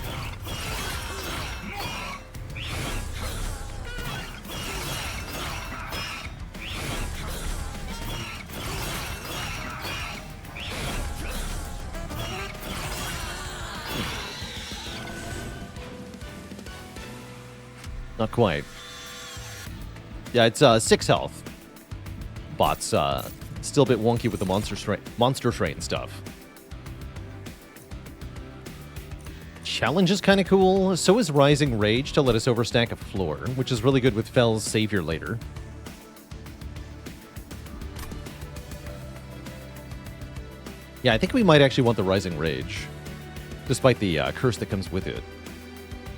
Not quite. Yeah, it's 6 health. Bot's still a bit wonky with the monster trait and stuff. Challenge is kind of cool. So is Rising Rage to let us overstack a floor, which is really good with Fel's Savior later. Yeah, I think we might actually want the Rising Rage, despite the curse that comes with it.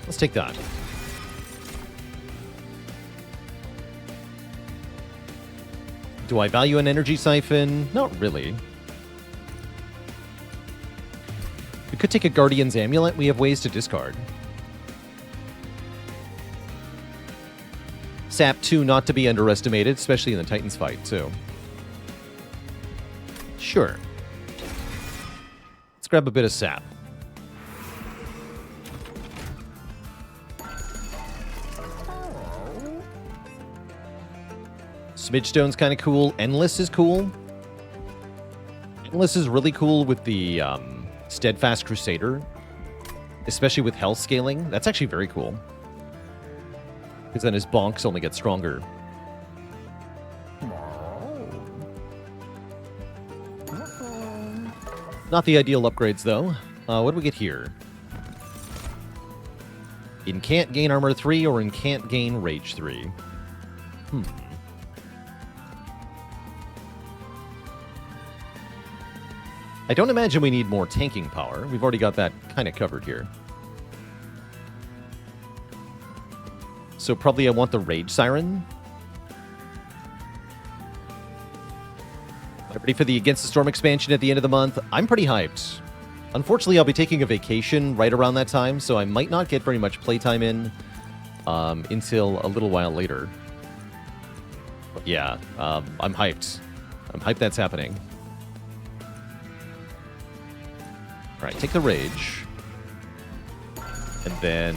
Let's take that. Do I value an energy siphon? Not really. We could take a Guardian's Amulet. We have ways to discard. Sap 2 not to be underestimated, especially in the Titans fight, too. Sure. Let's grab a bit of sap. Smidgestone's kind of cool. Endless is cool. Endless is really cool with the Steadfast Crusader, especially with health scaling. That's actually very cool. Because then his bonks only get stronger. Not the ideal upgrades, though. What do we get here? In can't gain armor 3 or in can't gain rage 3. I don't imagine we need more tanking power. We've already got that kind of covered here. So probably I want the Rage Siren. Ready for the Against the Storm expansion at the end of the month? I'm pretty hyped. Unfortunately, I'll be taking a vacation right around that time, so I might not get very much playtime in until a little while later. But yeah, I'm hyped. I'm hyped that's happening. All right, take the Rage. And then...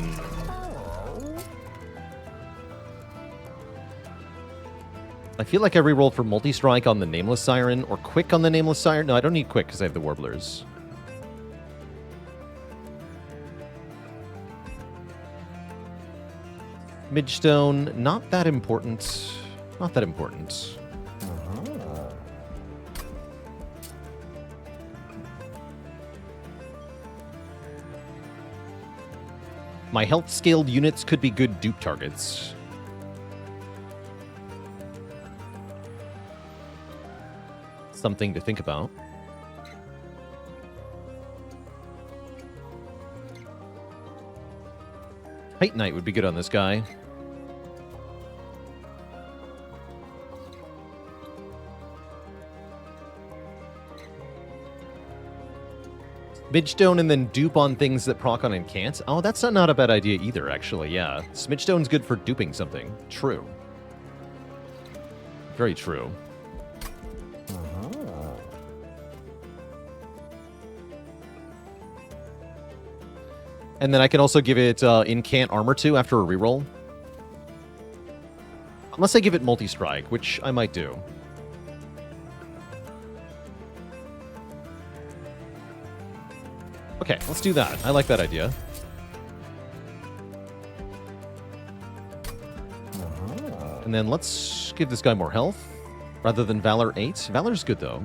I feel like I rerolled for multi-strike on the Nameless Siren or Quick on the Nameless Siren. No, I don't need Quick because I have the Warblers. Midgestone, not that important. Not that important. My health-scaled units could be good dupe targets. Something to think about. Titanite would be good on this guy. Smidgestone and then dupe on things that proc on Incant. Oh, that's not a bad idea either, actually, yeah. Smidgestone's good for duping something. True. Very true. And then I can also give it Incant Armor 2 after a reroll. Unless I give it Multi-Strike, which I might do. Okay, let's do that. I like that idea. And then let's give this guy more health rather than Valor 8. Valor's good, though.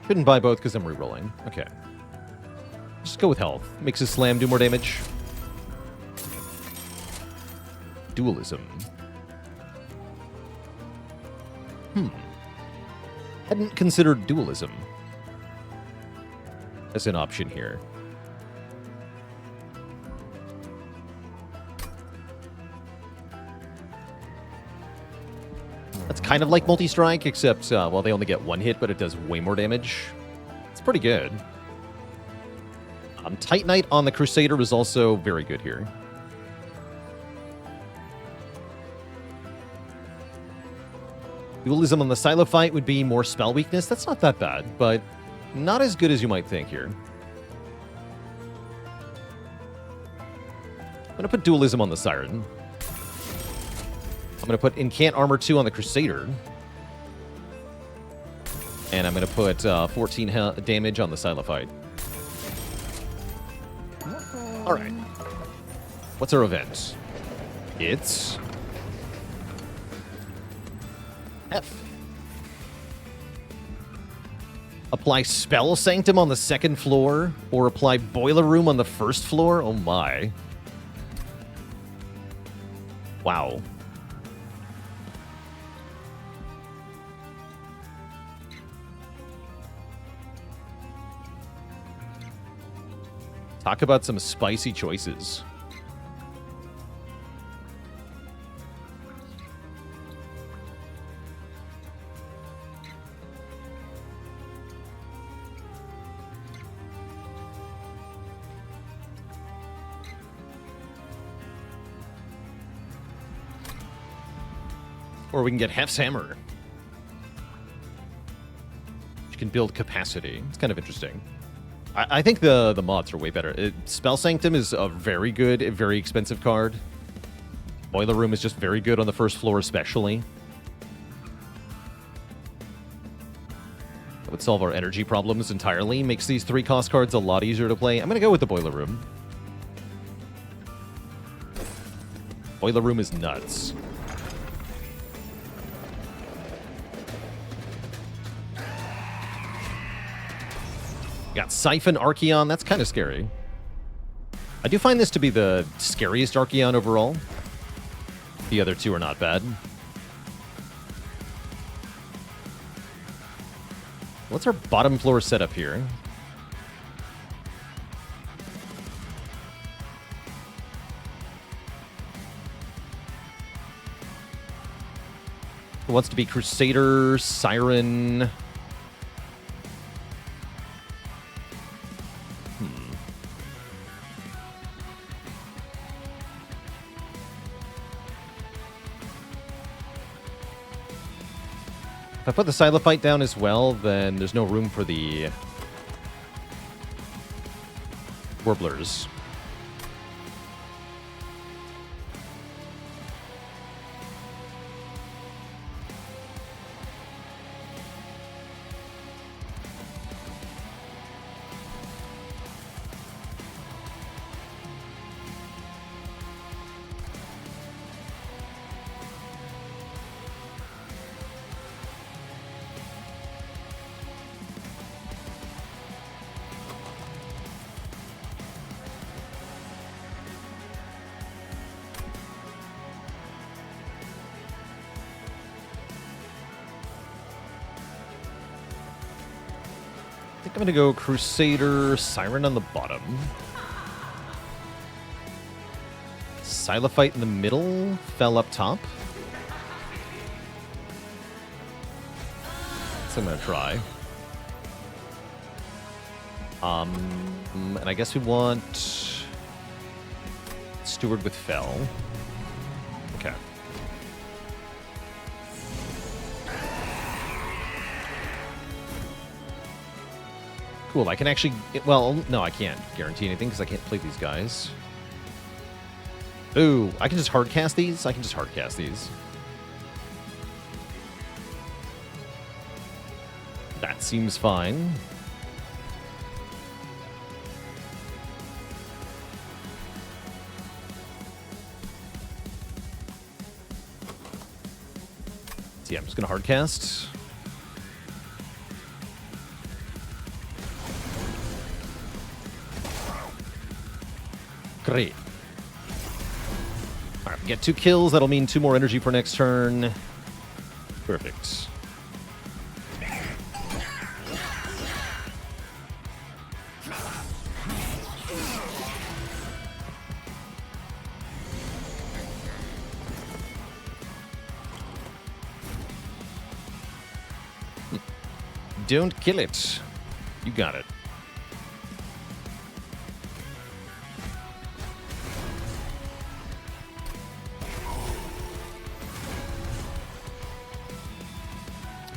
Shouldn't buy both because I'm rerolling. Okay. Just go with health. Makes his slam do more damage. Dualism. Hadn't considered dualism as an option here. That's kind of like multi-strike, except, well, they only get one hit, but it does way more damage. It's pretty good. Titanite on the Crusader is also very good here. Dualism on the Silo fight would be more spell weakness. That's not that bad, but not as good as you might think here. I'm going to put Dualism on the Siren. I'm going to put Incant Armor 2 on the Crusader. And I'm going to put 14 damage on the Silo fight. Alright. What's our event? It's... F. Apply Spell Sanctum on the second floor, or apply Boiler Room on the first floor? Oh my. Wow. Talk about some spicy choices. Or we can get Hef's Hammer. You can build capacity. It's kind of interesting. I think the mods are way better. Spell Sanctum is a very good, very expensive card. Boiler Room is just very good on the first floor especially. That would solve our energy problems entirely. Makes these 3-cost cards a lot easier to play. I'm going to go with the Boiler Room. Boiler Room is nuts. Got Siphon Archeon. That's kind of scary. I do find this to be the scariest Archeon overall. The other two are not bad. What's our bottom floor setup here? Who wants to be Crusader, Siren? If I put the Silophyte down as well, then there's no room for the Warblers. I think I'm going to go Crusader, Siren on the bottom. Silophyte in the middle, Fell up top. So I'm going to try. And I guess we want Steward with Fell. Okay. Cool, I can actually... Well, no, I can't guarantee anything because I can't play these guys. Ooh, I can just hardcast these? I can just hardcast these. That seems fine. So yeah, I'm just going to hardcast. Great. Alright, we get 2 kills. That'll mean 2 more energy per next turn. Perfect. Don't kill it. You got it.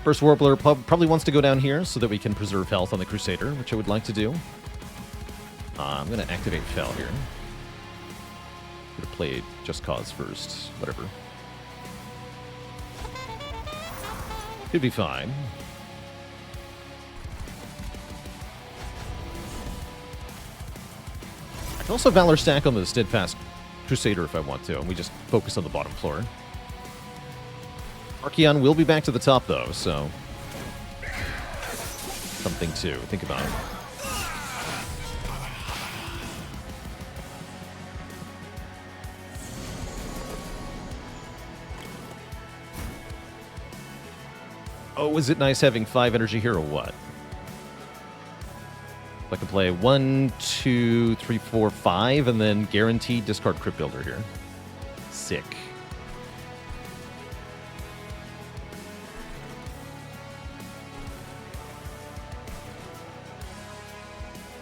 First Warbler probably wants to go down here so that we can preserve health on the Crusader, which I would like to do. I'm going to activate Fell here. I'm going to play Just Cause first. Whatever. Should be fine. I can also Valor stack on the Steadfast Crusader if I want to, and we just focus on the bottom floor. Archeon will be back to the top, though, so... something to think about. Oh, is it nice having 5 energy here, or what? I can play 1, 2, 3, 4, 5, and then guaranteed discard Crypt Builder here. Sick.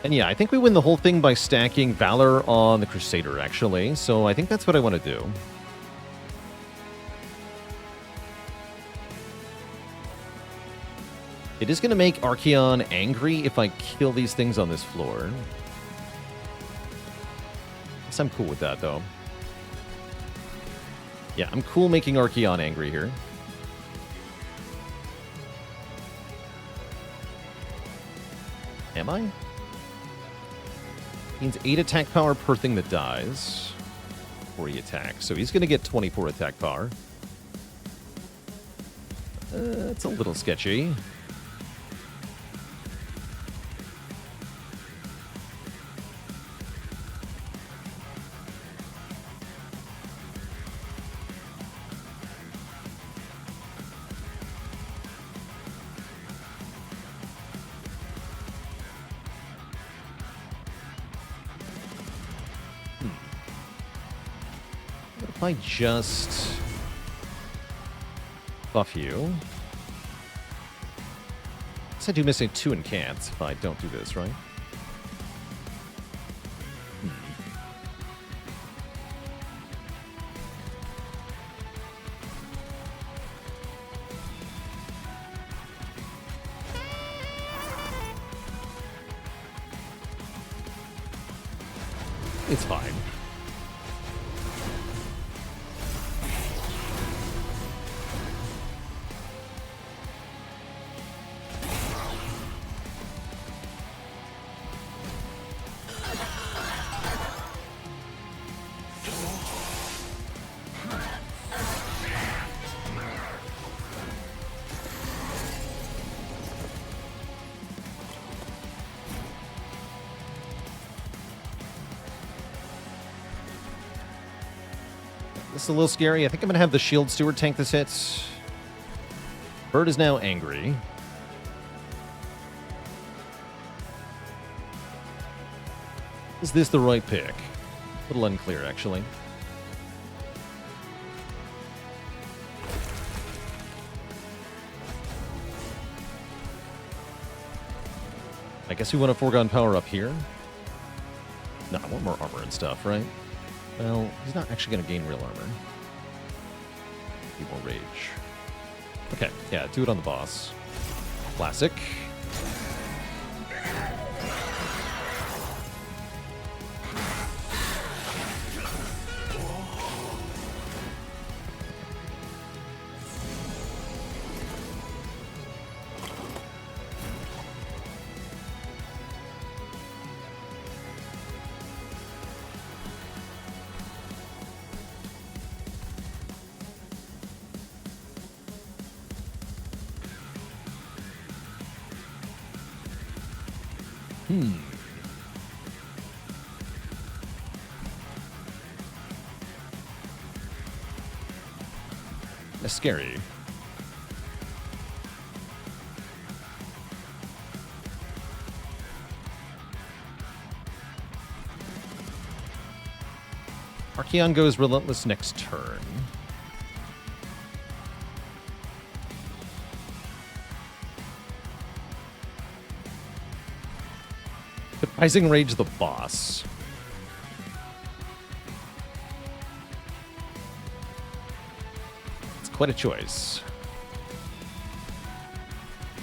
And yeah, I think we win the whole thing by stacking Valor on the Crusader, actually. So I think that's what I want to do. It is going to make Archeon angry if I kill these things on this floor. Guess I'm cool with that, though. Yeah, I'm cool making Archeon angry here. Am I? Means 8 attack power per thing that dies before he attacks. So he's going to get 24 attack power. It's a little sketchy. If I just buff you. Guess I do missing 2 and can't if I don't do this, right? It's fine. This is a little scary. I think I'm going to have the Shield Steward tank this hit. Bird is now angry. Is this the right pick? A little unclear, actually. I guess we want a foregone power up here. No, I want more armor and stuff, right? Well, he's not actually going to gain real armor. He will rage. Okay, yeah, do it on the boss. Classic. That's scary. Archeon goes Relentless next turn. Surprising Rage the boss. It's quite a choice.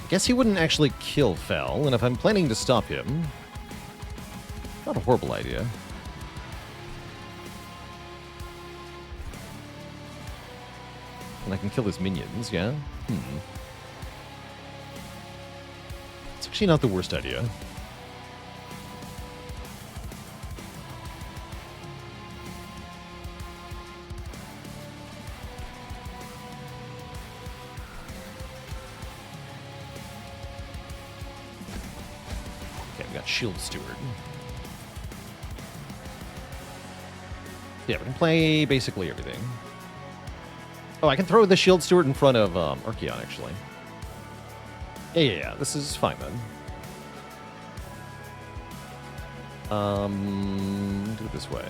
Guess he wouldn't actually kill Fel, and if I'm planning to stop him, not a horrible idea. And I can kill his minions, yeah? It's actually not the worst idea. Shield Steward. Yeah, we can play basically everything. Oh, I can throw the Shield Steward in front of Archeon, actually. Yeah, this is fine then. Do it this way.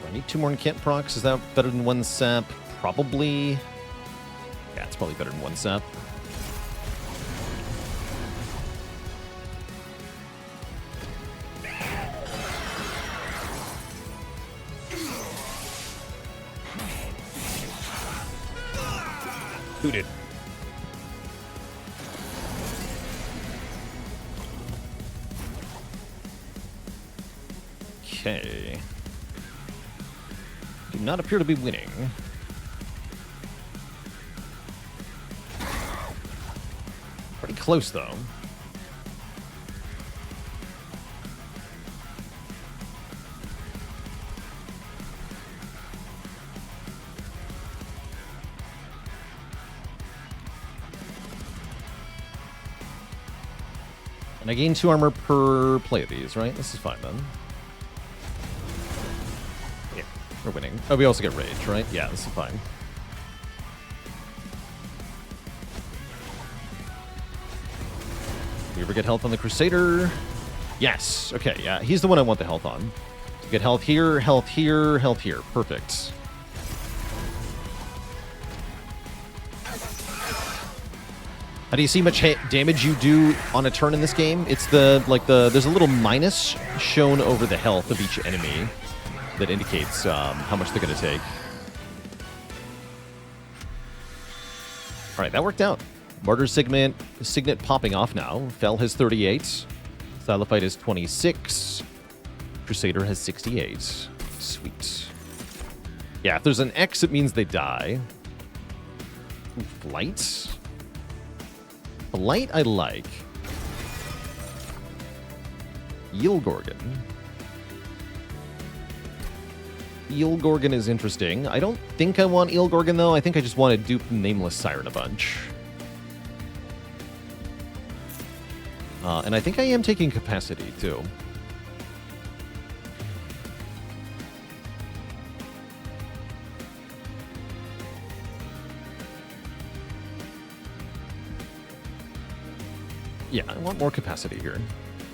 I need 2 more incant procs. Is that better than 1 sap? Probably. Yeah, it's probably better than 1 sap. Who did? Okay. Do not appear to be winning. Pretty close, though. And I gain 2 armor per play of these, right? This is fine, then. Yeah, we're winning. Oh, we also get rage, right? Yeah, this is fine. Do you ever get health on the Crusader? Yes. Okay, yeah, he's the one I want the health on. Get health here, health here, health here. Perfect. How do you see much damage you do on a turn in this game? It's there's a little minus shown over the health of each enemy that indicates how much they're going to take. All right, that worked out. Martyr Signet popping off now. Fel has 38. Stylophyte has 26. Crusader has 68. Sweet. Yeah, if there's an X, it means they die. Ooh, Flight? Blight I like. Eelgorgon. Eelgorgon is interesting. I don't think I want Eelgorgon, though. I think I just want to dupe Nameless Siren a bunch. And I think I am taking Capacity, too. Yeah, I want more capacity here.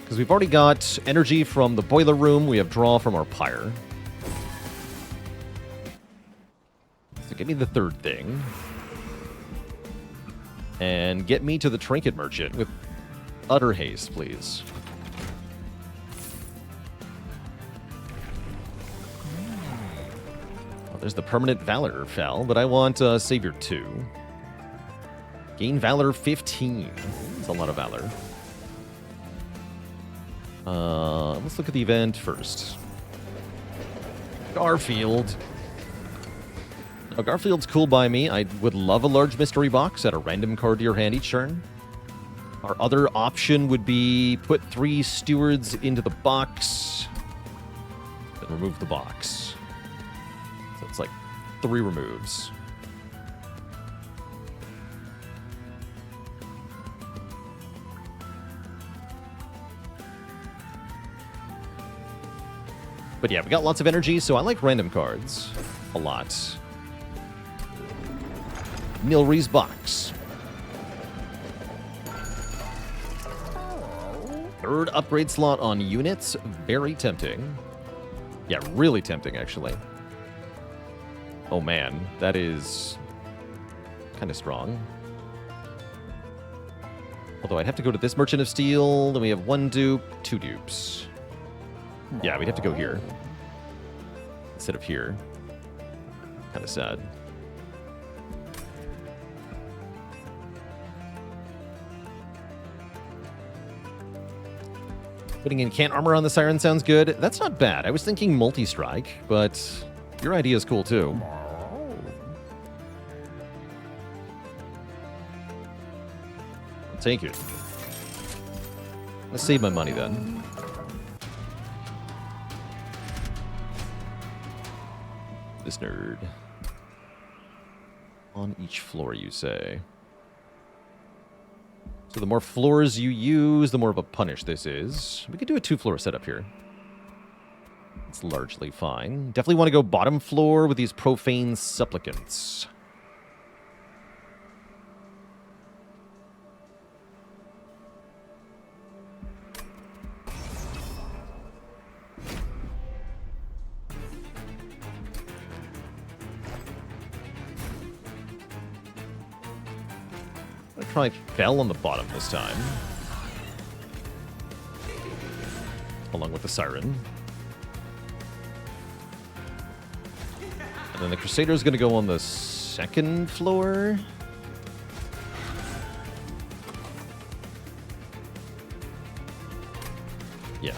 Because we've already got energy from the boiler room. We have draw from our pyre. So give me the 3rd thing. And get me to the Trinket Merchant with utter haste, please. Well, there's the permanent Valor Fel, but I want Savior 2. Gain Valor 15. That's a lot of Valor. Let's look at the event first. Garfield. Now, Garfield's cool by me. I would love a large mystery box. Add a random card to your hand each turn. Our other option would be put 3 stewards into the box. Then remove the box. So it's like 3 removes. But yeah, we got lots of energy, so I like random cards a lot. Nilri's box. 3rd upgrade slot on units. Very tempting. Yeah, really tempting, actually. Oh man, that is kind of strong. Although I'd have to go to this Merchant of Steel. Then we have 1 dupe, 2 dupes. Yeah, we'd have to go here instead of here. Kind of sad. Putting in Cant Armor on the Siren sounds good. That's not bad. I was thinking multi-strike, but your idea is cool too. I'll take it. Let's save my money then. This nerd. On each floor, you say. So the more floors you use, the more of a punish this is. We could do a 2-floor setup here. It's largely fine. Definitely want to go bottom floor with these profane supplicants. I'm gonna try Fell on the bottom this time. Along with the Siren. And then the Crusader is going to go on the 2nd floor. Yeah.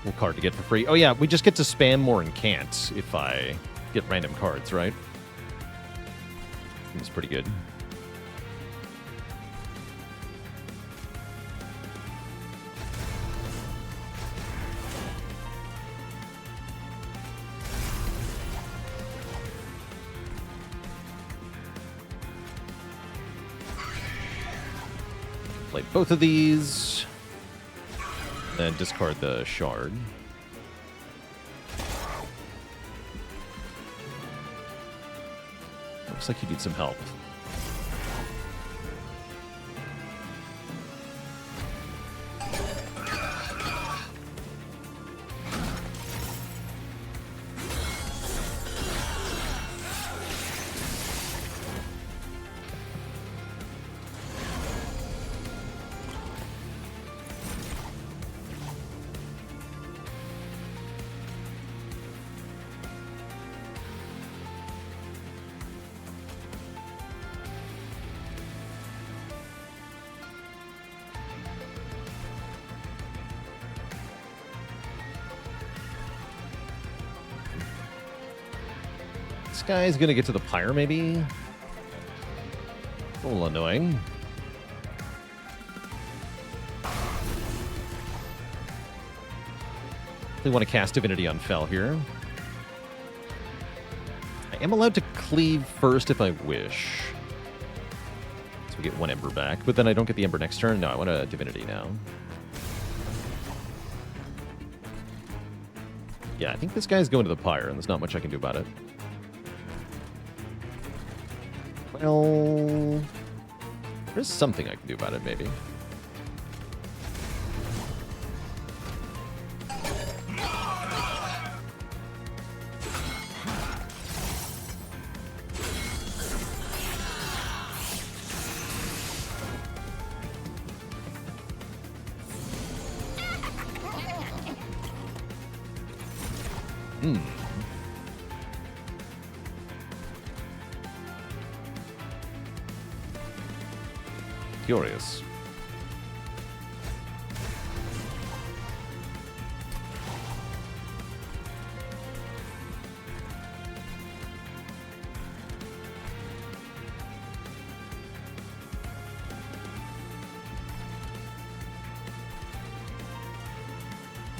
Cool card to get for free. Oh yeah, we just get to spam more and can't if I get random cards, right? Seems pretty good. Play both of these. Then discard the shard. Looks like you need some help. This guy's gonna get to the pyre, maybe? A little annoying. Really want to cast Divinity on Fel here. I am allowed to cleave first if I wish. So we get 1 Ember back, but then I don't get the Ember next turn. No, I want a Divinity now. Yeah, I think this guy's going to the pyre, and there's not much I can do about it. Well, there's something I can do about it, maybe. Curious.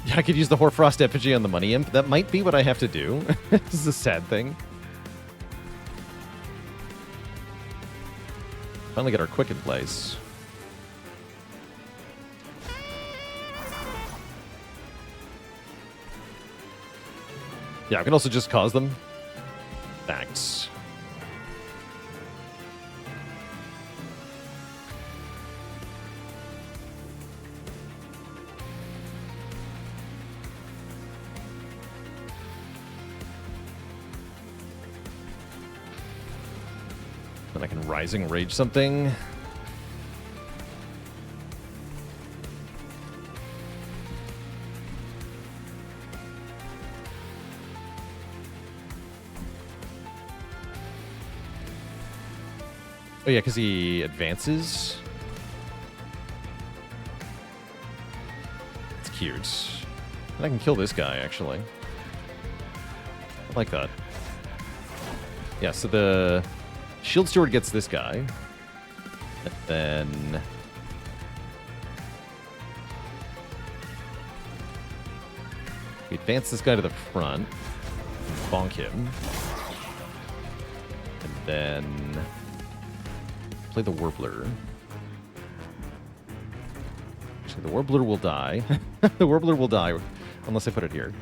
Yeah, I could use the Hoarfrost Effigy on the Money Imp. That might be what I have to do. This is a sad thing. Finally get our quick in place. Yeah, I can also just cause them. Facts. Then I can Rising Rage something. Oh yeah, because he advances. It's cute. And I can kill this guy, actually. I like that. Yeah, so the Shield Steward gets this guy. Then we advance this guy to the front, bonk him, and then play the Warbler. Actually, the Warbler will die. The Warbler will die unless I put it here.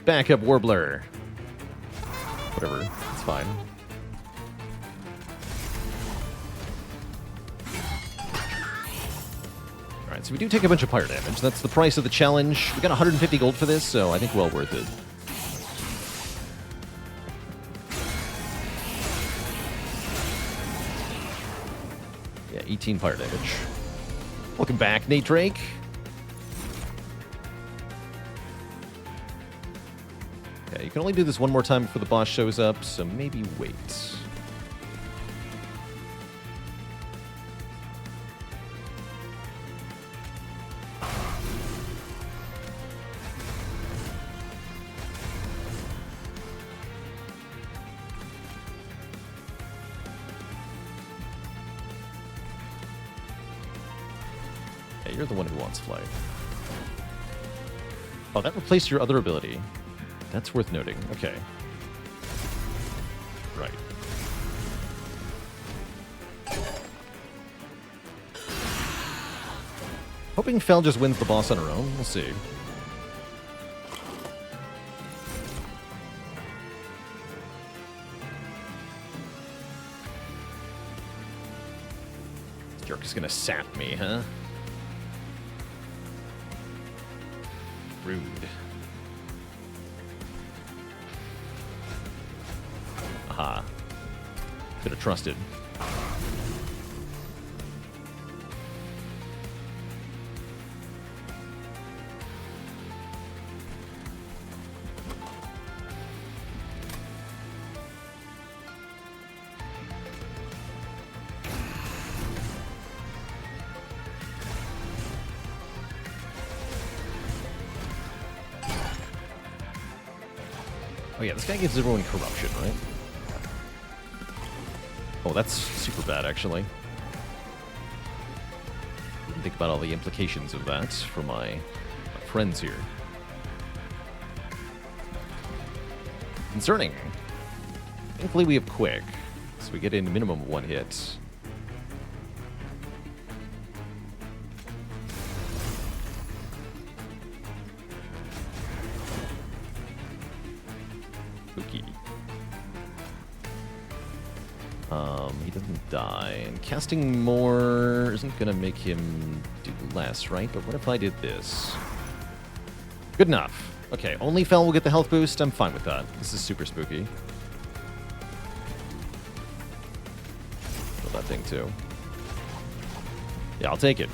Backup Warbler. Whatever, it's fine. Alright, so we do take a bunch of fire damage. That's the price of the challenge. We got 150 gold for this, so I think well worth it. Yeah, 18 fire damage. Welcome back, Nate Drake. Okay, you can only do this one more time before the boss shows up, so maybe wait. Yeah, you're the one who wants flight. Oh, that replaced your other ability. That's worth noting. Okay. Right. Hoping Fel just wins the boss on her own. We'll see. This jerk is gonna sap me, huh? Rude. Aha. Could have trusted. Oh yeah, this guy gives everyone corruption, right? Oh, that's super bad, actually. Didn't think about all the implications of that for my friends here. Concerning. Thankfully, we have quick, so we get in minimum of one hit. Spooky. He doesn't die, and casting more isn't gonna make him do less, right? But what if I did this? Good enough. Okay, only Fel will get the health boost. I'm fine with that. This is super spooky. Kill that thing too. Yeah, I'll take it.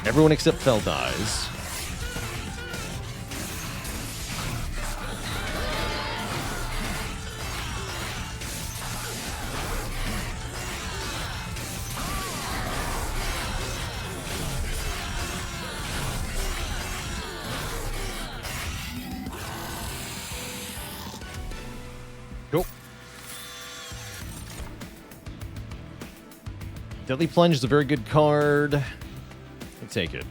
Everyone except Fel dies. Go. Deadly Plunge is a very good card. I'll take it.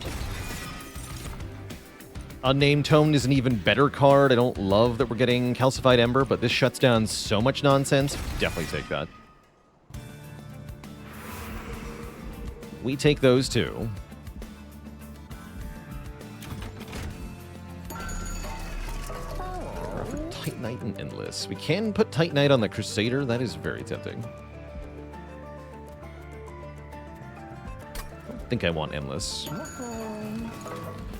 Unnamed Tome is an even better card. I don't love that we're getting Calcified Ember, but this shuts down so much nonsense. Definitely take that. We take those two. Titanite and Endless. We can put Titanite on the Crusader. That is very tempting. I don't think I want Endless.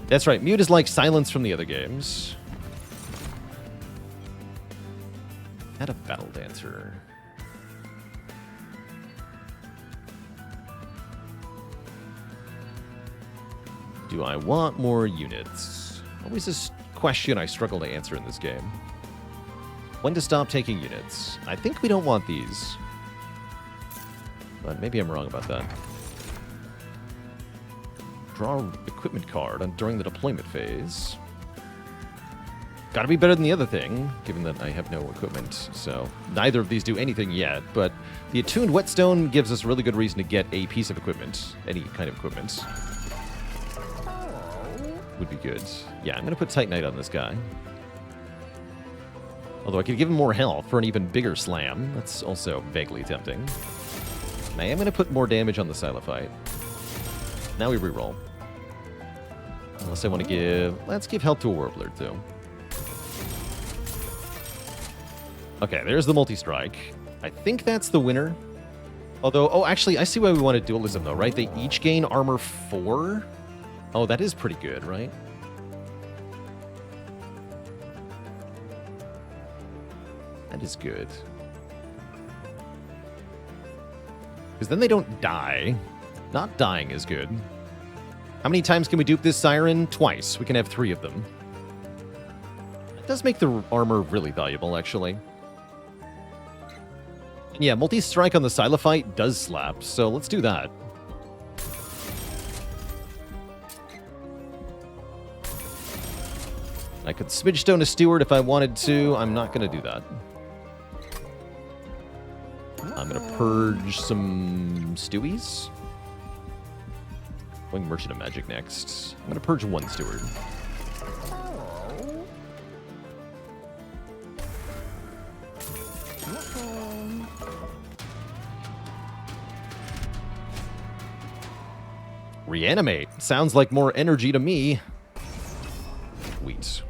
That's right. Mute is like Silence from the other games. Add a Battle Dancer. Do I want more units? Always this question I struggle to answer in this game. When to stop taking units? I think we don't want these. But maybe I'm wrong about that. Draw equipment card during the deployment phase. Gotta be better than the other thing, given that I have no equipment. So neither of these do anything yet, but the attuned whetstone gives us really good reason to get a piece of equipment. Any kind of equipment would be good. Yeah, I'm gonna put Titanite on this guy. Although I could give him more health for an even bigger slam. That's also vaguely tempting. And I am gonna put more damage on the Silophyte. Now we reroll. Unless I want to give... Let's give health to a Warbler, too. Okay, there's the multi-strike. I think that's the winner. Although, oh, actually, I see why we wanted dualism, though, right? They each gain armor 4? Oh, that is pretty good, right? That is good. Because then they don't die. Not dying is good. How many times can we dupe this Siren? Twice. We can have 3 of them. It does make the armor really valuable, actually. And yeah, multi-strike on the Silophyte does slap, so let's do that. I could Smidgestone a Steward if I wanted to. I'm not going to do that. I'm going to purge some Stewies. Going Merchant of Magic next. I'm going to purge 1 Steward. Reanimate. Sounds like more energy to me. Wheat.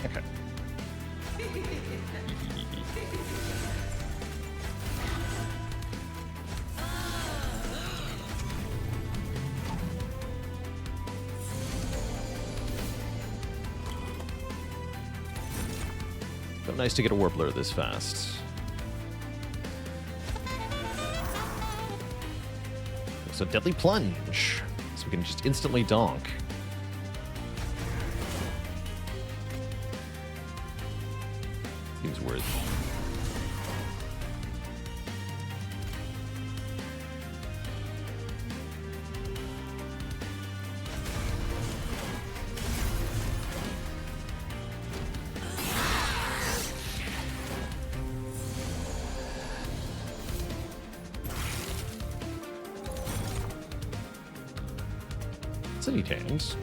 Okay. So nice to get a Warbler this fast. So Deadly Plunge. So we can just instantly donk. Seems worth. It's any hands.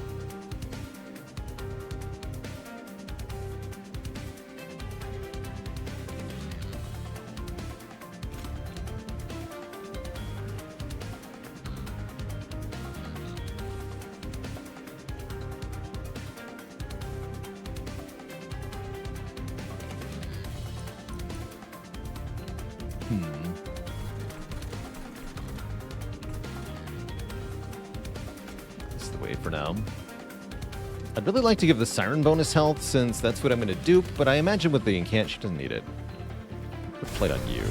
For now. I'd really like to give the Siren bonus health, since that's what I'm going to dupe, but I imagine with the incant, she doesn't need it. Put Plate on you.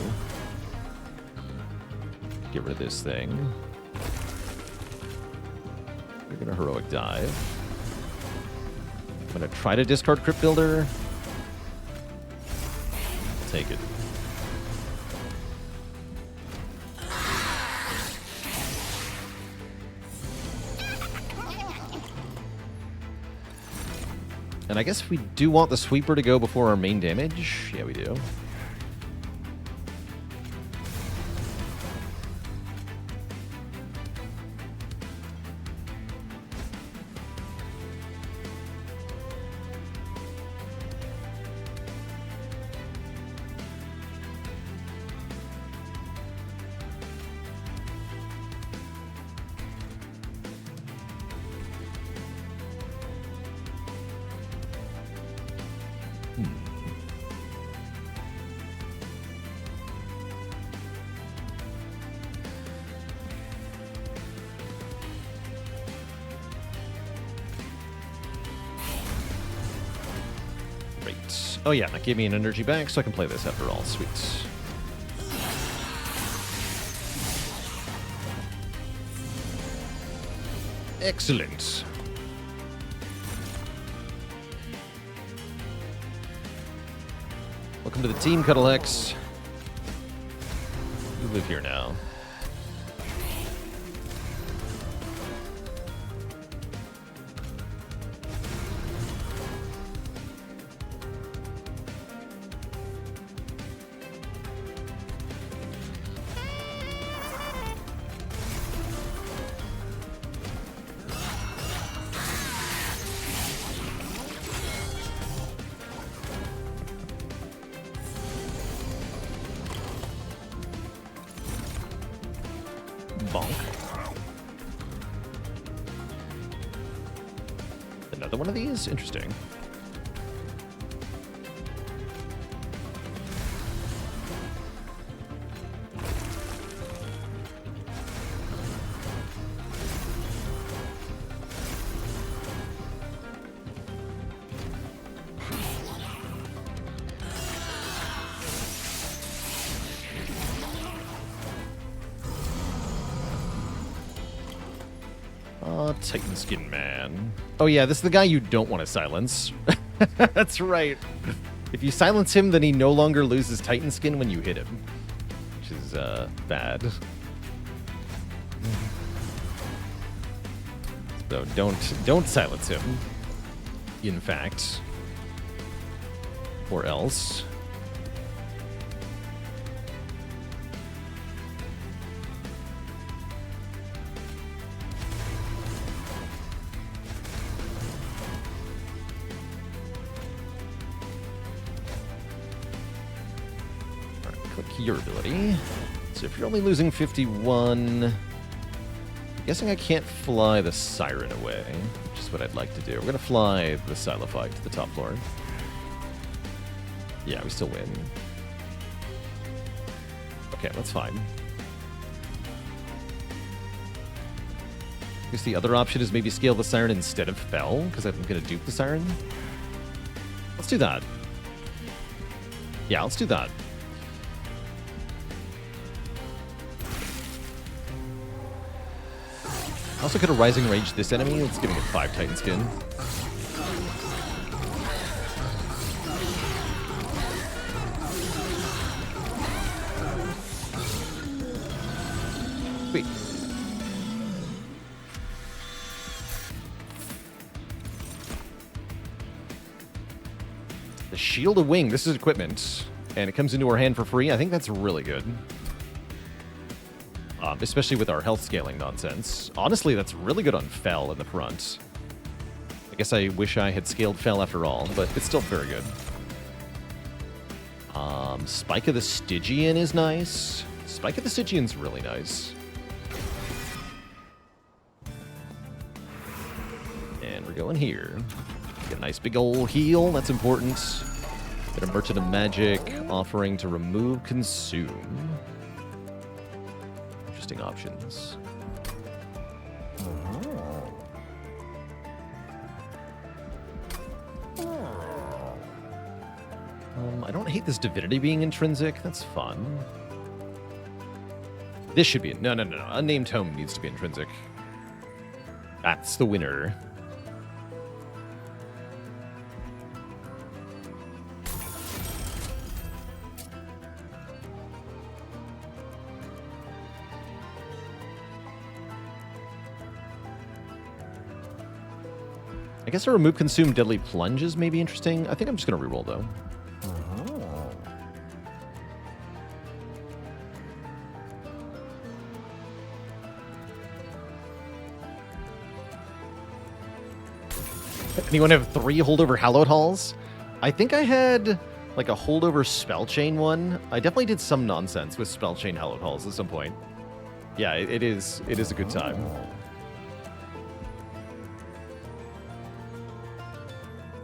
Get rid of this thing. You're going to Heroic Dive. I'm going to try to discard Crypt Builder. Take it. And I guess we do want the Sweeper to go before our main damage. Yeah, we do. Oh yeah, that gave me an energy back, so I can play this after all. Sweet. Excellent. Welcome to the team, Cuddlehex. You live here now. Bonk. Another one of these? Interesting. Titan Skin Man. Oh yeah, this is the guy you don't want to silence. That's right. If you silence him, then he no longer loses Titan Skin when you hit him. Which is, bad. So don't silence him. In fact. Or else. Your ability. So if you're only losing 51, I'm guessing I can't fly the Siren away, which is what I'd like to do. We're going to fly the Silophyte to the top floor. Yeah, we still win. Okay, that's fine. I guess the other option is maybe scale the Siren instead of Fell, because I'm going to dupe the Siren. Let's do that. Yeah, let's do that. I also could have Rising Rage this enemy. It's giving it 5 Titan Skin. Sweet. The Shield of Wing. This is equipment. And it comes into our hand for free. I think that's really good. Especially with our health scaling nonsense. Honestly, that's really good on Fell in the front. I guess I wish I had scaled Fell after all, but it's still very good. Spike of the Stygian is nice. Spike of the Stygian's really nice. And we're going here. Get a nice big ol' heal, that's important. Get a Merchant of Magic offering to remove Consume. Options. I don't hate this Divinity being intrinsic. That's fun. This should be... No. Unnamed Tome needs to be intrinsic. That's the winner. I guess a remove consume deadly plunge is maybe interesting. I think I'm just going to reroll though. Anyone have 3 holdover Hallowed Halls? I think I had like a holdover Spell Chain one. I definitely did some nonsense with Spell Chain Hallowed Halls at some point. Yeah, it is a good time.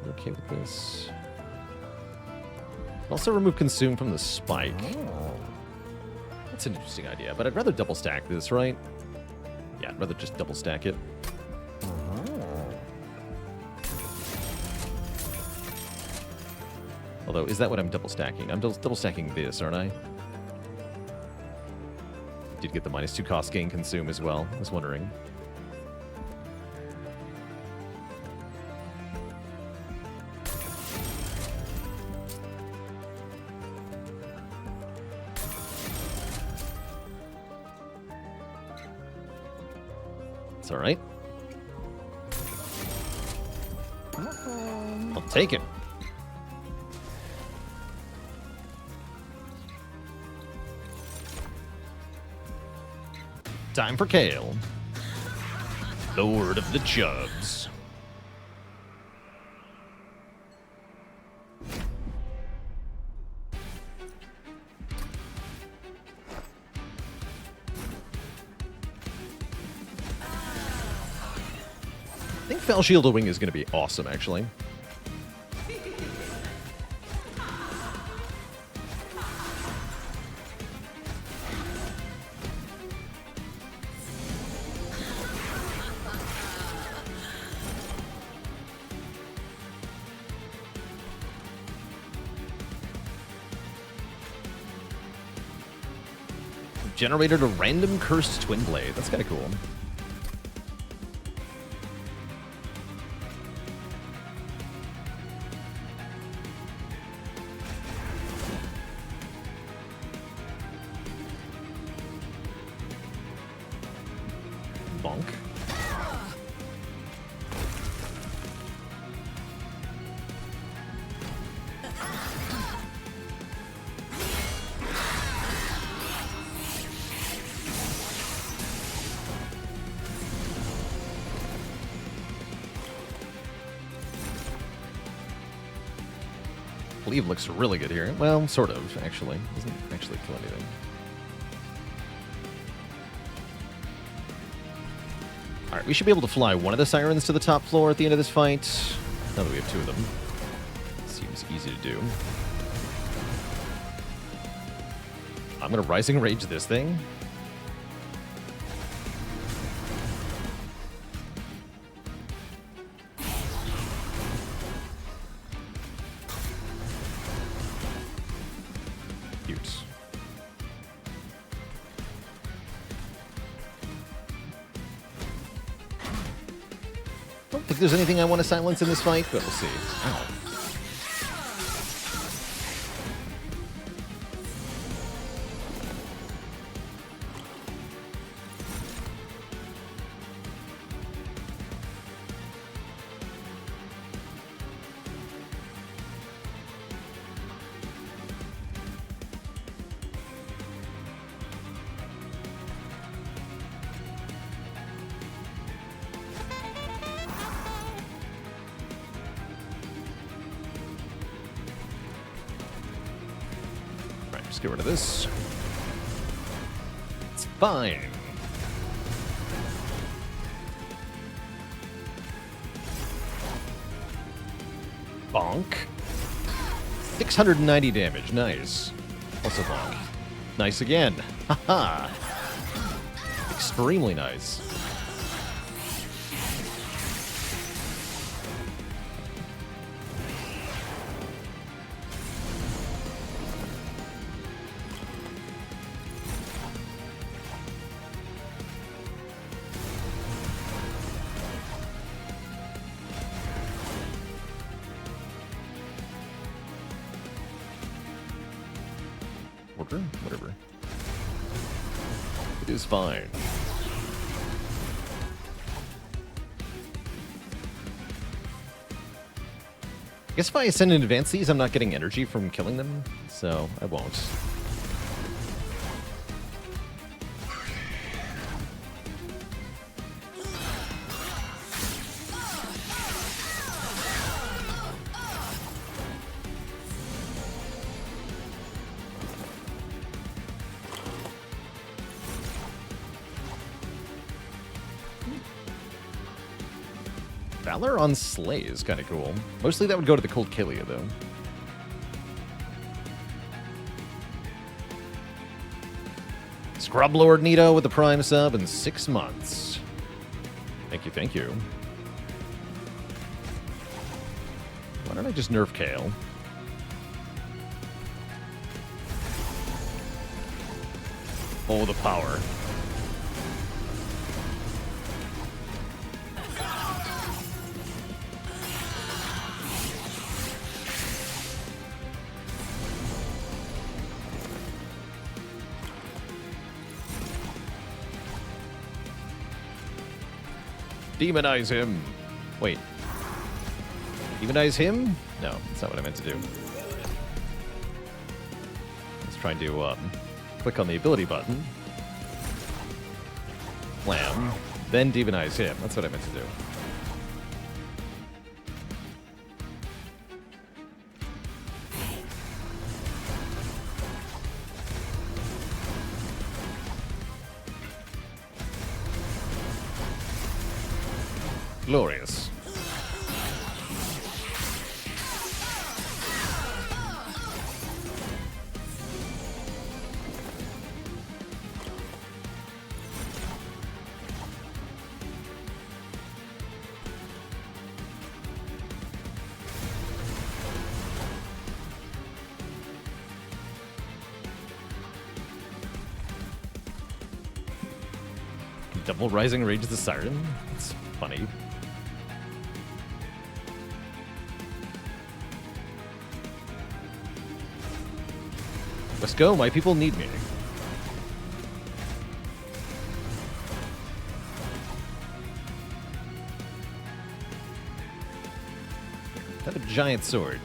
Okay with this. Also remove consume from the spike. That's an interesting idea, but I'd rather double stack this, right? Yeah, I'd rather just double stack it. Although, is that what I'm double stacking? I'm double stacking this, aren't I? Did get the -2 cost gain consume as well. I was wondering. It's all right. I'll take it. Time for Kale. Lord of the Chubbs. I think Fel Shielded Wing is going to be awesome, actually. Generated a random cursed twin blade. That's kind of cool. Bonk. Cleave looks really good here. Well, sort of, actually. Doesn't actually kill anything. Alright, we should be able to fly one of the sirens to the top floor at the end of this fight. Now that we have two of them. Seems easy to do. I'm gonna Rising Rage this thing. I don't think there's anything I want to silence in this fight, but we'll see. Ow. Just get rid of this. It's fine. Bonk. 690 damage. Nice. Also bonk. Nice again. Haha. Extremely nice. Whatever. It is fine. I guess if I ascend and advance these, I'm not getting energy from killing them, so I won't. Baalor on Slay is kind of cool. Mostly that would go to the Cold Kalia, though. Scrub Lord Nito with the Prime sub in 6 months. Thank you, thank you. Why don't I just nerf Kale? Oh, the power. Demonize him. Wait. Demonize him? No, that's not what I meant to do. Let's try and do, click on the ability button. Slam. Then demonize him. That's what I meant to do. Glorious. Double Rising Rage the Siren? That's funny. Let's go, my people need me. I have a giant sword.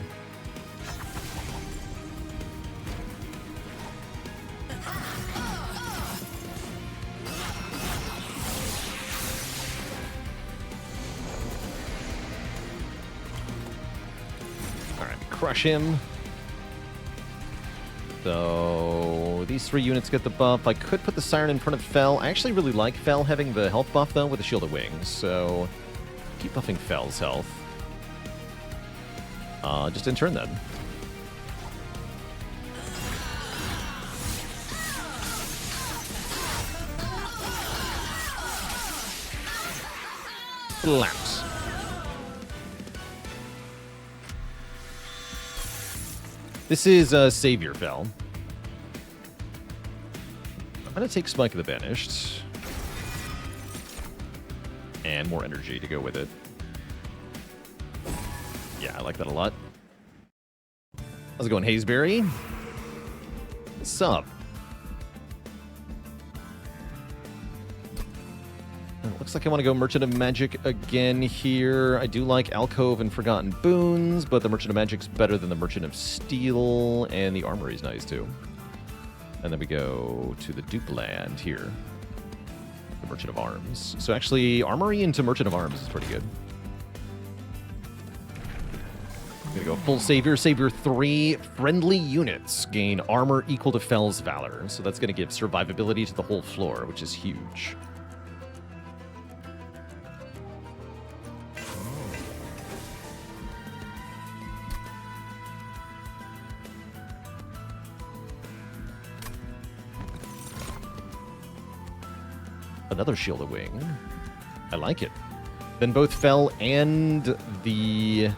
Alright, crush him. So these 3 units get the buff. I could put the Siren in front of Fel. I actually really like Fel having the health buff, though, with the Shield of Wings. So keep buffing Fel's health. Just in turn, then. Lamps. This is Savior Fel. I'm going to take Spike of the Banished. And more energy to go with it. Yeah, I like that a lot. How's it going, Hazeberry? What's up? Looks like I want to go Merchant of Magic again here. I do like Alcove and Forgotten Boons, but the Merchant of Magic's better than the Merchant of Steel, and the Armory's nice too. And then we go to the Dupe Land here. The Merchant of Arms. So actually, Armory into Merchant of Arms is pretty good. I'm gonna go full Savior. Savior 3. Friendly units gain armor equal to Fel's Valor. So that's gonna give survivability to the whole floor, which is huge. Another Shield of Wing. I like it. Then both Fel and the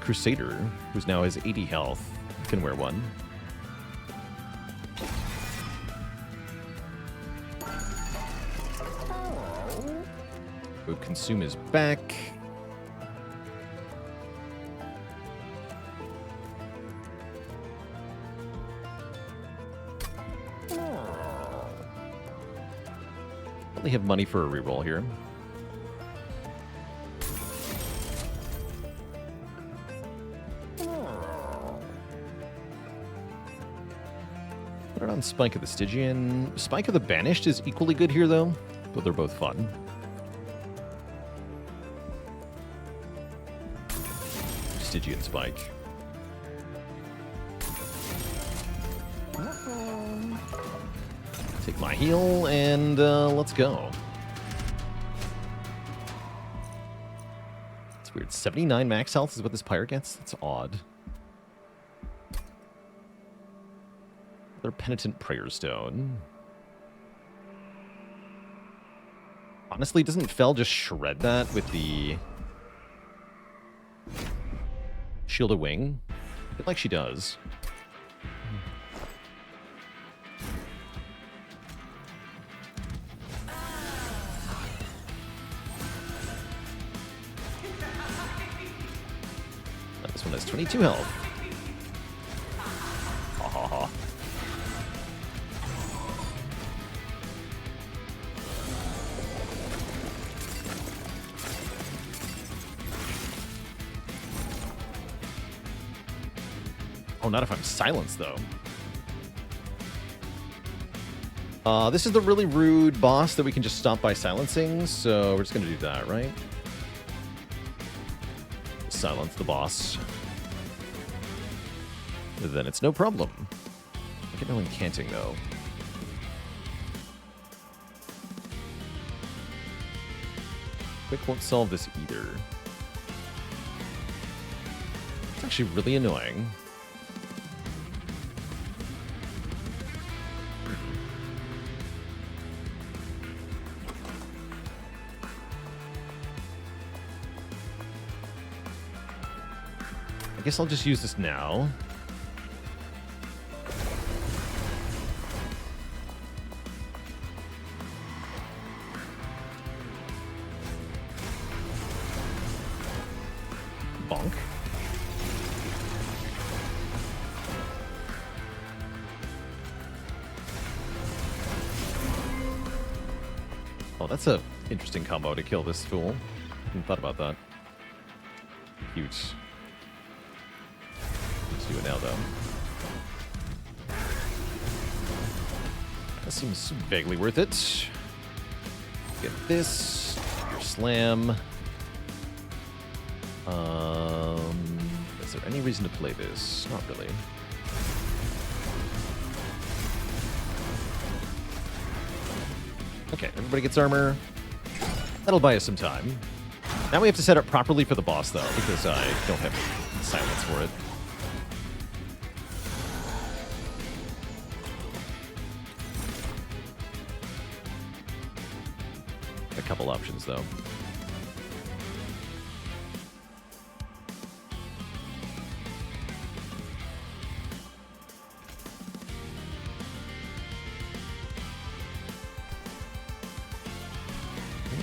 Crusader, who's now has 80 health, can wear one. We'll consume his back. Only have money for a reroll here. Put it on Spike of the Stygian. Spike of the Banished is equally good here, though, but they're both fun. Stygian Spike. Take my heal, and let's go. It's weird. 79 max health is what this Pyre gets? That's odd. Another Penitent Prayer Stone. Honestly, doesn't Fel just shred that with the Shield of Wing? I feel like she does. This one has 22 health. Ha ha ha. Oh, not if I'm silenced, though. This is the really rude boss that we can just stop by silencing, so we're just going to do that, right? Silence the boss. Then it's no problem. I get no incanting, though. Quick won't solve this either. It's actually really annoying. I guess I'll just use this now. Bonk. Oh, that's a interesting combo to kill this fool. I hadn't thought about that. Cute. Let's do it now, though. That seems vaguely worth it. Get this. Your slam. Is there any reason to play this? Not really. Okay, everybody gets armor. That'll buy us some time. Now we have to set up properly for the boss, though, because I don't have silence for it. A couple options, though.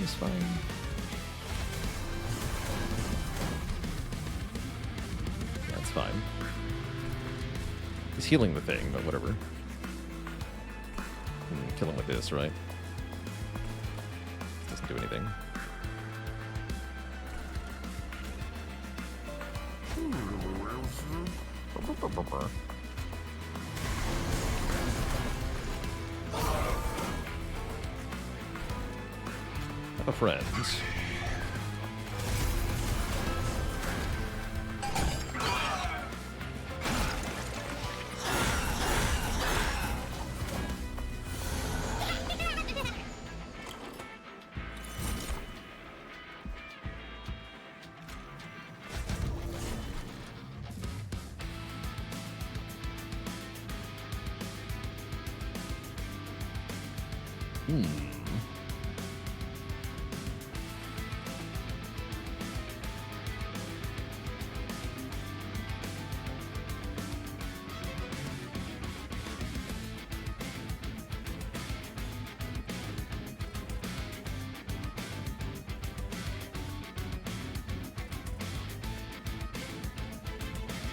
It's fine. That's fine. He's healing the thing, but whatever. Kill him with this, right? Doesn't do anything. Have a friend.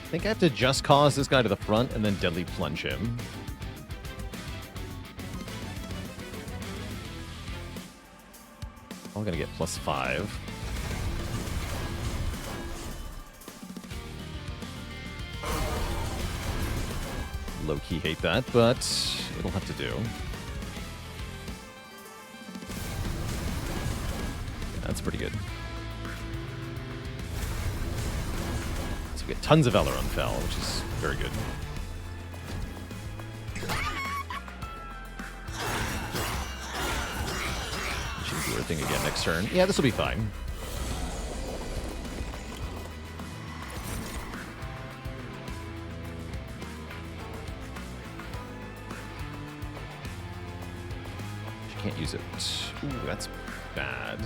I think I have to just cause this guy to the front and then deadly plunge him. I'm gonna get +5. Low-key hate that, but it'll have to do. Yeah, that's pretty good. So we get tons of Valor on Fel, which is very good. Should do our thing again next turn. Yeah, this will be fine. Can't use it. Ooh, that's bad.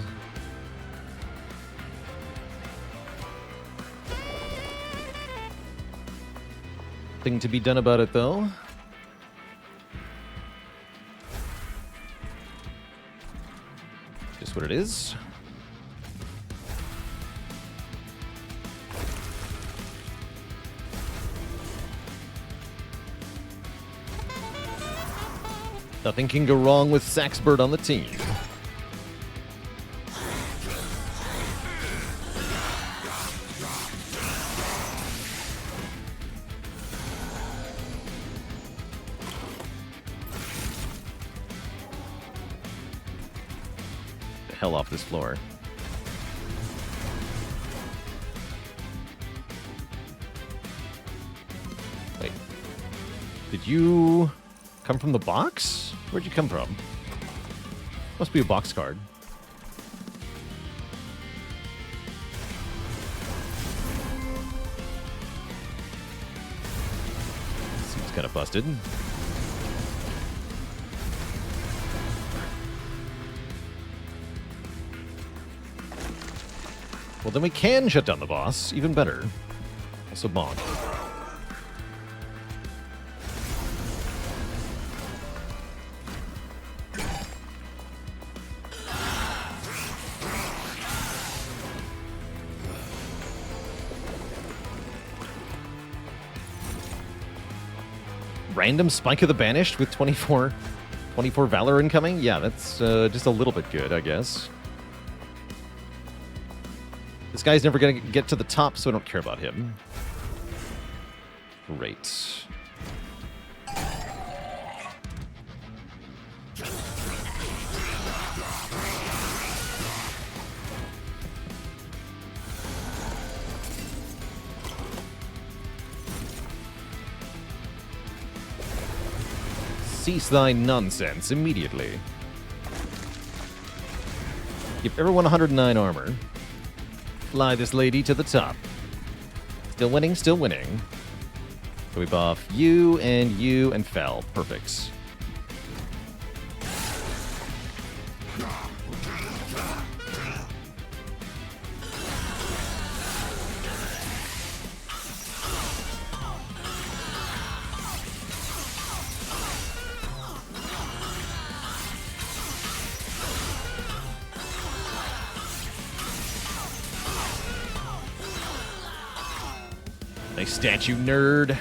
Thing to be done about it, though. Just what it is. Nothing can go wrong with Saxbird on the team. hell off this floor. Wait. Did you come from the box? Where'd you come from? Must be a box card. Seems kind of busted. Well, then we can shut down the boss. Even better. Also bonk. Random Spike of the Banished with 24 Valor incoming? Yeah, that's just a little bit good, I guess. This guy's never going to get to the top, so I don't care about him. Great. Cease thy nonsense immediately. Give everyone 109 armor. Fly this lady to the top. Still winning, still winning. So we buff you, and Fel. Perfect. Nice statue, nerd.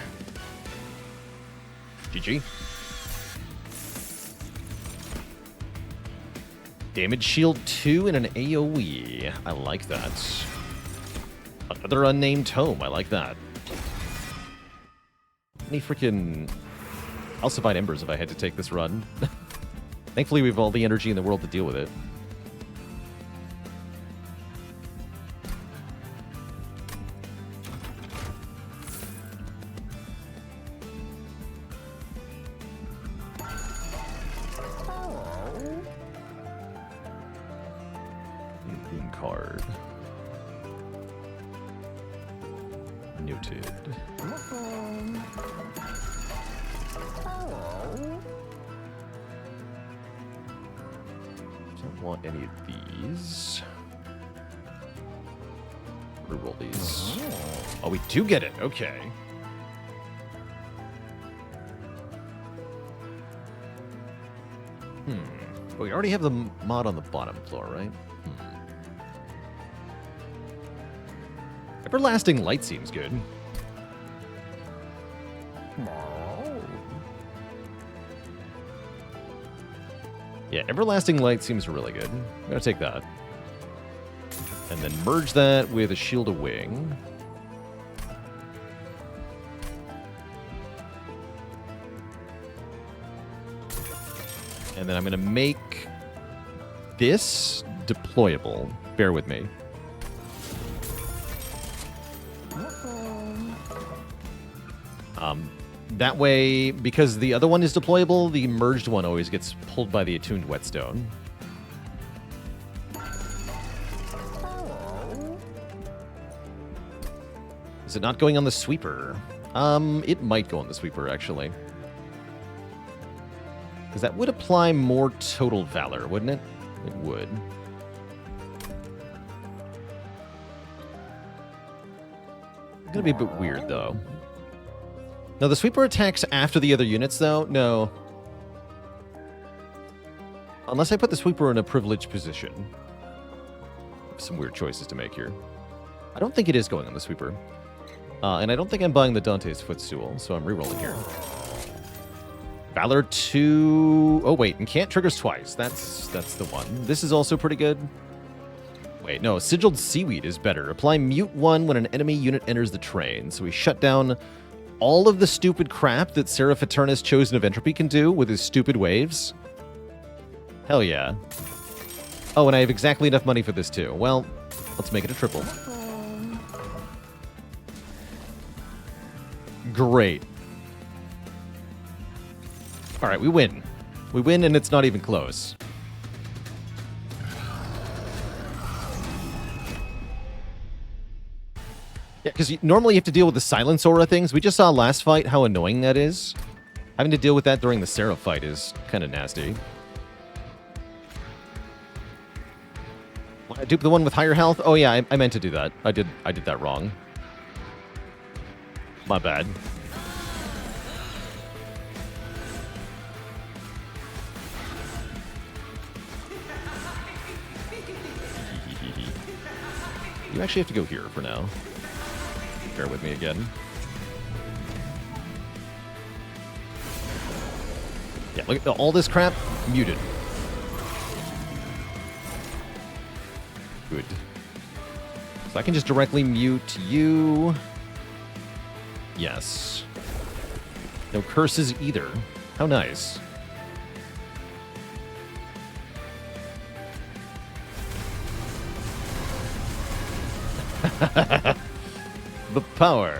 GG. Damage shield 2 and an AoE. I like that. Another unnamed tome. I like that. Any freaking calcified embers if I had to take this run. Thankfully, we have all the energy in the world to deal with it. Card. Noted. Don't want any of these. Reroll these. Oh, we do get it. Okay. But we already have the mod on the bottom floor, right? Everlasting Light seems good. Yeah, Everlasting Light seems really good. I'm gonna take that. And then merge that with a Shield of Wing. And then I'm gonna make this deployable. Bear with me. That way, because the other one is deployable, the merged one always gets pulled by the attuned whetstone. Is it not going on the sweeper? It might go on the sweeper, actually. Because that would apply more total valor, wouldn't it? It would. It's gonna be a bit weird, though. No, the sweeper attacks after the other units, though? No. Unless I put the sweeper in a privileged position. Some weird choices to make here. I don't think it is going on the sweeper. And I don't think I'm buying the Dante's Footstool, so I'm rerolling here. Valor 2... Oh, wait, and can't triggers twice. That's the one. This is also pretty good. Wait, no, Sigiled Seaweed is better. Apply Mute 1 when an enemy unit enters the train. So we shut down all of the stupid crap that Seraph Eternus Chosen of Entropy can do with his stupid waves. Hell yeah. Oh, and I have exactly enough money for this too. Well, let's make it a triple. Great. All right, we win. We win, and it's not even close. Yeah, because normally you have to deal with the silence aura things. We just saw last fight how annoying that is. Having to deal with that during the Seraph fight is kind of nasty. I dupe the one with higher health? Oh yeah, I meant to do that. I did that wrong. My bad. You actually have to go here for now. Bear with me again. Yeah, look at all this crap muted. Good. So I can just directly mute you. Yes. No curses either. How nice. The power.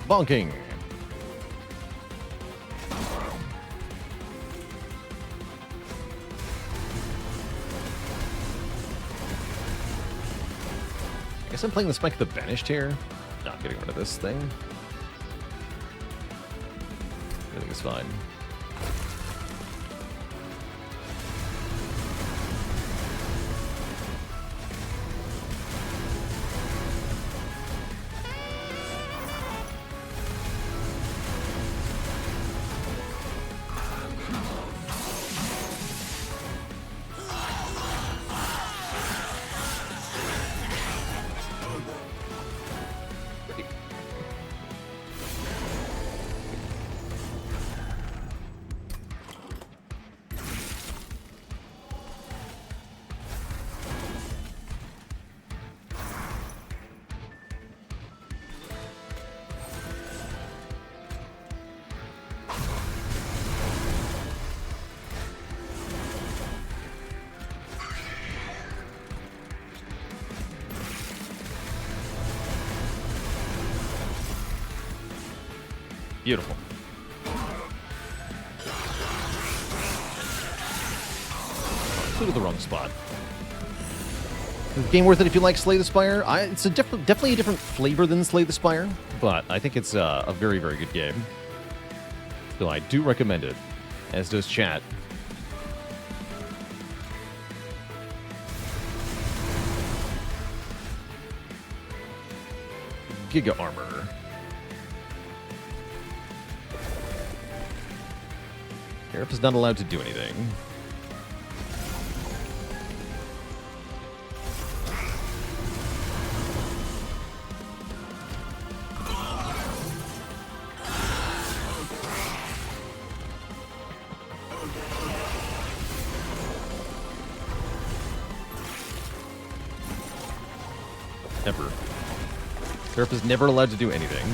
Bonking. I guess I'm playing the Spike of the Banished here. No, I'm getting rid of this thing. Everything is fine. Beautiful. Flew to the wrong spot. Is the game worth it if you like Slay the Spire? It's definitely a different flavor than Slay the Spire, but I think it's a very, very good game. So I do recommend it, as does chat. Giga Armor. Sheriff is not allowed to do anything. Never. Sheriff is never allowed to do anything.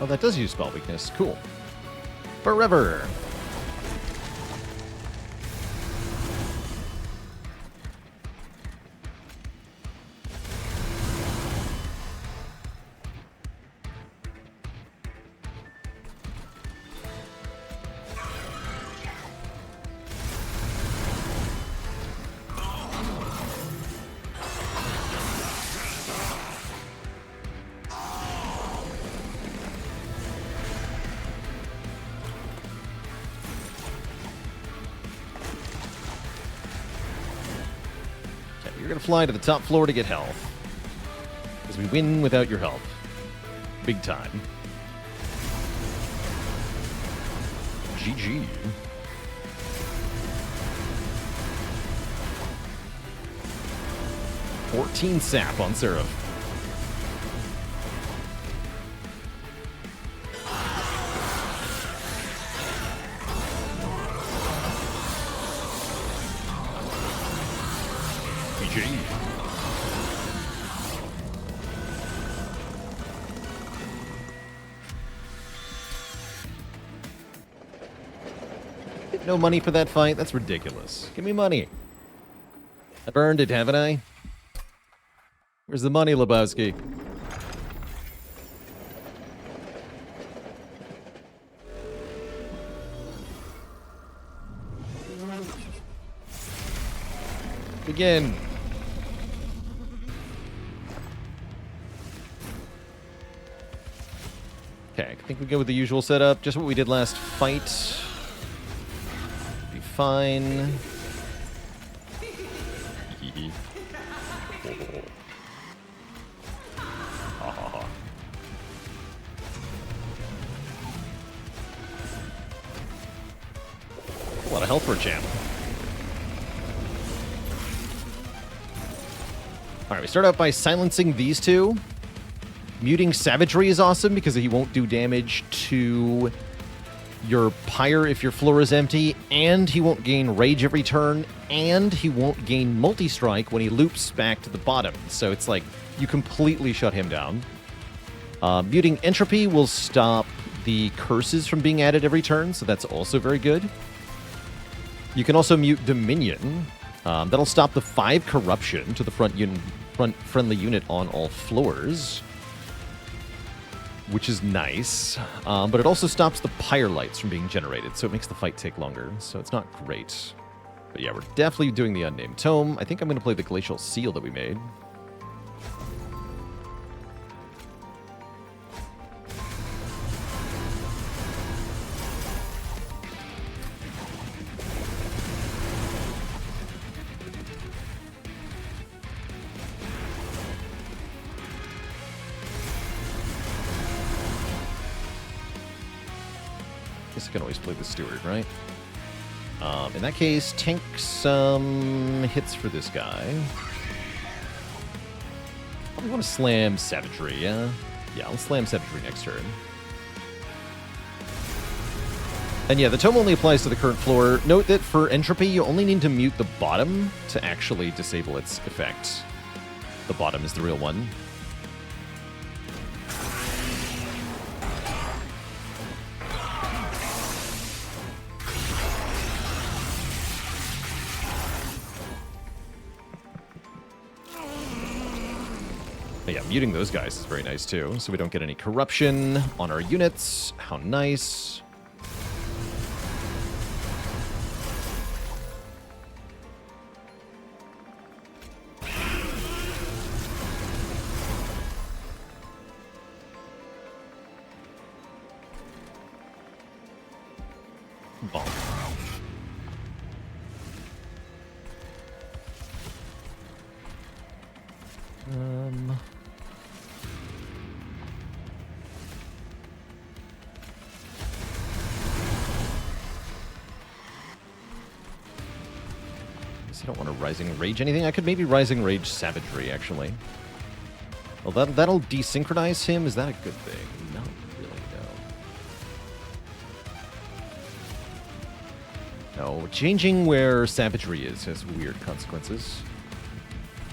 Oh, that does use spell weakness. Cool. Forever. You're gonna fly to the top floor to get health. Because we win without your help. Big time. GG. $14 sap on Seraph. No money for that fight? That's ridiculous. Give me money. I've earned it, haven't I? Where's the money, Lebowski? Begin. Okay, I think we go with the usual setup. Just what we did last fight. Be fine. A lot of health for a champ. Alright, we start out by silencing these two. Muting Savagery is awesome because he won't do damage to your Pyre if your floor is empty, and he won't gain Rage every turn, and he won't gain Multi-Strike when he loops back to the bottom. So it's like you completely shut him down. Muting Entropy will stop the curses from being added every turn, so that's also very good. You can also mute Dominion. That'll stop the 5 corruption to the front friendly unit on all floors, which is nice. But it also stops the Pyre lights from being generated, so it makes the fight take longer. So it's not great. But yeah, we're definitely doing the Unnamed Tome. I think I'm going to play the Glacial Seal that we made. I can always play the Steward, right? In that case, tank some hits for this guy. Probably want to slam Savagery, yeah? Yeah, I'll slam Savagery next turn. And yeah, the tome only applies to the current floor. Note that for Entropy, you only need to mute the bottom to actually disable its effect. The bottom is the real one. Yeah, muting those guys is very nice too, so we don't get any corruption on our units. How nice. Bomb. I don't want to Rising Rage anything. I could maybe Rising Rage Savagery, actually. Well, that'll desynchronize him. Is that a good thing? Not really, no. No, changing where Savagery is has weird consequences.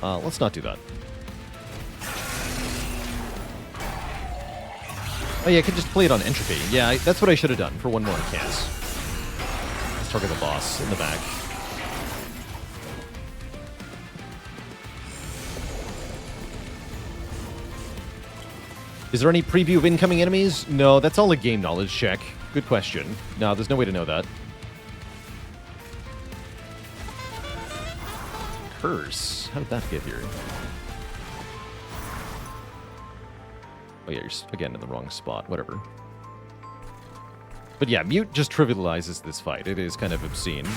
Let's not do that. Oh yeah, I could just play it on entropy. Yeah, that's what I should have done for one more cast. Let's target the boss in the back. Is there any preview of incoming enemies? No, that's all a game knowledge check. Good question. No, there's no way to know that. Curse. How did that get here? Oh yeah, you're again in the wrong spot. Whatever. But yeah, mute just trivializes this fight. It is kind of obscene.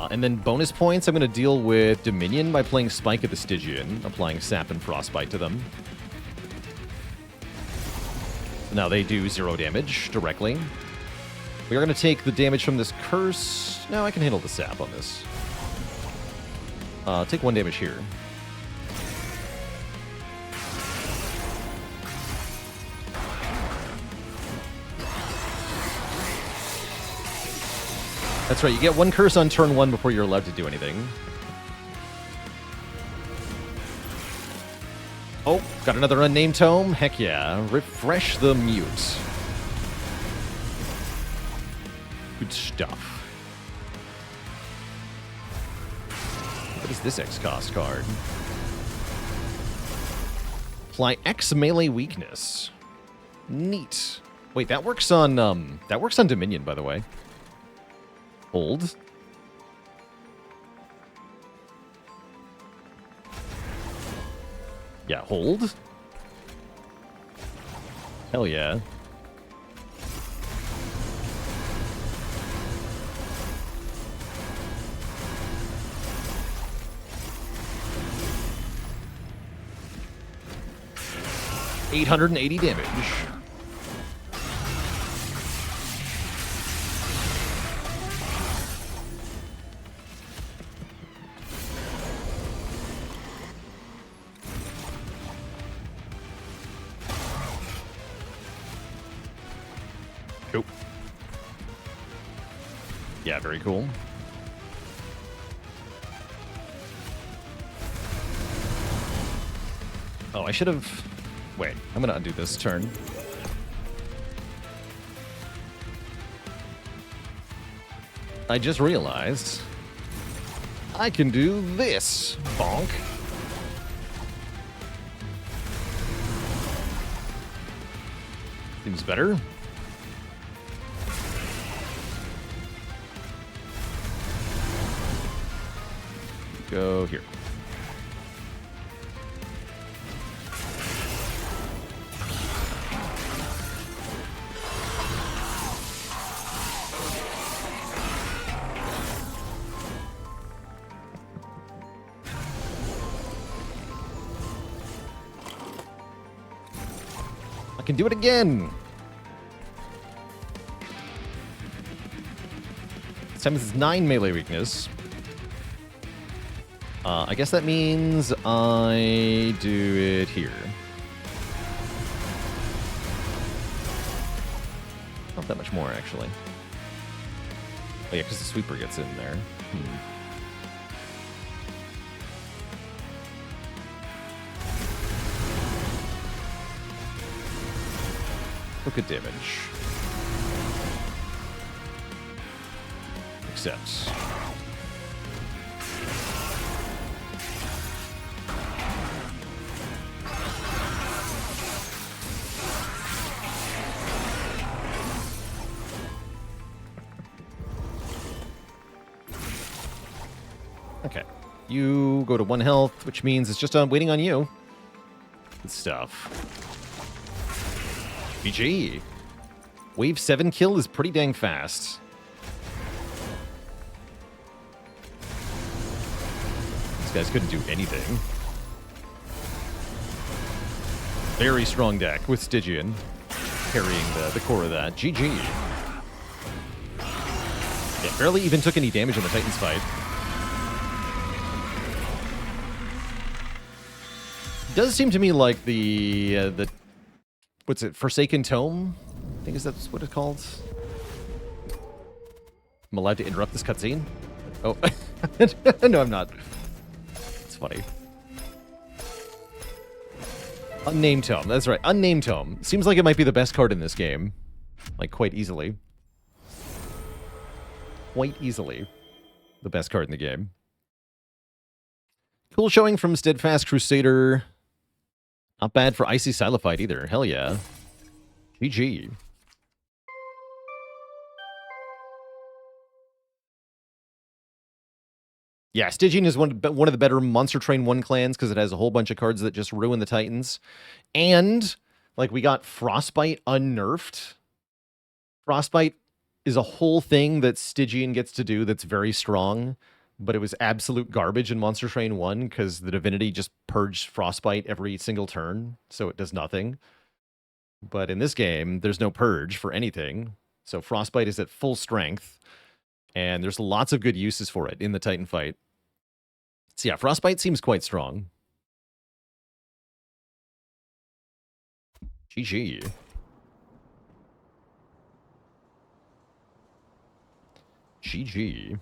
And then bonus points, I'm going to deal with Dominion by playing Spike at the Stygian, applying Sap and Frostbite to them. Now they do 0 damage directly. We are going to take the damage from this curse. No, I can handle the Sap on this. Take 1 damage here. That's right, you get 1 curse on turn 1 before you're allowed to do anything. Oh, got another unnamed tome? Heck yeah. Refresh the mute. Good stuff. What is this X cost card? Apply X melee weakness. Neat. Wait, that works on Dominion, by the way. Hold. Yeah, hold. Hell yeah. $880 damage. Cool. Yeah, very cool. Oh, I should have... Wait, I'm gonna undo this turn. I just realized I can do this. Bonk. Seems better. Go here. I can do it again. This time this is 9 melee weakness. I guess that means I do it here. Not that much more, actually. Oh yeah, because the sweeper gets in there. Look at damage. Accept. Okay. You go to 1 health, which means it's just waiting on you. Good stuff. GG. Wave 7 kill is pretty dang fast. These guys couldn't do anything. Very strong deck with Stygian carrying the core of that. GG. Yeah, barely even took any damage in the Titans fight. Does seem to me like the what's it, Forsaken Tome? I think that's what it's called. I'm allowed to interrupt this cutscene? Oh, no, I'm not. It's funny. Unnamed Tome. That's right. Unnamed Tome. Seems like it might be the best card in this game. Like, quite easily. Quite easily. The best card in the game. Cool showing from Steadfast Crusader. Not bad for Icy Silophyte either. Hell yeah. GG. Yeah, Stygian is one of the better Monster Train 1 clans because it has a whole bunch of cards that just ruin the Titans. And, like, we got Frostbite unnerfed. Frostbite is a whole thing that Stygian gets to do that's very strong, but it was absolute garbage in Monster Train 1 because the Divinity just purged Frostbite every single turn, so it does nothing. But in this game, there's no purge for anything, so Frostbite is at full strength, and there's lots of good uses for it in the Titan fight. So yeah, Frostbite seems quite strong. GG. GG.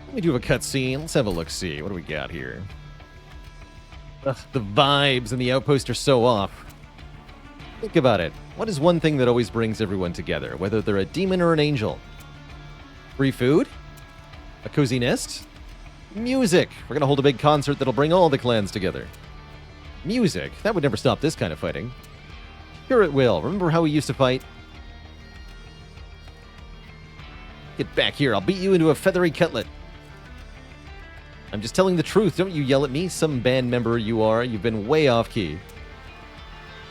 Let me do a cutscene. Let's have a look-see. What do we got here? Ugh, the vibes in the outpost are so off. Think about it. What is one thing that always brings everyone together, whether they're a demon or an angel? Free food? A cozy nest? Music! We're gonna hold a big concert that'll bring all the clans together. Music? That would never stop this kind of fighting. Sure it will. Remember how we used to fight? Get back here. I'll beat you into a feathery cutlet. I'm just telling the truth. Don't you yell at me, some band member you are. You've been way off key.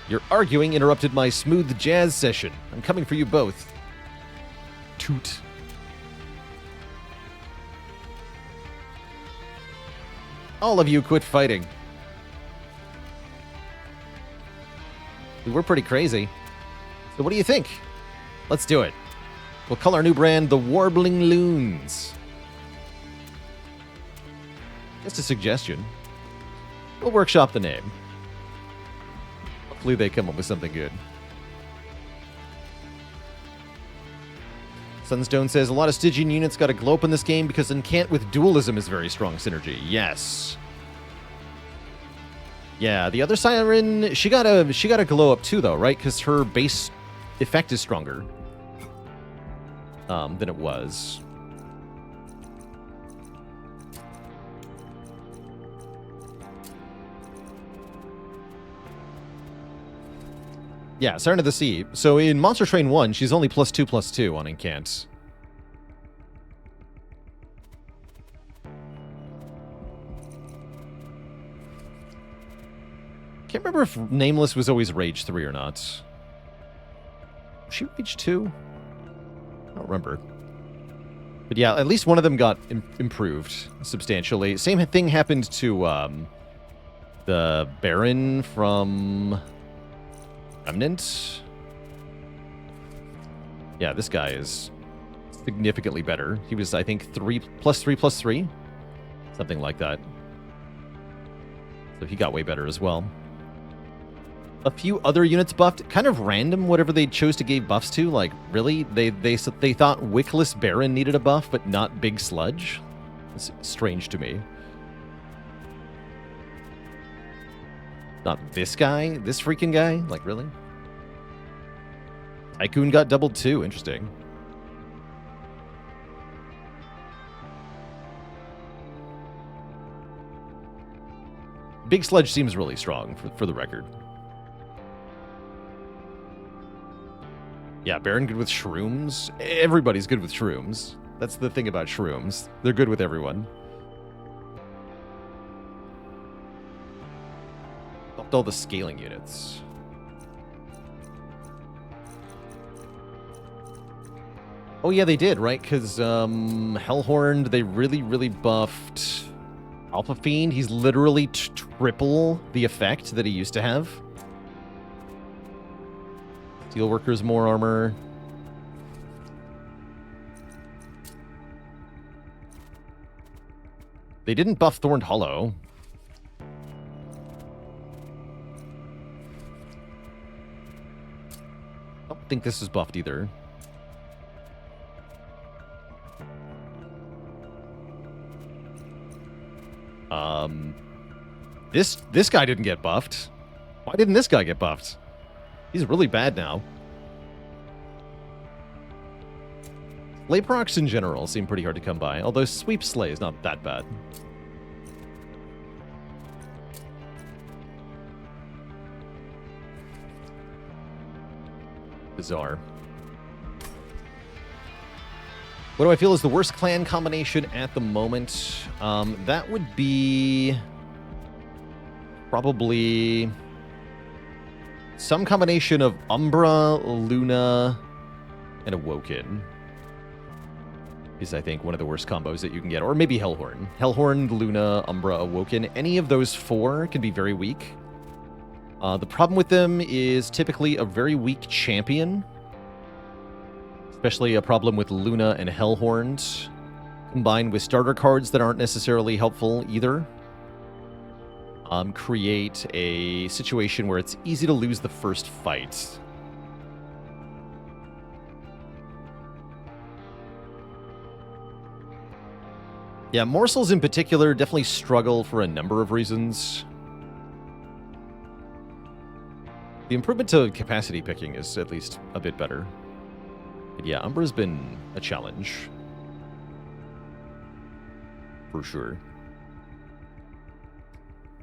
Your arguing interrupted my smooth jazz session. I'm coming for you both. Toot. All of you quit fighting. We're pretty crazy. So what do you think? Let's do it. We'll call our new brand the Warbling Loons. Just a suggestion. We'll workshop the name. Hopefully they come up with something good. Sunstone says, a lot of Stygian units got a glow up in this game because Encant with Dualism is very strong synergy. Yes. Yeah, the other Siren, she got a glow up too, though, right? Because her base effect is stronger than it was. Yeah, Siren of the Sea. So in Monster Train 1, she's only +2/+2 on Incant. Can't remember if Nameless was always Rage 3 or not. Was she Rage 2? I don't remember. But yeah, at least one of them got improved substantially. Same thing happened to the Baron from Remnant. Yeah, this guy is significantly better. He was, I think, +3/+3. Something like that. So he got way better as well. A few other units buffed. Kind of random, whatever they chose to give buffs to. Like, really? They thought Wickless Baron needed a buff, but not Big Sludge? It's strange to me. Not this guy? This freaking guy? Like, really? Tycoon got doubled too. Interesting. Big Sludge seems really strong, for the record. Yeah, Baron good with shrooms. Everybody's good with shrooms. That's the thing about shrooms. They're good with everyone. Buffed all the scaling units. Oh yeah, they did, right? Because Hellhorn, they really buffed Alpha Fiend. He's literally triple the effect that he used to have. Steelworkers, more armor. They didn't buff Thorned Hollow. I don't think this is buffed either. this guy didn't get buffed. Why didn't this guy get buffed? He's really bad now. Slay procs in general seem pretty hard to come by, although Sweep Slay is not that bad. Bizarre. What do I feel is the worst clan combination at the moment? That would be probably some combination of Umbra, Luna, and Awoken is, I think, one of the worst combos that you can get. Or maybe Hellhorn. Hellhorn, Luna, Umbra, Awoken. Any of those four can be very weak. The problem with them is typically a very weak champion. Especially a problem with Luna and Hellhorns, combined with starter cards that aren't necessarily helpful either. Create a situation where it's easy to lose the first fight. Yeah, morsels in particular definitely struggle for a number of reasons. The improvement to capacity picking is at least a bit better. But yeah, Umbra's been a challenge. For sure.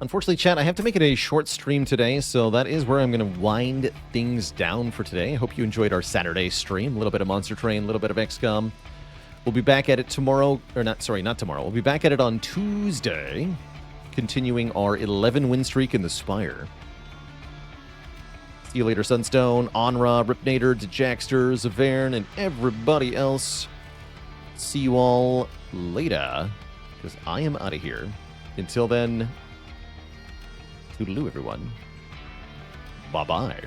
Unfortunately, chat, I have to make it a short stream today, so that is where I'm going to wind things down for today. I hope you enjoyed our Saturday stream. A little bit of Monster Train, a little bit of XCOM. We'll be back at it tomorrow, or not tomorrow. We'll be back at it on Tuesday, continuing our 11-win streak in the Spire. See you later, Sunstone, Onra, Ripnator, Dejaxter, Zavern, and everybody else. See you all later, because I am out of here. Until then, toodaloo, everyone. Bye-bye.